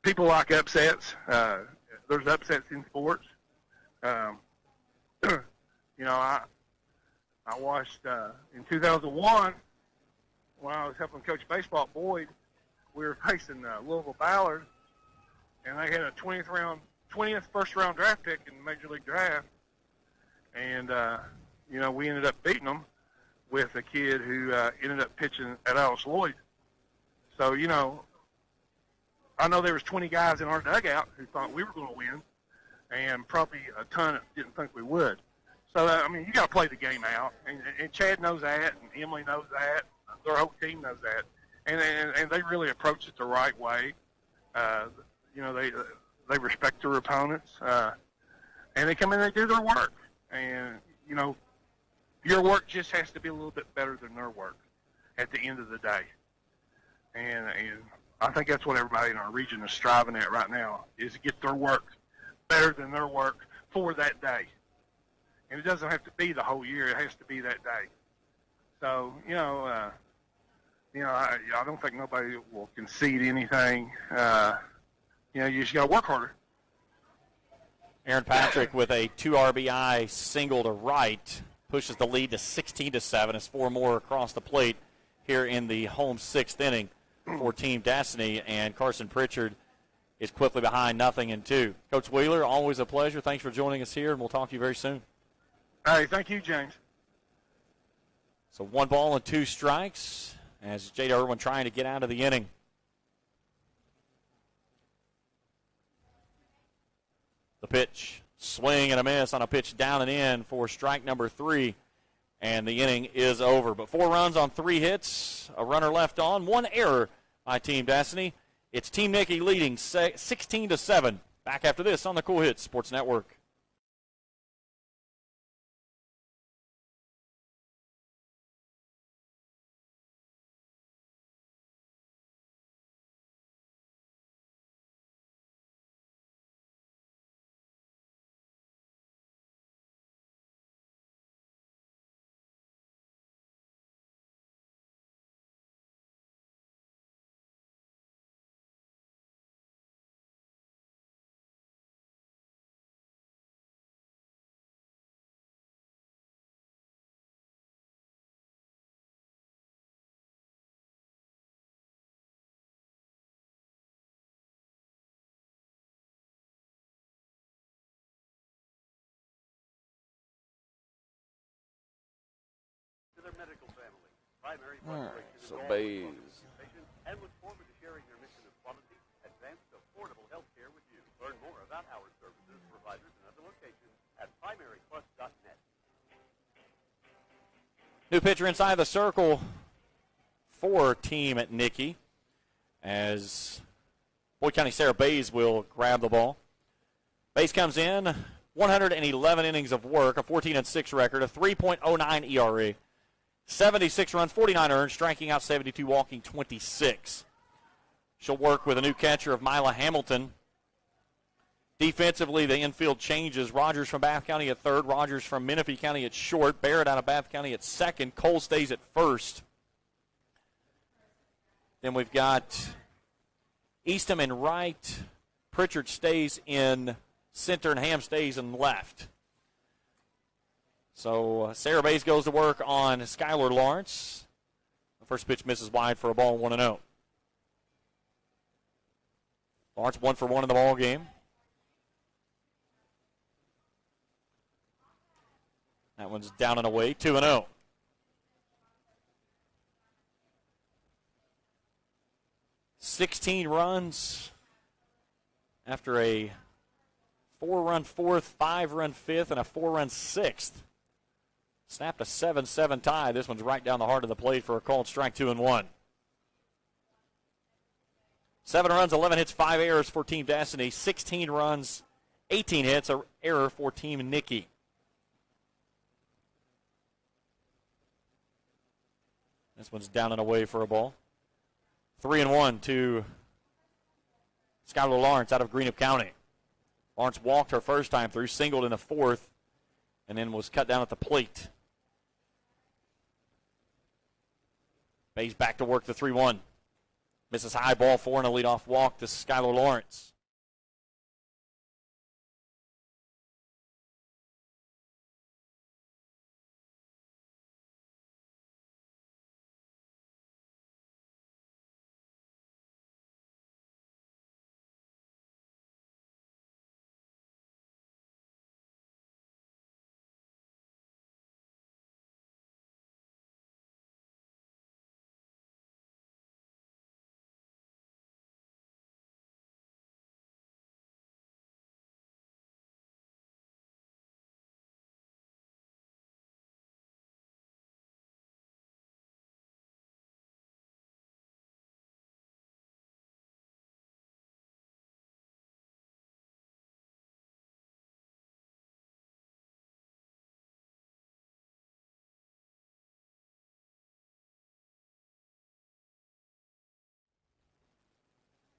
People like upsets. There's upsets in sports. I watched in 2001 when I was helping coach baseball at Boyd. We were facing Louisville Ballard, and they had a 20th first-round draft pick in the Major League Draft. And, we ended up beating them with a kid who ended up pitching at Alice Lloyd. So, I know there was 20 guys in our dugout who thought we were going to win, and probably a ton that didn't think we would. So, you got to play the game out. And Chad knows that, and Emily knows that. Their whole team knows that. And they really approach it the right way. They respect their opponents, and they come in and they do their work. And, your work just has to be a little bit better than their work at the end of the day. And I think that's what everybody in our region is striving at right now, is to get their work better than their work for that day. And it doesn't have to be the whole year. It has to be that day. So, I don't think nobody will concede anything. You just got to work harder. Aaron Patrick with a 2 RBI single to right pushes the lead to 16-7 as 4 more across the plate here in the home 6th inning for Team Destiny, and Carson Pritchard is quickly behind 0-2. Coach Wheeler, always a pleasure. Thanks for joining us here, and we'll talk to you very soon. Hey, thank you, James. So 1 ball and 2 strikes as Jada Irwin trying to get out of the inning. The pitch, swing and a miss on a pitch down and in for strike number 3, and the inning is over. But 4 runs on 3 hits, a runner left on, 1 error by Team Destiny. It's Team Nicky leading 16-7. Back after this on the Cool Hits Sports Network. Medical family, primary All right, is so all Baze. and look forward to sharing their mission of quality, advanced, affordable health care with you. Learn more about our services, providers, and other locations at primaryplus.net. New pitcher inside the circle for Team Nicky as Boyd County Sarah Baze will grab the ball. Baze comes in, 111 innings of work, a 14-6 record, a 3.09 ERA. 76 runs, 49 earned, striking out 72, walking 26. She'll work with a new catcher of Mila Hamilton Defensively, the infield changes. Rogers from Bath County at third. Rogers from Menifee County at short. Barrett out of Bath County at second. Cole stays at first. Then we've got Eastham in right. Pritchard stays in center, and Ham stays in left. So Sarah Baze goes to work on Skyler Lawrence. The first pitch misses wide for a ball, 1-0. Lawrence 1 for 1 in the ball game. That one's down and away, 2-0. $16 runs after a 4-run fourth, 5-run fifth, and a 4-run sixth. Snapped a 7-7 tie. This one's right down the heart of the plate for a called strike, 2-1. 7 runs, 11 hits, 5 errors for Team Destiny. 16 runs, 18 hits, an error for Team Nikki. This one's down and away for a ball. 3-1 to Skyler Lawrence out of Greenup County. Lawrence walked her first time through, singled in the fourth, and then was cut down at the plate. Baze back to work the 3-1. Misses high, ball 4 and a leadoff walk to Skyler Lawrence.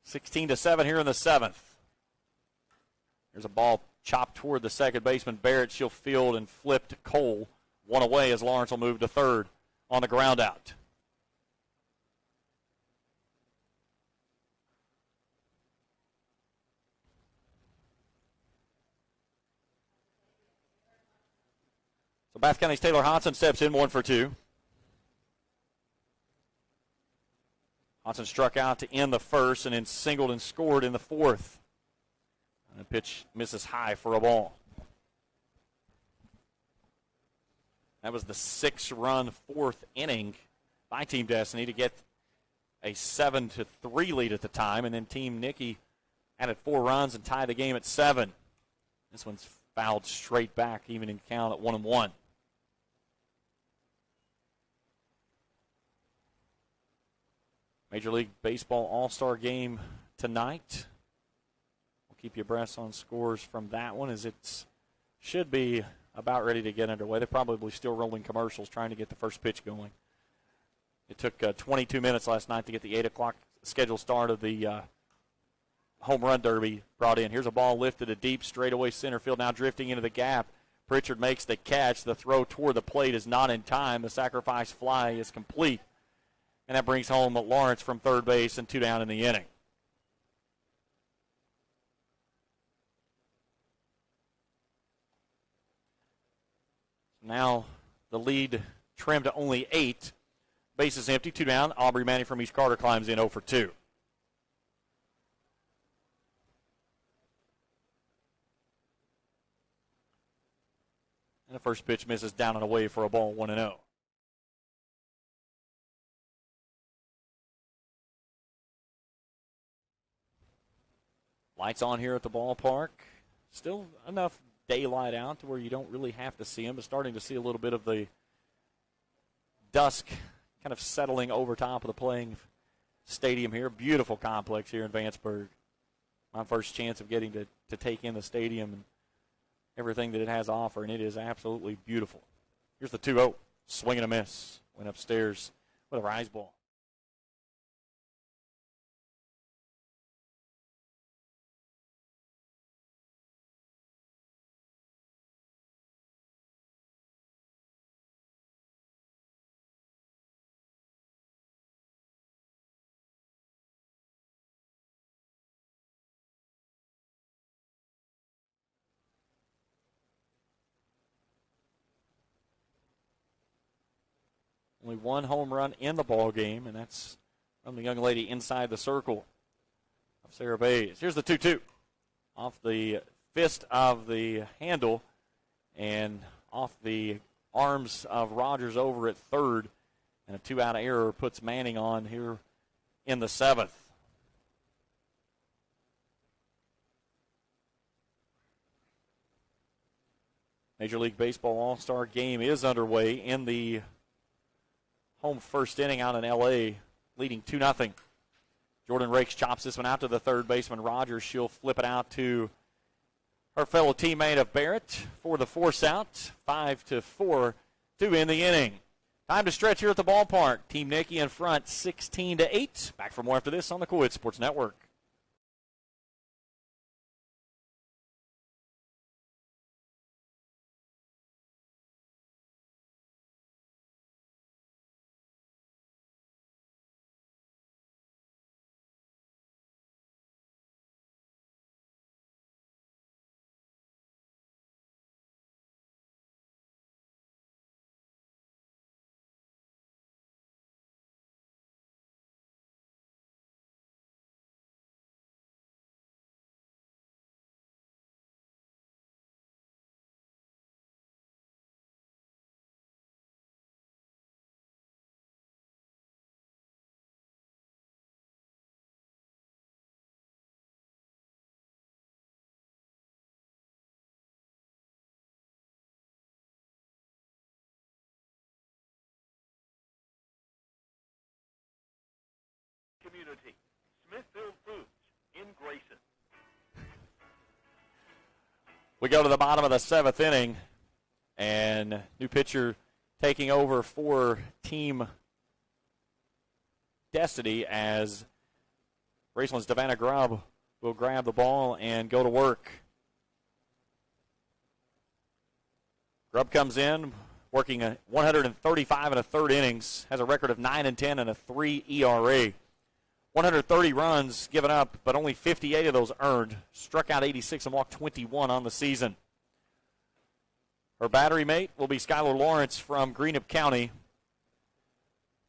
(16-7) here in the seventh. There's a ball chopped toward the second baseman, Barrett. She'll field and flip to Cole. One away as Lawrence will move to third on the ground out. So Bath County's Taylor Hodson steps in, 1 for 2. Hodson struck out to end the first and then singled and scored in the fourth. And the pitch misses high for a ball. That was the 6-run fourth inning by Team Destiny to get a 7-3 lead at the time. And then Team Nikki added 4 runs and tied the game at 7. This one's fouled straight back, even in count at 1-1. Major League Baseball All-Star Game tonight. We'll keep you abreast on scores from that one, as it should be about ready to get underway. They're probably still rolling commercials trying to get the first pitch going. It took 22 minutes last night to get the 8 o'clock scheduled start of the home run derby brought in. Here's a ball lifted to deep straightaway center field, now drifting into the gap. Pritchard makes the catch. The throw toward the plate is not in time. The sacrifice fly is complete. And that brings home Lawrence from third base and 2 down in the inning. Now the lead trimmed to only 8. Bases empty, 2 down. Aubrey Manning from East Carter climbs in 0 for 2. And the first pitch misses down and away for a ball, 1-0. Lights on here at the ballpark. Still enough daylight out to where you don't really have to see them, but starting to see a little bit of the dusk kind of settling over top of the playing stadium here. Beautiful complex here in Vanceburg. My first chance of getting to take in the stadium and everything that it has to offer, and it is absolutely beautiful. Here's the 2-0. Swing and a miss. Went upstairs with a rise ball. Only one home run in the ball game, and that's from the young lady inside the circle of Sarah Baze. Here's the 2-2. Off the fist of the handle and off the arms of Rogers over at third. And a 2-out error puts Manning on here in the 7th. Major League Baseball All-Star game is underway in the home first inning out in L.A., leading 2-0. Jordan Rakes chops this one out to the third baseman, Rogers. She'll flip it out to her fellow teammate of Barrett for the force out. 5-4 to end the inning. Time to stretch here at the ballpark. Team Nikki in front, 16-8. Back for more after this on the Coed Sports Network. Community. Smithfield Foods in Grayson. We go to the bottom of the 7th inning, and new pitcher taking over for Team Destiny as Graceland's Savannah Grubb will grab the ball and go to work. Grubb comes in, working 135 and a third innings, has a record of 9-10 and a 3 ERA. 130 runs given up, but only 58 of those earned. Struck out 86 and walked 21 on the season. Her battery mate will be Skyler Lawrence from Greenup County.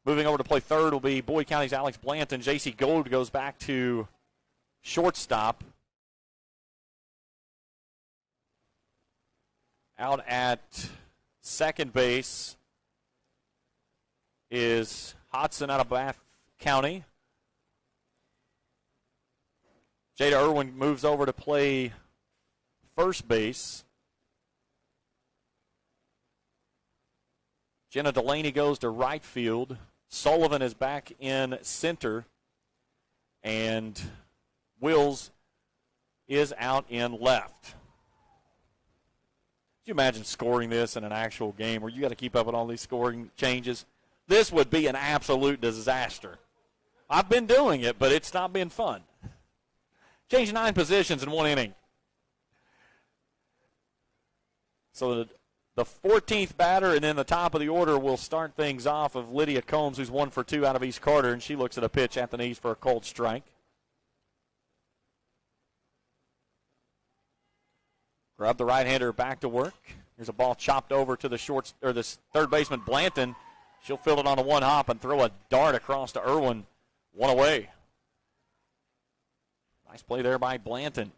Moving over to play third will be Boyd County's Alex Blanton. J.C. Gold goes back to shortstop. Out at second base is Hodson out of Bath County. Jada Irwin moves over to play first base. Jenna Delaney goes to right field. Sullivan is back in center. And Wills is out in left. Could you imagine scoring this in an actual game where you got to keep up with all these scoring changes? This would be an absolute disaster. I've been doing it, but it's not been fun. Change 9 positions in one inning. So the 14th batter and then the top of the order will start things off of Lydia Combs, who's 1 for 2 out of East Carter, and she looks at a pitch at the knees for a cold strike. Grab the right-hander back to work. Here's a ball chopped over to the third baseman Blanton. She'll field it on a one hop and throw a dart across to Irwin. One away. Nice play there by Blanton.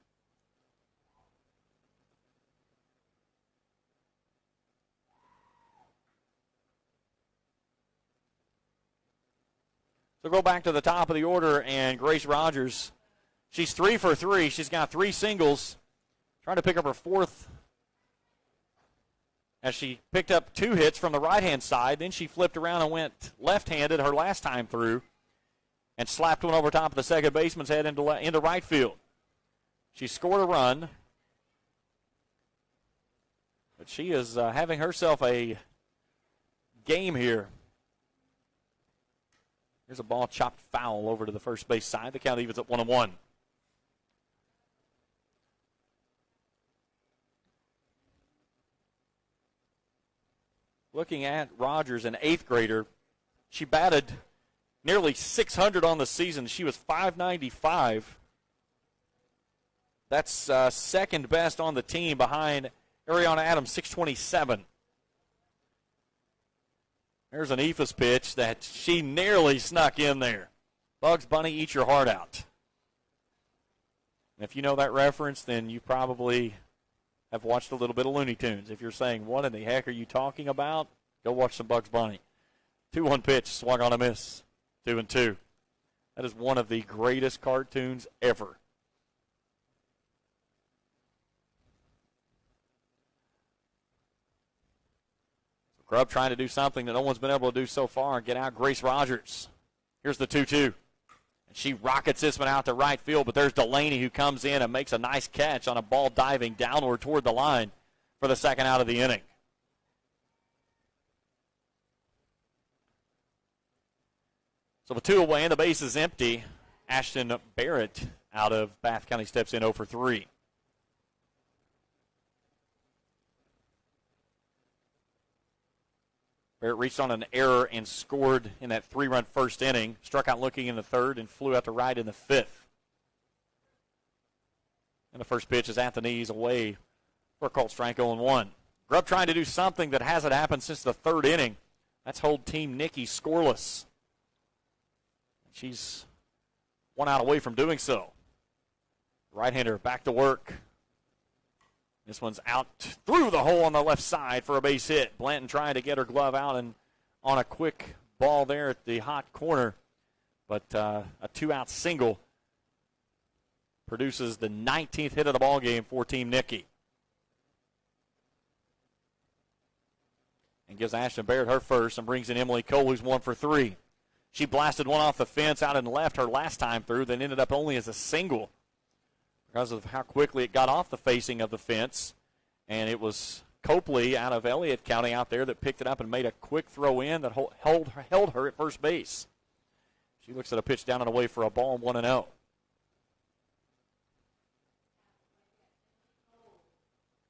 So go back to the top of the order, and Grace Rogers, she's 3 for 3. She's got 3 singles, trying to pick up her 4th as she picked up 2 hits from the right-hand side. Then she flipped around and went left-handed her last time through and slapped one over top of the second baseman's head into right field. She scored a run, but she is having herself a game here. Here's a ball chopped foul over to the first base side. The count evens at 1-1. Looking at Rogers, an 8th grader, she batted nearly 600 on the season. She was .595. That's second best on the team behind Ariana Adams, 627. There's an Ephus pitch that she nearly snuck in there. Bugs Bunny, eat your heart out. And if you know that reference, then you probably have watched a little bit of Looney Tunes. If you're saying, what in the heck are you talking about? Go watch some Bugs Bunny. 2-1 pitch, swung on a miss. 2-2. That is one of the greatest cartoons ever. Grubb trying to do something that no one's been able to do so far and get out Grace Rogers. Here's the 2-2. And she rockets this one out to right field, but there's Delaney who comes in and makes a nice catch on a ball diving downward toward the line for the second out of the inning. So with 2 away and the base is empty, Ashton Barrett out of Bath County steps in 0 for 3. Barrett reached on an error and scored in that 3-run first inning. Struck out looking in the third and flew out to right in the fifth. And the first pitch is at the knees away for a called strike 0-1. Grubb trying to do something that hasn't happened since the third inning. That's hold Team Nikki scoreless. She's 1 out away from doing so. Right-hander back to work. This one's out through the hole on the left side for a base hit. Blanton trying to get her glove out and on a quick ball there at the hot corner. But a 2-out single produces the 19th hit of the ball game for Team Nikki. And gives Ashton Barrett her first and brings in Emily Cole, who's 1 for 3. She blasted one off the fence out and left her last time through, then ended up only as a single because of how quickly it got off the facing of the fence. And it was Copley out of Elliott County out there that picked it up and made a quick throw in that held her at first base. She looks at a pitch down and away for a ball, 1-0.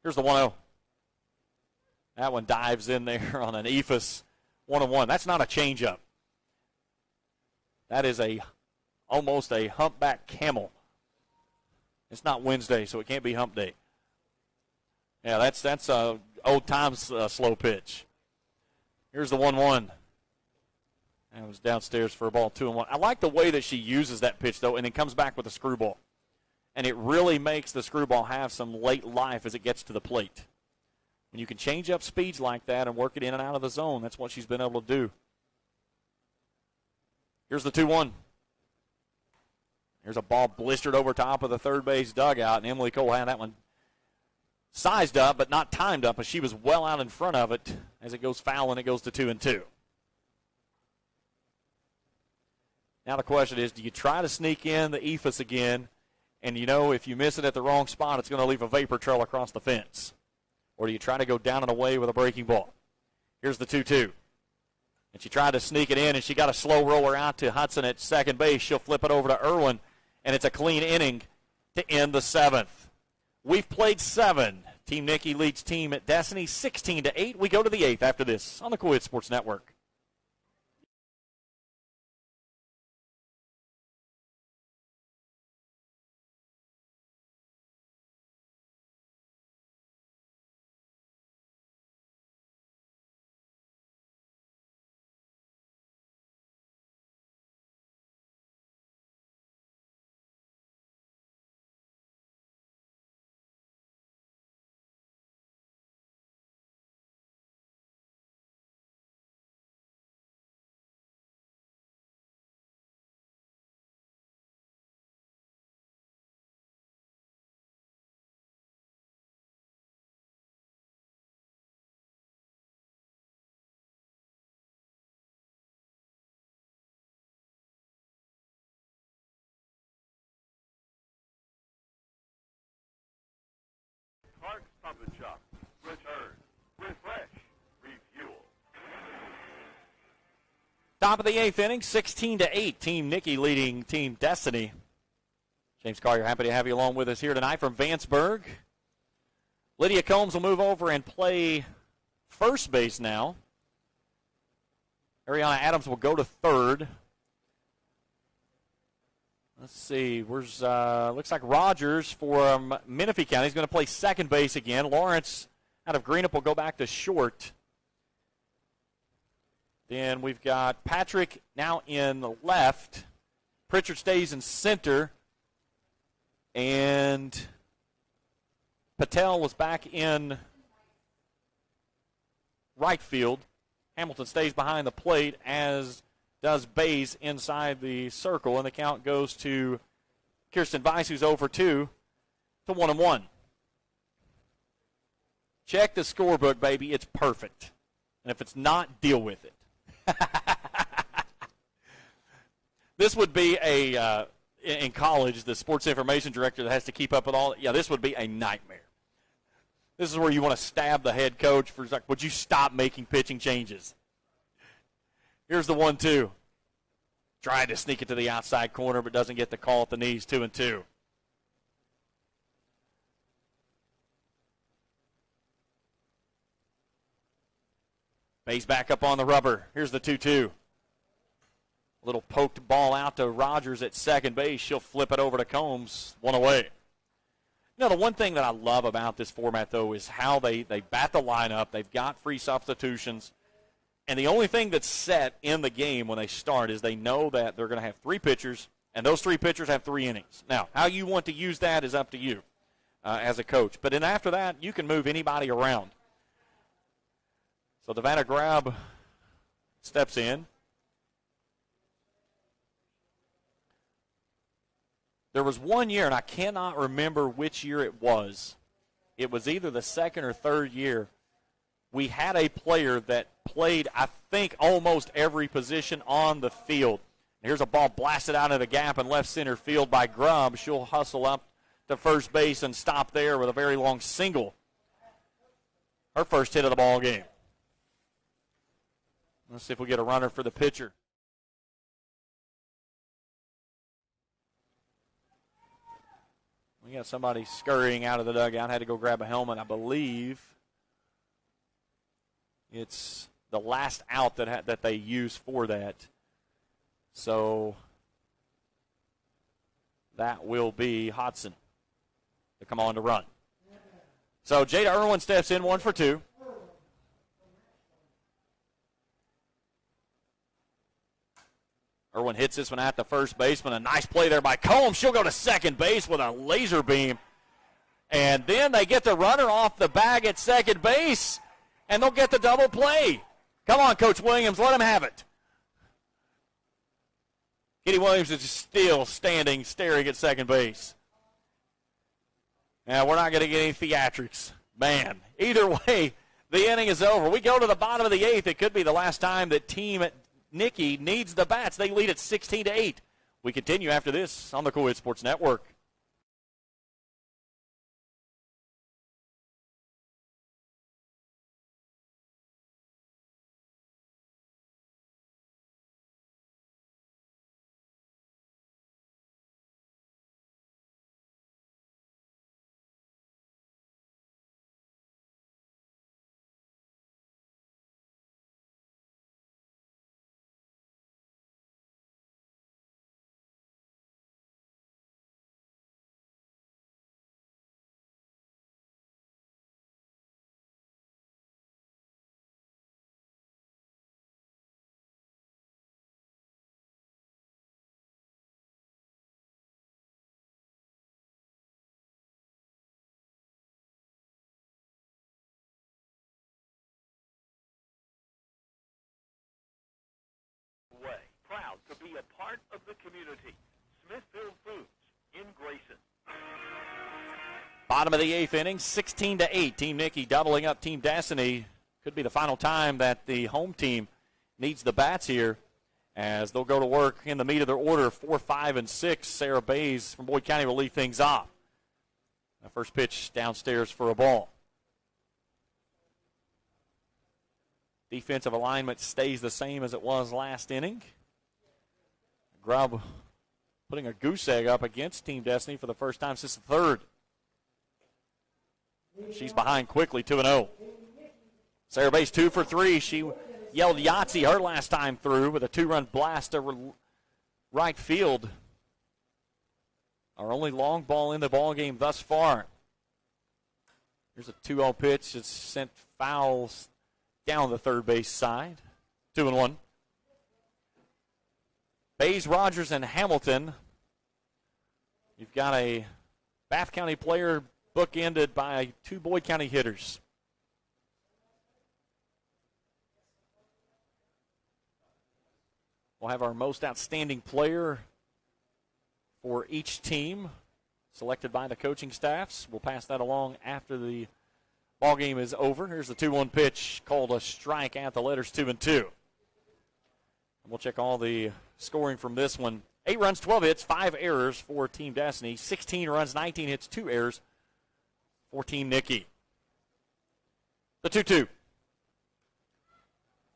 Here's the 1-0. That one dives in there on an Ephus 1-1. That's not a changeup. That is almost a humpback camel. It's not Wednesday, so it can't be hump day. Yeah, that's old times slow pitch. Here's the 1-1. That was downstairs for a ball, 2-1. I like the way that she uses that pitch, though, and then comes back with a screwball. And it really makes the screwball have some late life as it gets to the plate. When you can change up speeds like that and work it in and out of the zone, that's what she's been able to do. Here's the 2-1. Here's a ball blistered over top of the third base dugout, and Emily Cole had that one sized up but not timed up, but she was well out in front of it as it goes foul and it goes to 2-2. Now the question is, do you try to sneak in the Ephus again, and you know if you miss it at the wrong spot, it's going to leave a vapor trail across the fence? Or do you try to go down and away with a breaking ball? Here's the 2-2. And she tried to sneak it in, and she got a slow roller out to Hudson at second base. She'll flip it over to Irwin, and it's a clean inning to end the 7th. We've played 7. Team Nikki leads Team Destiny 16-8. We go to the 8th after this on the Coed Sports Network. Clark's Pump and Shop. Return. Refresh. Refuel. Top of the 8th inning, 16-8. Team Nikki leading Team Destiny. James Collier, happy to have you along with us here tonight from Vanceburg. Lydia Combs will move over and play first base now. Ariana Adams will go to third. Let's see, where's looks like Rogers for Menifee County is going to play second base again. Lawrence out of Greenup will go back to short. Then we've got Patrick now in the left. Pritchard stays in center. And Patel was back in right field. Hamilton stays behind the plate, as does Baze inside the circle. And the count goes to Kirsten Weiss, who's over 2 to 1-1. Check the scorebook, baby. It's perfect. And if it's not, deal with it. This would be in college, the sports information director that has to keep up with all. Yeah, this would be a nightmare. This is where you want to stab the head coach for, like, would you stop making pitching changes? Here's the 1-2. Tried to sneak it to the outside corner, but doesn't get the call at the knees. 2-2. Baze back up on the rubber. Here's the 2-2. Little poked ball out to Rogers at second base. She'll flip it over to Combs. 1 away. Now, the one thing that I love about this format, though, is how they bat the lineup. They've got free substitutions. And the only thing that's set in the game when they start is they know that they're going to have 3 pitchers, and those 3 pitchers have 3 innings. Now, how you want to use that is up to you as a coach. But then after that, you can move anybody around. So Devana Grab steps in. There was one year, and I cannot remember which year it was. It was either the second or third year. We had a player that played, I think, almost every position on the field. Here's a ball blasted out of the gap in left center field by Grubb. She'll hustle up to first base and stop there with a very long single. Her first hit of the ball game. Let's see if we get a runner for the pitcher. We got somebody scurrying out of the dugout. Had to go grab a helmet, I believe. It's the last out that they use for that. So that will be Hodson to come on to run. So Jada Irwin steps in, 1 for 2. Irwin hits this one at the first baseman. A nice play there by Combs. She'll go to second base with a laser beam. And then they get the runner off the bag at second base, and they'll get the double play. Come on, Coach Williams, let him have it. Kitty Williams is still standing, staring at second base. Now, we're not going to get any theatrics. Man, either way, the inning is over. We go to the bottom of the 8th. It could be the last time that Team Nicky needs the bats. They lead at 16-8. We continue after this on the Cool Sports Network. Way. Proud to be a part of the community. Smithfield Foods in Grayson. Bottom of the 8th inning, 16-8. Team Nicky doubling up Team Destiny. Could be the final time that the home team needs the bats here, as they'll go to work in the meat of their order. 4, 5, and 6. Sarah Baze from Boyd County will lead things off. The first pitch downstairs for a ball. Defensive alignment stays the same as it was last inning. Grubb putting a goose egg up against Team Destiny for the first time since the 3rd. She's behind quickly, 2-0. Sarah Baze 2 for 3. She yelled Yahtzee her last time through with a 2-run blast over right field. Our only long ball in the ball game thus far. Here's a 2-0 pitch. It's sent fouls down the third base side. 2-1. Baze, Rogers, and Hamilton. You've got a Bath County player bookended by 2 Boyd County hitters. We'll have our most outstanding player for each team selected by the coaching staffs. We'll pass that along after the ball game is over. Here's the 2-1 pitch called a strike at the letters 2-2. And we'll check all the scoring from this one. 8 runs, 12 hits, 5 errors for Team Destiny. 16 runs, 19 hits, 2 errors for Team Nikki. The 2-2.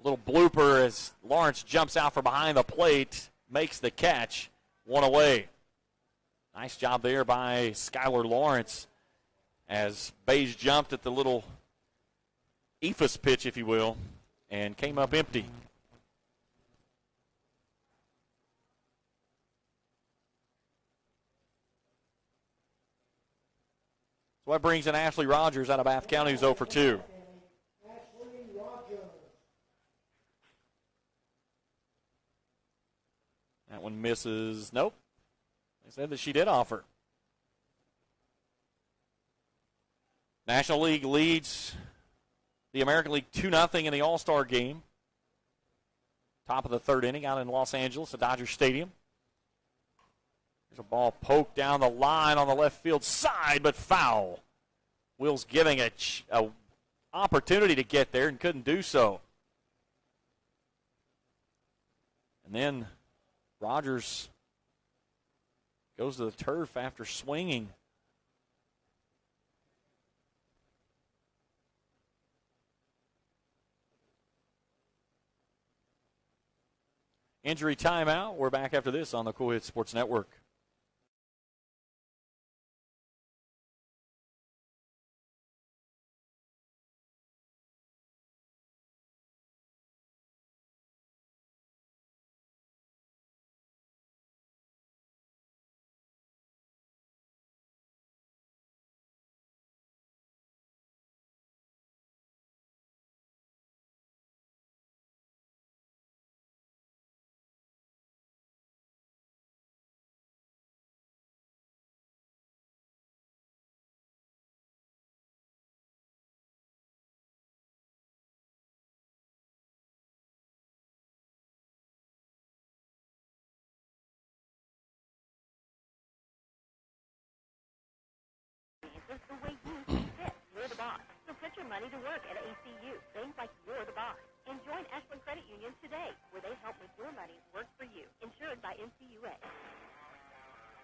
Little blooper as Lawrence jumps out from behind the plate, makes the catch, 1 away. Nice job there by Skyler Lawrence as Baze jumped at the little ephus pitch, if you will, and came up empty. So that brings in Ashley Rogers out of Bath County, who's 0 for 2. That one misses. Nope. They said that she did offer. National League leads the American League 2-0 in the All-Star game. Top of the 3rd inning out in Los Angeles at Dodger Stadium. There's a ball poked down the line on the left field side, but foul. Will's giving a opportunity to get there and couldn't do so. And then Rogers goes to the turf after swinging. Injury timeout. We're back after this on the Cool Hits Sports Network. Just the way you see fit. You're the boss. So put your money to work at ACU. Think like you're the boss. And join Ashland Credit Union today, where they help make your money work for you. Insured by NCUA.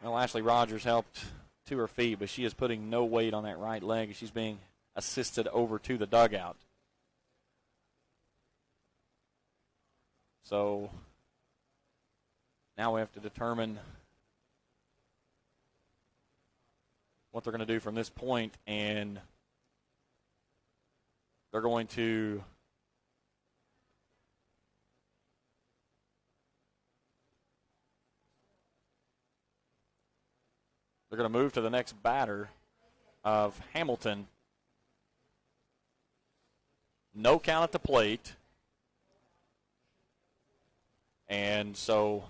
Well, Ashley Rogers helped to her feet, but she is putting no weight on that right leg. She's being assisted over to the dugout. So now we have to determine what they're going to do from this point, and they're going to move to the next batter of Hamilton. No count at the plate, and so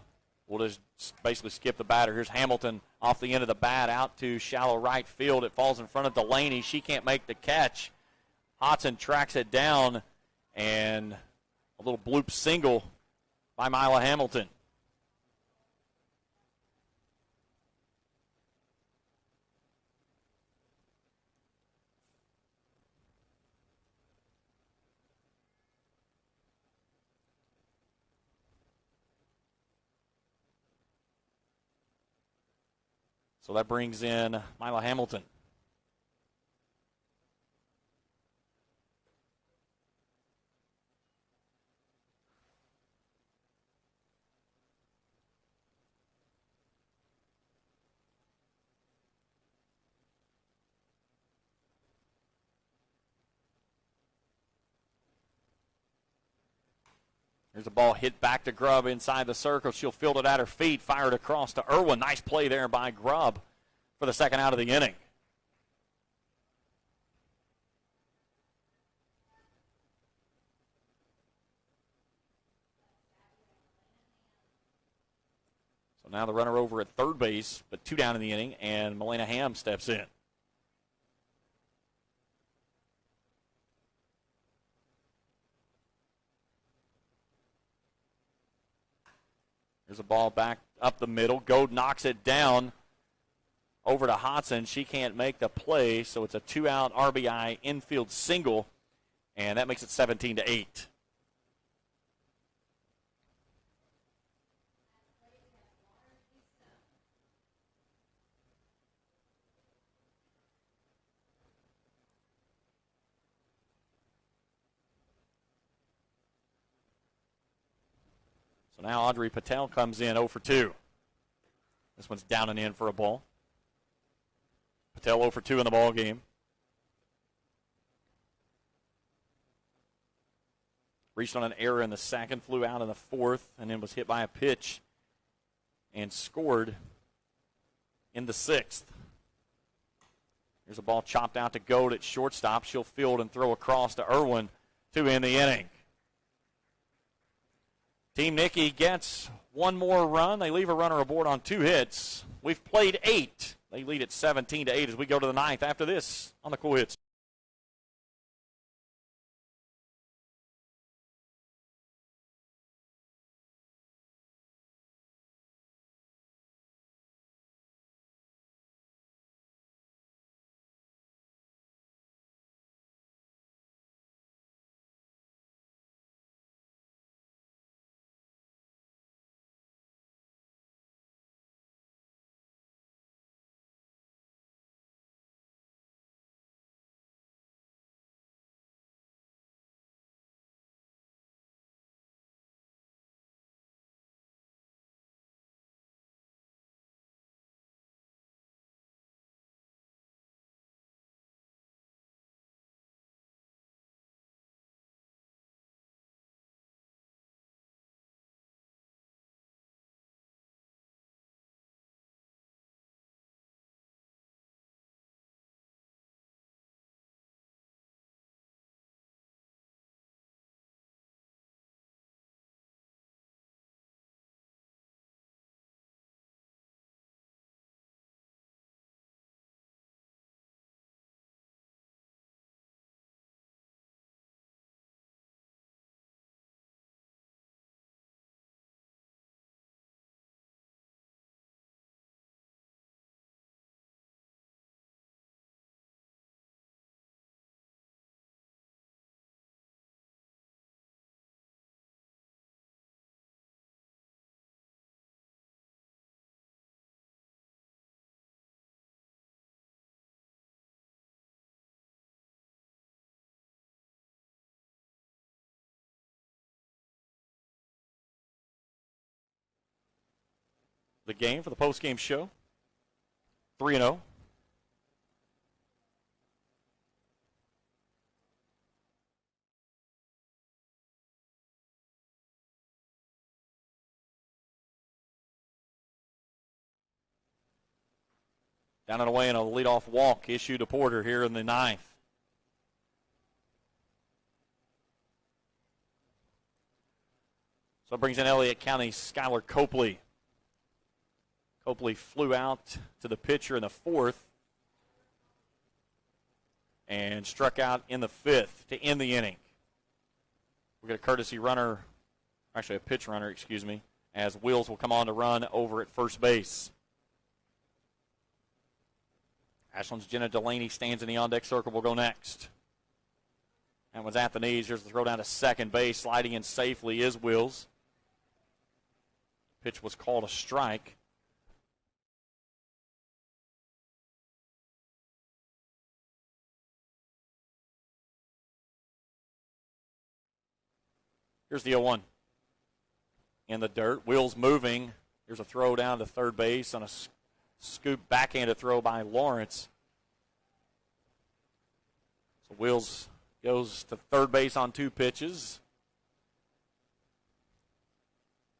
we'll just basically skip the batter. Here's Hamilton off the end of the bat out to shallow right field. It falls in front of Delaney. She can't make the catch. Hodson tracks it down, and a little bloop single by Mila Hamilton. So that brings in Mila Hamilton. There's a ball hit back to Grubb inside the circle. She'll field it at her feet, fire it across to Irwin. Nice play there by Grubb for the second out of the inning. Now the runner over at third base, but 2 down in the inning, and Melena Ham steps in. There's a ball back up the middle. Goad knocks it down over to Hodson. She can't make the play, so it's a 2-out RBI infield single, and that makes it 17-8. So now Audrey Patel comes in 0 for 2. This one's down and in for a ball. Patel 0 for 2 in the ball game. Reached on an error in the second, flew out in the fourth, and then was hit by a pitch and scored in the sixth. Here's a ball chopped out to Goad at shortstop. She'll field and throw across to Irwin to end the inning. Team Nicky gets one more run. They leave a runner aboard on 2 hits. We've played 8. They lead it 17-8 as we go to the 9th after this on the Cool Hits. The game for the post-game show, 3-0. Down and away and a leadoff walk issued to Porter here in the 9th. So it brings in Elliott County's Skyler Copley. Copley flew out to the pitcher in the 4th and struck out in the 5th to end the inning. We'll get a courtesy runner, actually a pitch runner, excuse me, as Wills will come on to run over at first base. Ashland's Jenna Delaney stands in the on-deck circle. Will go next. That one's at the knees. Here's the throw down to second base. Sliding in safely is Wills. Pitch was called a strike. Here's the 0-1 in the dirt. Wills moving. Here's a throw down to third base on a scoop backhanded throw by Lawrence. So Wills goes to third base on 2 pitches.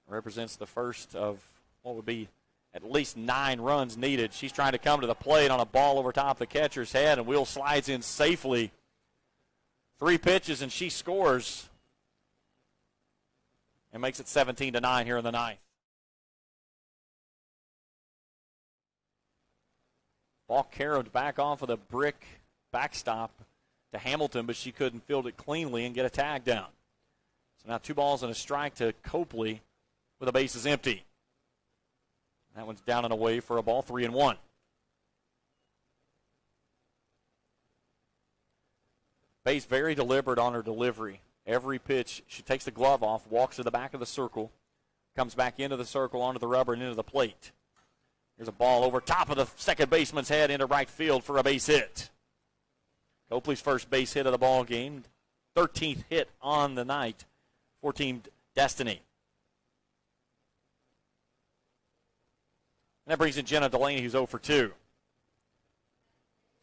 Represents the first of what would be at least 9 runs needed. She's trying to come to the plate on a ball over top the catcher's head, and Wills slides in safely. 3 pitches, and she scores. And makes it 17-9 here in the 9th. Ball carried back off of the brick backstop to Hamilton, but she couldn't field it cleanly and get a tag down. So now 2 balls and a strike to Copley with the bases empty. That one's down and away for a ball, 3-1. Baze very deliberate on her delivery. Every pitch, she takes the glove off, walks to the back of the circle, comes back into the circle, onto the rubber, and into the plate. Here's a ball over top of the second baseman's head into right field for a base hit. Copley's first base hit of the ball game, 13th hit on the night for Team Destiny. And that brings in Jenna Delaney, who's 0 for 2.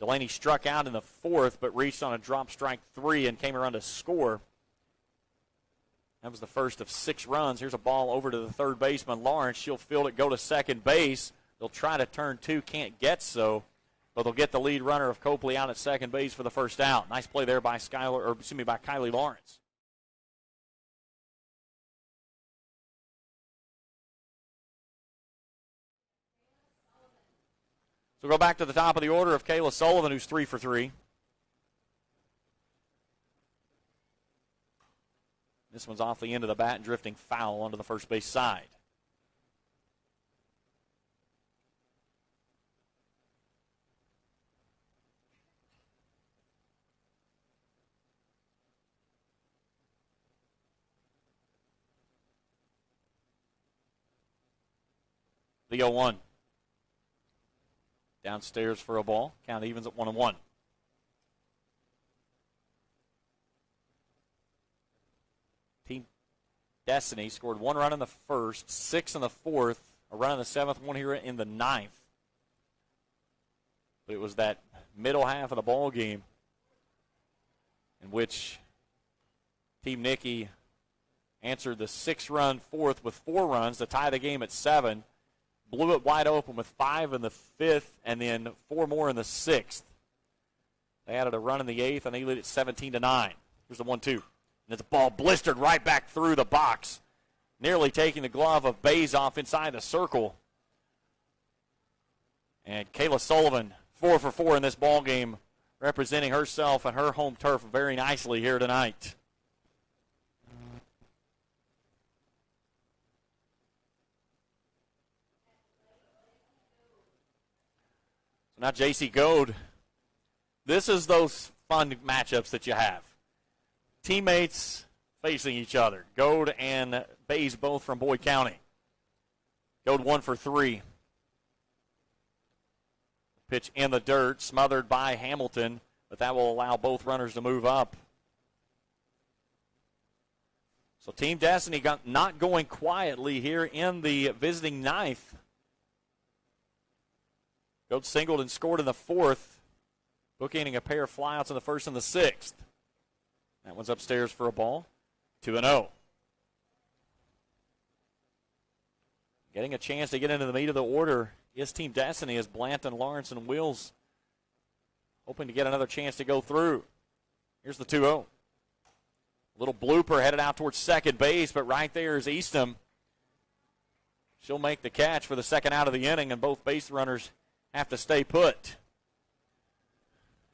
Delaney struck out in the 4th, but reached on a drop strike 3 and came around to score. That was the first of 6 runs. Here's a ball over to the third baseman, Lawrence. She'll field it, go to second base. They'll try to turn 2, can't get so, but they'll get the lead runner of Copley out at second base for the first out. Nice play there by by Kayla Lawrence. So go back to the top of the order of Kayla Sullivan, who's 3 for 3. This one's off the end of the bat and drifting foul onto the first base side. The 0-1. Downstairs for a ball. Count evens at 1-1. Team Destiny scored 1 run in the first, 6 in the 4th, a run in the 7th, 1 here in the 9th. But it was that middle half of the ball game in which Team Nikki answered the 6-run 4th with 4 runs to tie the game at 7. Blew it wide open with 5 in the 5th and then 4 more in the 6th. They added a run in the 8th, and they lead it 17-9. Here's the 1-2. And it's a ball blistered right back through the box, nearly taking the glove of Baze off inside the circle. And Kayla Sullivan, 4 for 4 in this ball game, representing herself and her home turf very nicely here tonight. Now J.C. Goad, this is those fun matchups that you have. Teammates facing each other. Goad and Baze both from Boyd County. Goad 1 for 3. Pitch in the dirt, smothered by Hamilton, but that will allow both runners to move up. So Team Destiny not going quietly here in the visiting 9th. Goad singled and scored in the 4th, bookending a pair of flyouts in the 1st and the 6th. That one's upstairs for a ball, 2-0. Getting a chance to get into the meat of the order is Team Destiny as Blanton, Lawrence, and Wills hoping to get another chance to go through. Here's the 2-0. Little blooper headed out towards second base, but right there is Eastham. She'll make the catch for the second out of the inning, and both base runners have to stay put.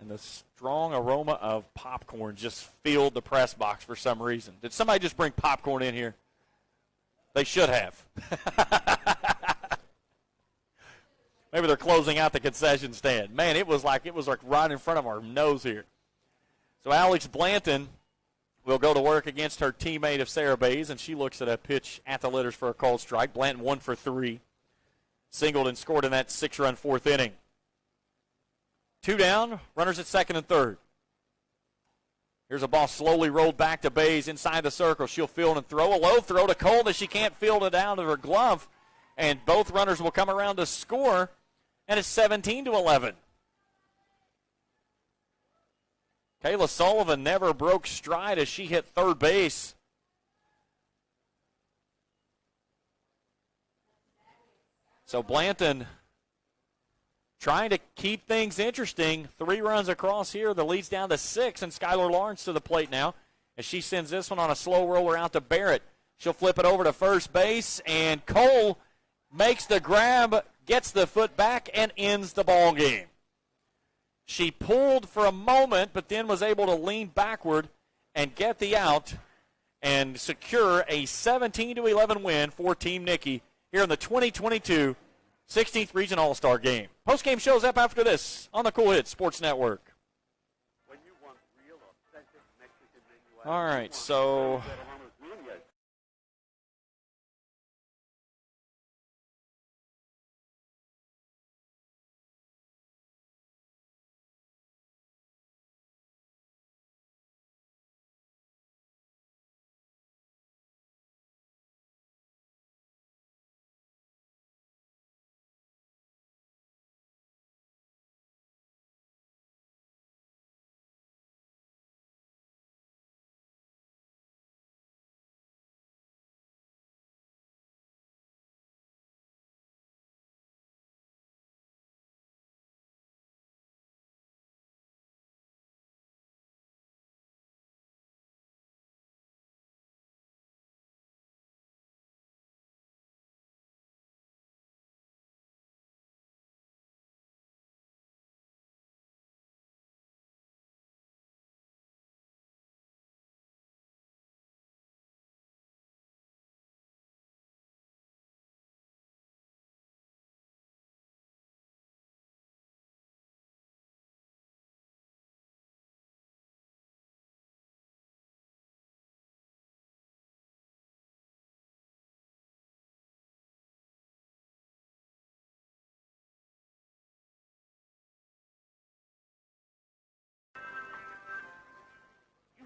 And the strong aroma of popcorn just filled the press box for some reason. Did somebody just bring popcorn in here? They should have. Maybe they're closing out the concession stand. Man, it was like right in front of our nose here. So Alex Blanton will go to work against her teammate of Sarah Baze, and she looks at a pitch at the letters for a called strike. Blanton 1 for 3. Singled and scored in that 6-run 4th inning. 2 down, runners at second and third. Here's a ball slowly rolled back to Baze inside the circle. She'll field and throw. A low throw to Cole that she can't field it out of her glove. And both runners will come around to score, and it's 17-11. Kayla Sullivan never broke stride as she hit third base. So Blanton trying to keep things interesting. 3 runs across here. The lead's down to 6, and Skyler Lawrence to the plate now as she sends this one on a slow roller out to Barrett. She'll flip it over to first base, and Cole makes the grab, gets the foot back, and ends the ball game. She pulled for a moment, but then was able to lean backward and get the out and secure a 17-11 win for Team Nikki here in the 2022 16th Region All-Star Game. Post-game shows up after this on the Cool Hits Sports Network. All right, so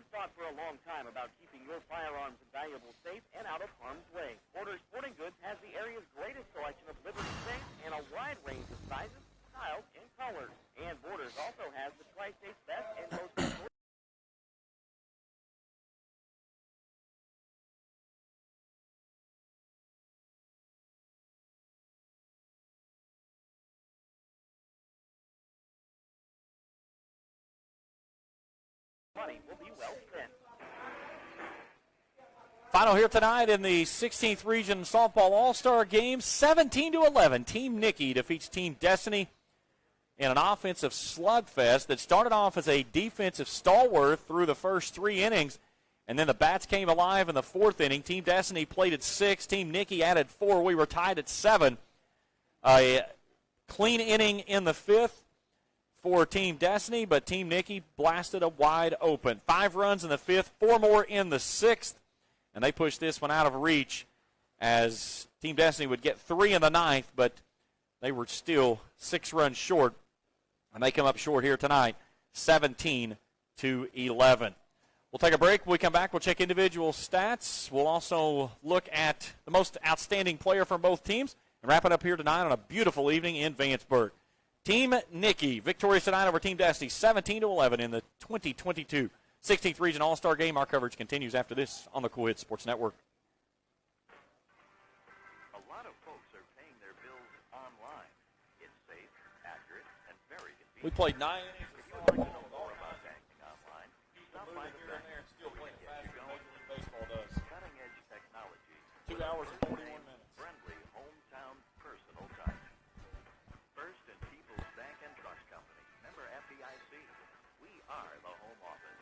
Thought for a long time about keeping your firearms and valuables safe and out of harm's way. Borders Sporting Goods has the area's greatest selection of Liberty safes and a wide range of sizes, styles, and colors. And Borders also has the Tri-State's best and most complete money will be well spent. final here tonight in the 16th Region Softball All-Star Game, 17-11. Team Nikki defeats Team Destiny in an offensive slugfest that started off as a defensive stalwart through the first 3 innings, and then the bats came alive in the 4th inning. Team Destiny played at 6. Team Nikki added 4. We were tied at 7. A clean inning in the 5th for Team Destiny, but Team Nikki blasted a wide open. 5 runs in the 5th, 4 more in the 6th, and they pushed this one out of reach as Team Destiny would get 3 in the 9th, but they were still 6 runs short, and they come up short here tonight, 17-11. We'll take a break. When we come back, we'll check individual stats. We'll also look at the most outstanding player from both teams and wrap it up here tonight on a beautiful evening in Vanceburg. Team Nikki victorious tonight over Team Destiny, 17-11 in the 2022 16th Region All-Star Game. Our coverage continues after this on the Cool Hits Sports Network. A lot of folks are paying their bills online. It's safe, accurate, and very convenient. We played 9 innings. If you'd like to know more about banking online, stop by the bank. Still playing faster than Major League Baseball does. Cutting-edge technology. 2 hours and 41 minutes. Friendly, hometown, personal touch. First and People's Bank and Trust Company. Member FDIC. We are the home office.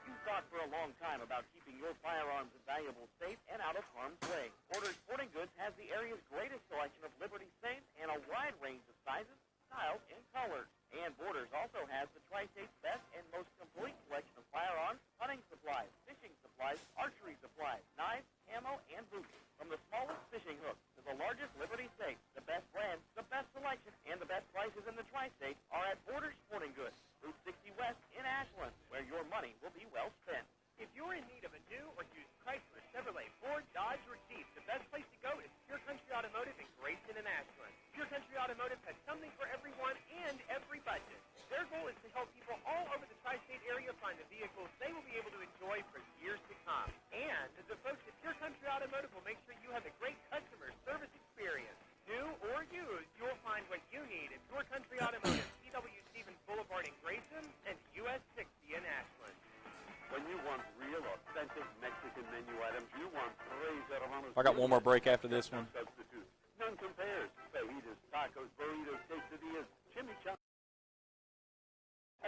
You thought for a long time about keeping your firearms and valuables safe and out of harm's way. Borders Sporting Goods has the area's greatest selection of Liberty safes and a wide range of sizes, styles, and colors. And Borders also has the Tri-State's best and most complete selection of firearms, hunting supplies, fishing supplies, archery supplies, knives, ammo, and boots. From the smallest fishing hook to the largest Liberty safe, the best brands, the best selection, and the best prices in the Tri-State are at Borders Sporting Goods, Route 60 West in Ashland, where your money will be well spent. If you're in need of a new or used Chrysler, Chevrolet, Ford, Dodge, or Jeep, the best place to go is Pure Country Automotive in Grayson and Ashland. Pure Country Automotive has something for everyone and every budget. Their goal is to help people all over the Tri-State area find the vehicles they will be able to enjoy for years to come. And the folks at Pure Country Automotive will make sure you have a great customer service experience. New or used, you'll find what you need at Pure Country Automotive, C.W. Stevens Boulevard in Grayson and US 60 in Ashland. When you want real, authentic Mexican menu items, you want Reyes Hermanos. I got one more break after this one. Substitute. None compares. Fajitas, tacos, burritos,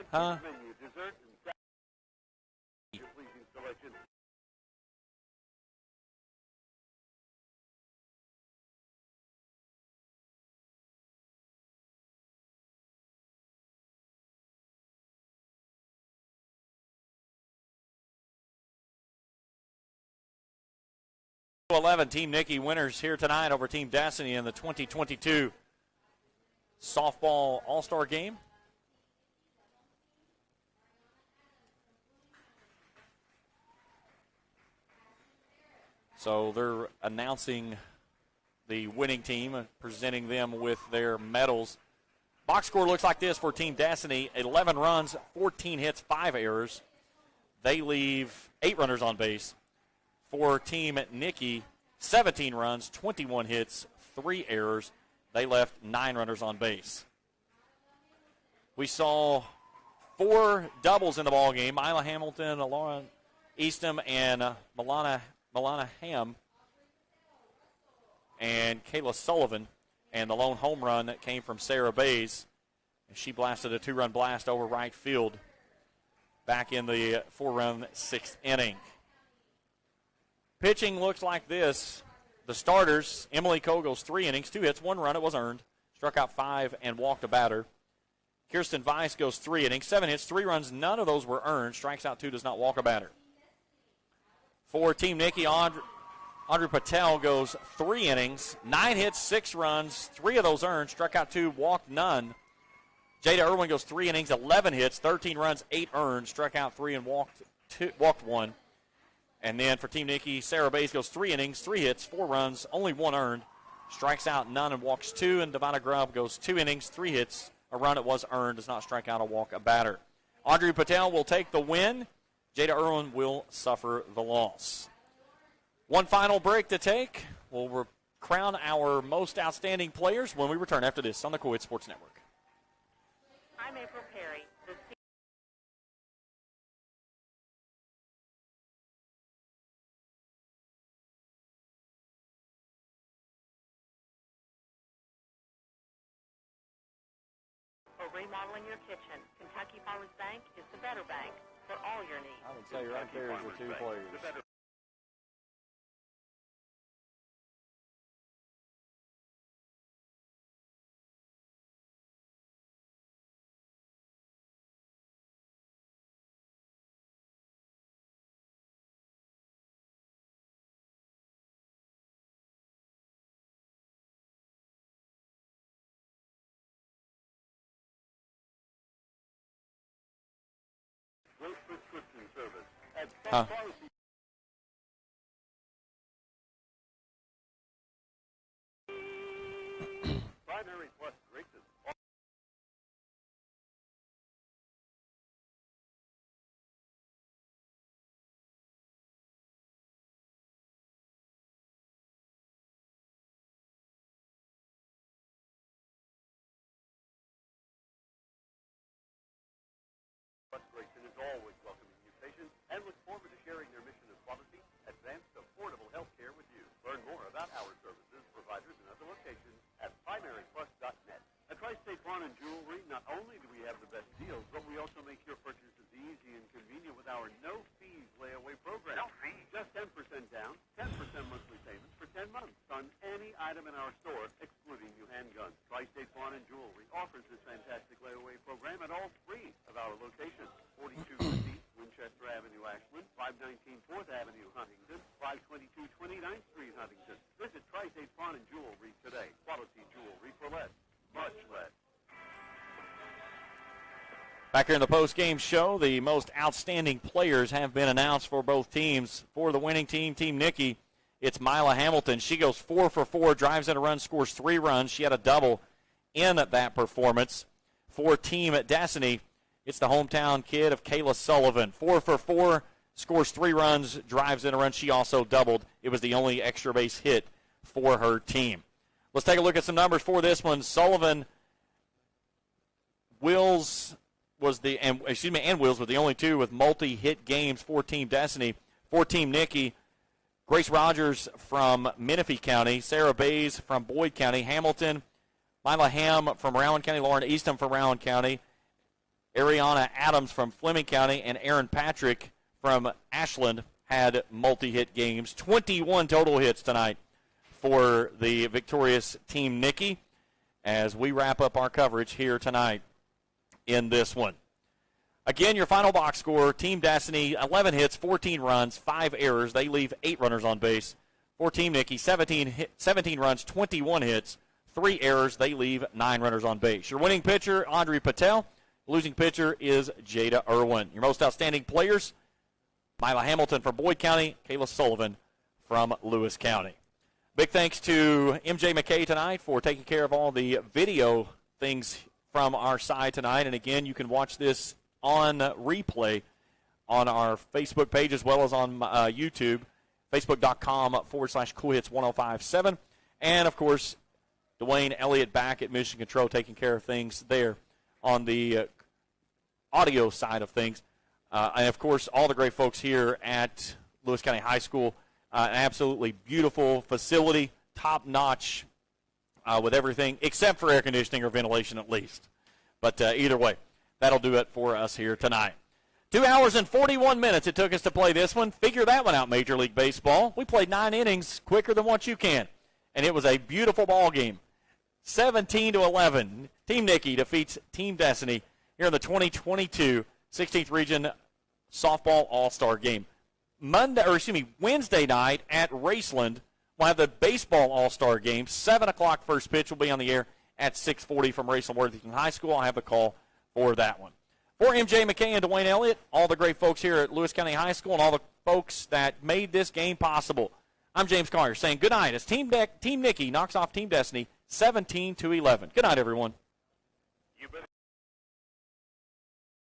Huh? Menu, dessert, and your pleasing selection. To 11, Team Nikki winners here tonight over Team Destiny in the 2022 softball all-star game. So they're announcing the winning team, presenting them with their medals. Box score looks like this for Team Destiny: 11 runs, 14 hits, 5 errors. They leave 8 runners on base. For Team Nikki, 17 runs, 21 hits, 3 errors. They left 9 runners on base. We saw 4 doubles in the ball game. Mila Hamilton, Lauren Eastham, and Milana Ham, and Kayla Sullivan. And the lone home run that came from Sarah Baze. And she blasted a 2-run blast over right field back in the 4-run 6th inning. Pitching looks like this. The starters: Emily Coe goes 3 innings, 2 hits, 1 run. It was earned. Struck out 5 and walked a batter. Kirsten Weiss goes 3 innings, 7 hits, 3 runs. None of those were earned. Strikes out 2, does not walk a batter. For Team Nikki, Audrey Patel goes 3 innings, 9 hits, 6 runs. 3 of those earned. Struck out 2, walked none. Jada Irwin goes 3 innings, 11 hits, 13 runs, 8 earned. Struck out 3 and walked 1. And then for Team Nikki, Sarah Baze goes 3 innings, 3 hits, 4 runs, only 1 earned. Strikes out none and walks 2. And Devonna Grubb goes 2 innings, 3 hits, a run. It was earned, does not strike out or walk a batter. Audrey Patel will take the win. Jada Irwin will suffer the loss. One final break to take. We'll crown our most outstanding players when we return after this on the Coed Sports Network. I'm April Perry. For remodeling your kitchen, Kentucky Farmers Bank is the better bank for all your needs. I would say right there is the 2 players. Prescription service at Huh. pharmacy. Primary plus Rakes. Grayson is always welcoming new patients and look forward to sharing their mission of quality, advanced, affordable health care with you. Learn more about our services, providers, and other locations at primaryplus.net. At Tri-State Pawn and Jewelry, not only do we have the best deals, but we also make your purchases easy and convenient with our no-fees layaway program. No fees? Just 10% down, 10% monthly payments for 10 months on any item in our store, excluding new handguns. Tri-State Pawn and Jewelry offers this fantastic layaway program at all 3 of our locations: 4250 Winchester Avenue, Ashland; 519 4th Avenue, Huntington; 522 29th Street, Huntington. Visit Tri-State Pawn and Jewelry today. Quality jewelry for less, much less. Back here in the post-game show, the most outstanding players have been announced for both teams. For the winning team, Team Nikki, it's Mila Hamilton. She goes 4 for 4, drives in a run, scores 3 runs. She had a double in that performance. For Team Destiny, it's the hometown kid of Kayla Sullivan. 4 for 4, scores 3 runs, drives in a run. She also doubled. It was the only extra base hit for her team. Let's take a look at some numbers for this one. Sullivan, Wills and Wills were the only 2 with multi-hit games for Team Destiny. For Team Nikki, Grace Rogers from Menifee County, Sarah Baze from Boyd County, Hamilton, Mila Ham from Rowan County, Lauren Eastham from Rowan County, Ariana Adams from Fleming County and Aaron Patrick from Ashland had multi-hit games. 21 total hits tonight for the victorious Team Nicky as we wrap up our coverage here tonight in this one. Again, your final box score, Team Destiny, 11 hits, 14 runs, 5 errors. They leave 8 runners on base. For Team Nicky, 17 runs, 21 hits, 3 errors. They leave 9 runners on base. Your winning pitcher, Audrey Patel. Losing pitcher is Jada Irwin. Your most outstanding players, Mila Hamilton from Boyd County, Kayla Sullivan from Lewis County. Big thanks to MJ McKay tonight for taking care of all the video things from our side tonight. And again, you can watch this on replay on our Facebook page as well as on YouTube, facebook.com/CoolHits1057. And, of course, Dwayne Elliott back at Mission Control taking care of things there on the audio side of things. And, of course, all the great folks here at Lewis County High School. An absolutely beautiful facility, top-notch with everything, except for air conditioning or ventilation at least. But either way, that'll do it for us here tonight. 2 hours and 41 minutes it took us to play this one. Figure that one out, Major League Baseball. We played 9 innings quicker than what you can. And it was a beautiful ball game. 17-11. Team Nicky defeats Team Destiny here in the 2022 16th Region Softball All-Star Game. Wednesday night at Raceland, we'll have the Baseball All-Star Game. 7 o'clock first pitch will be on the air at 6:40 from Raceland Worthington High School. I'll have the call for that one. For MJ McKay and Dwayne Elliott, all the great folks here at Lewis County High School and all the folks that made this game possible, I'm James Collier saying good night as Team Nicky knocks off Team Destiny 17-11. Good night, everyone.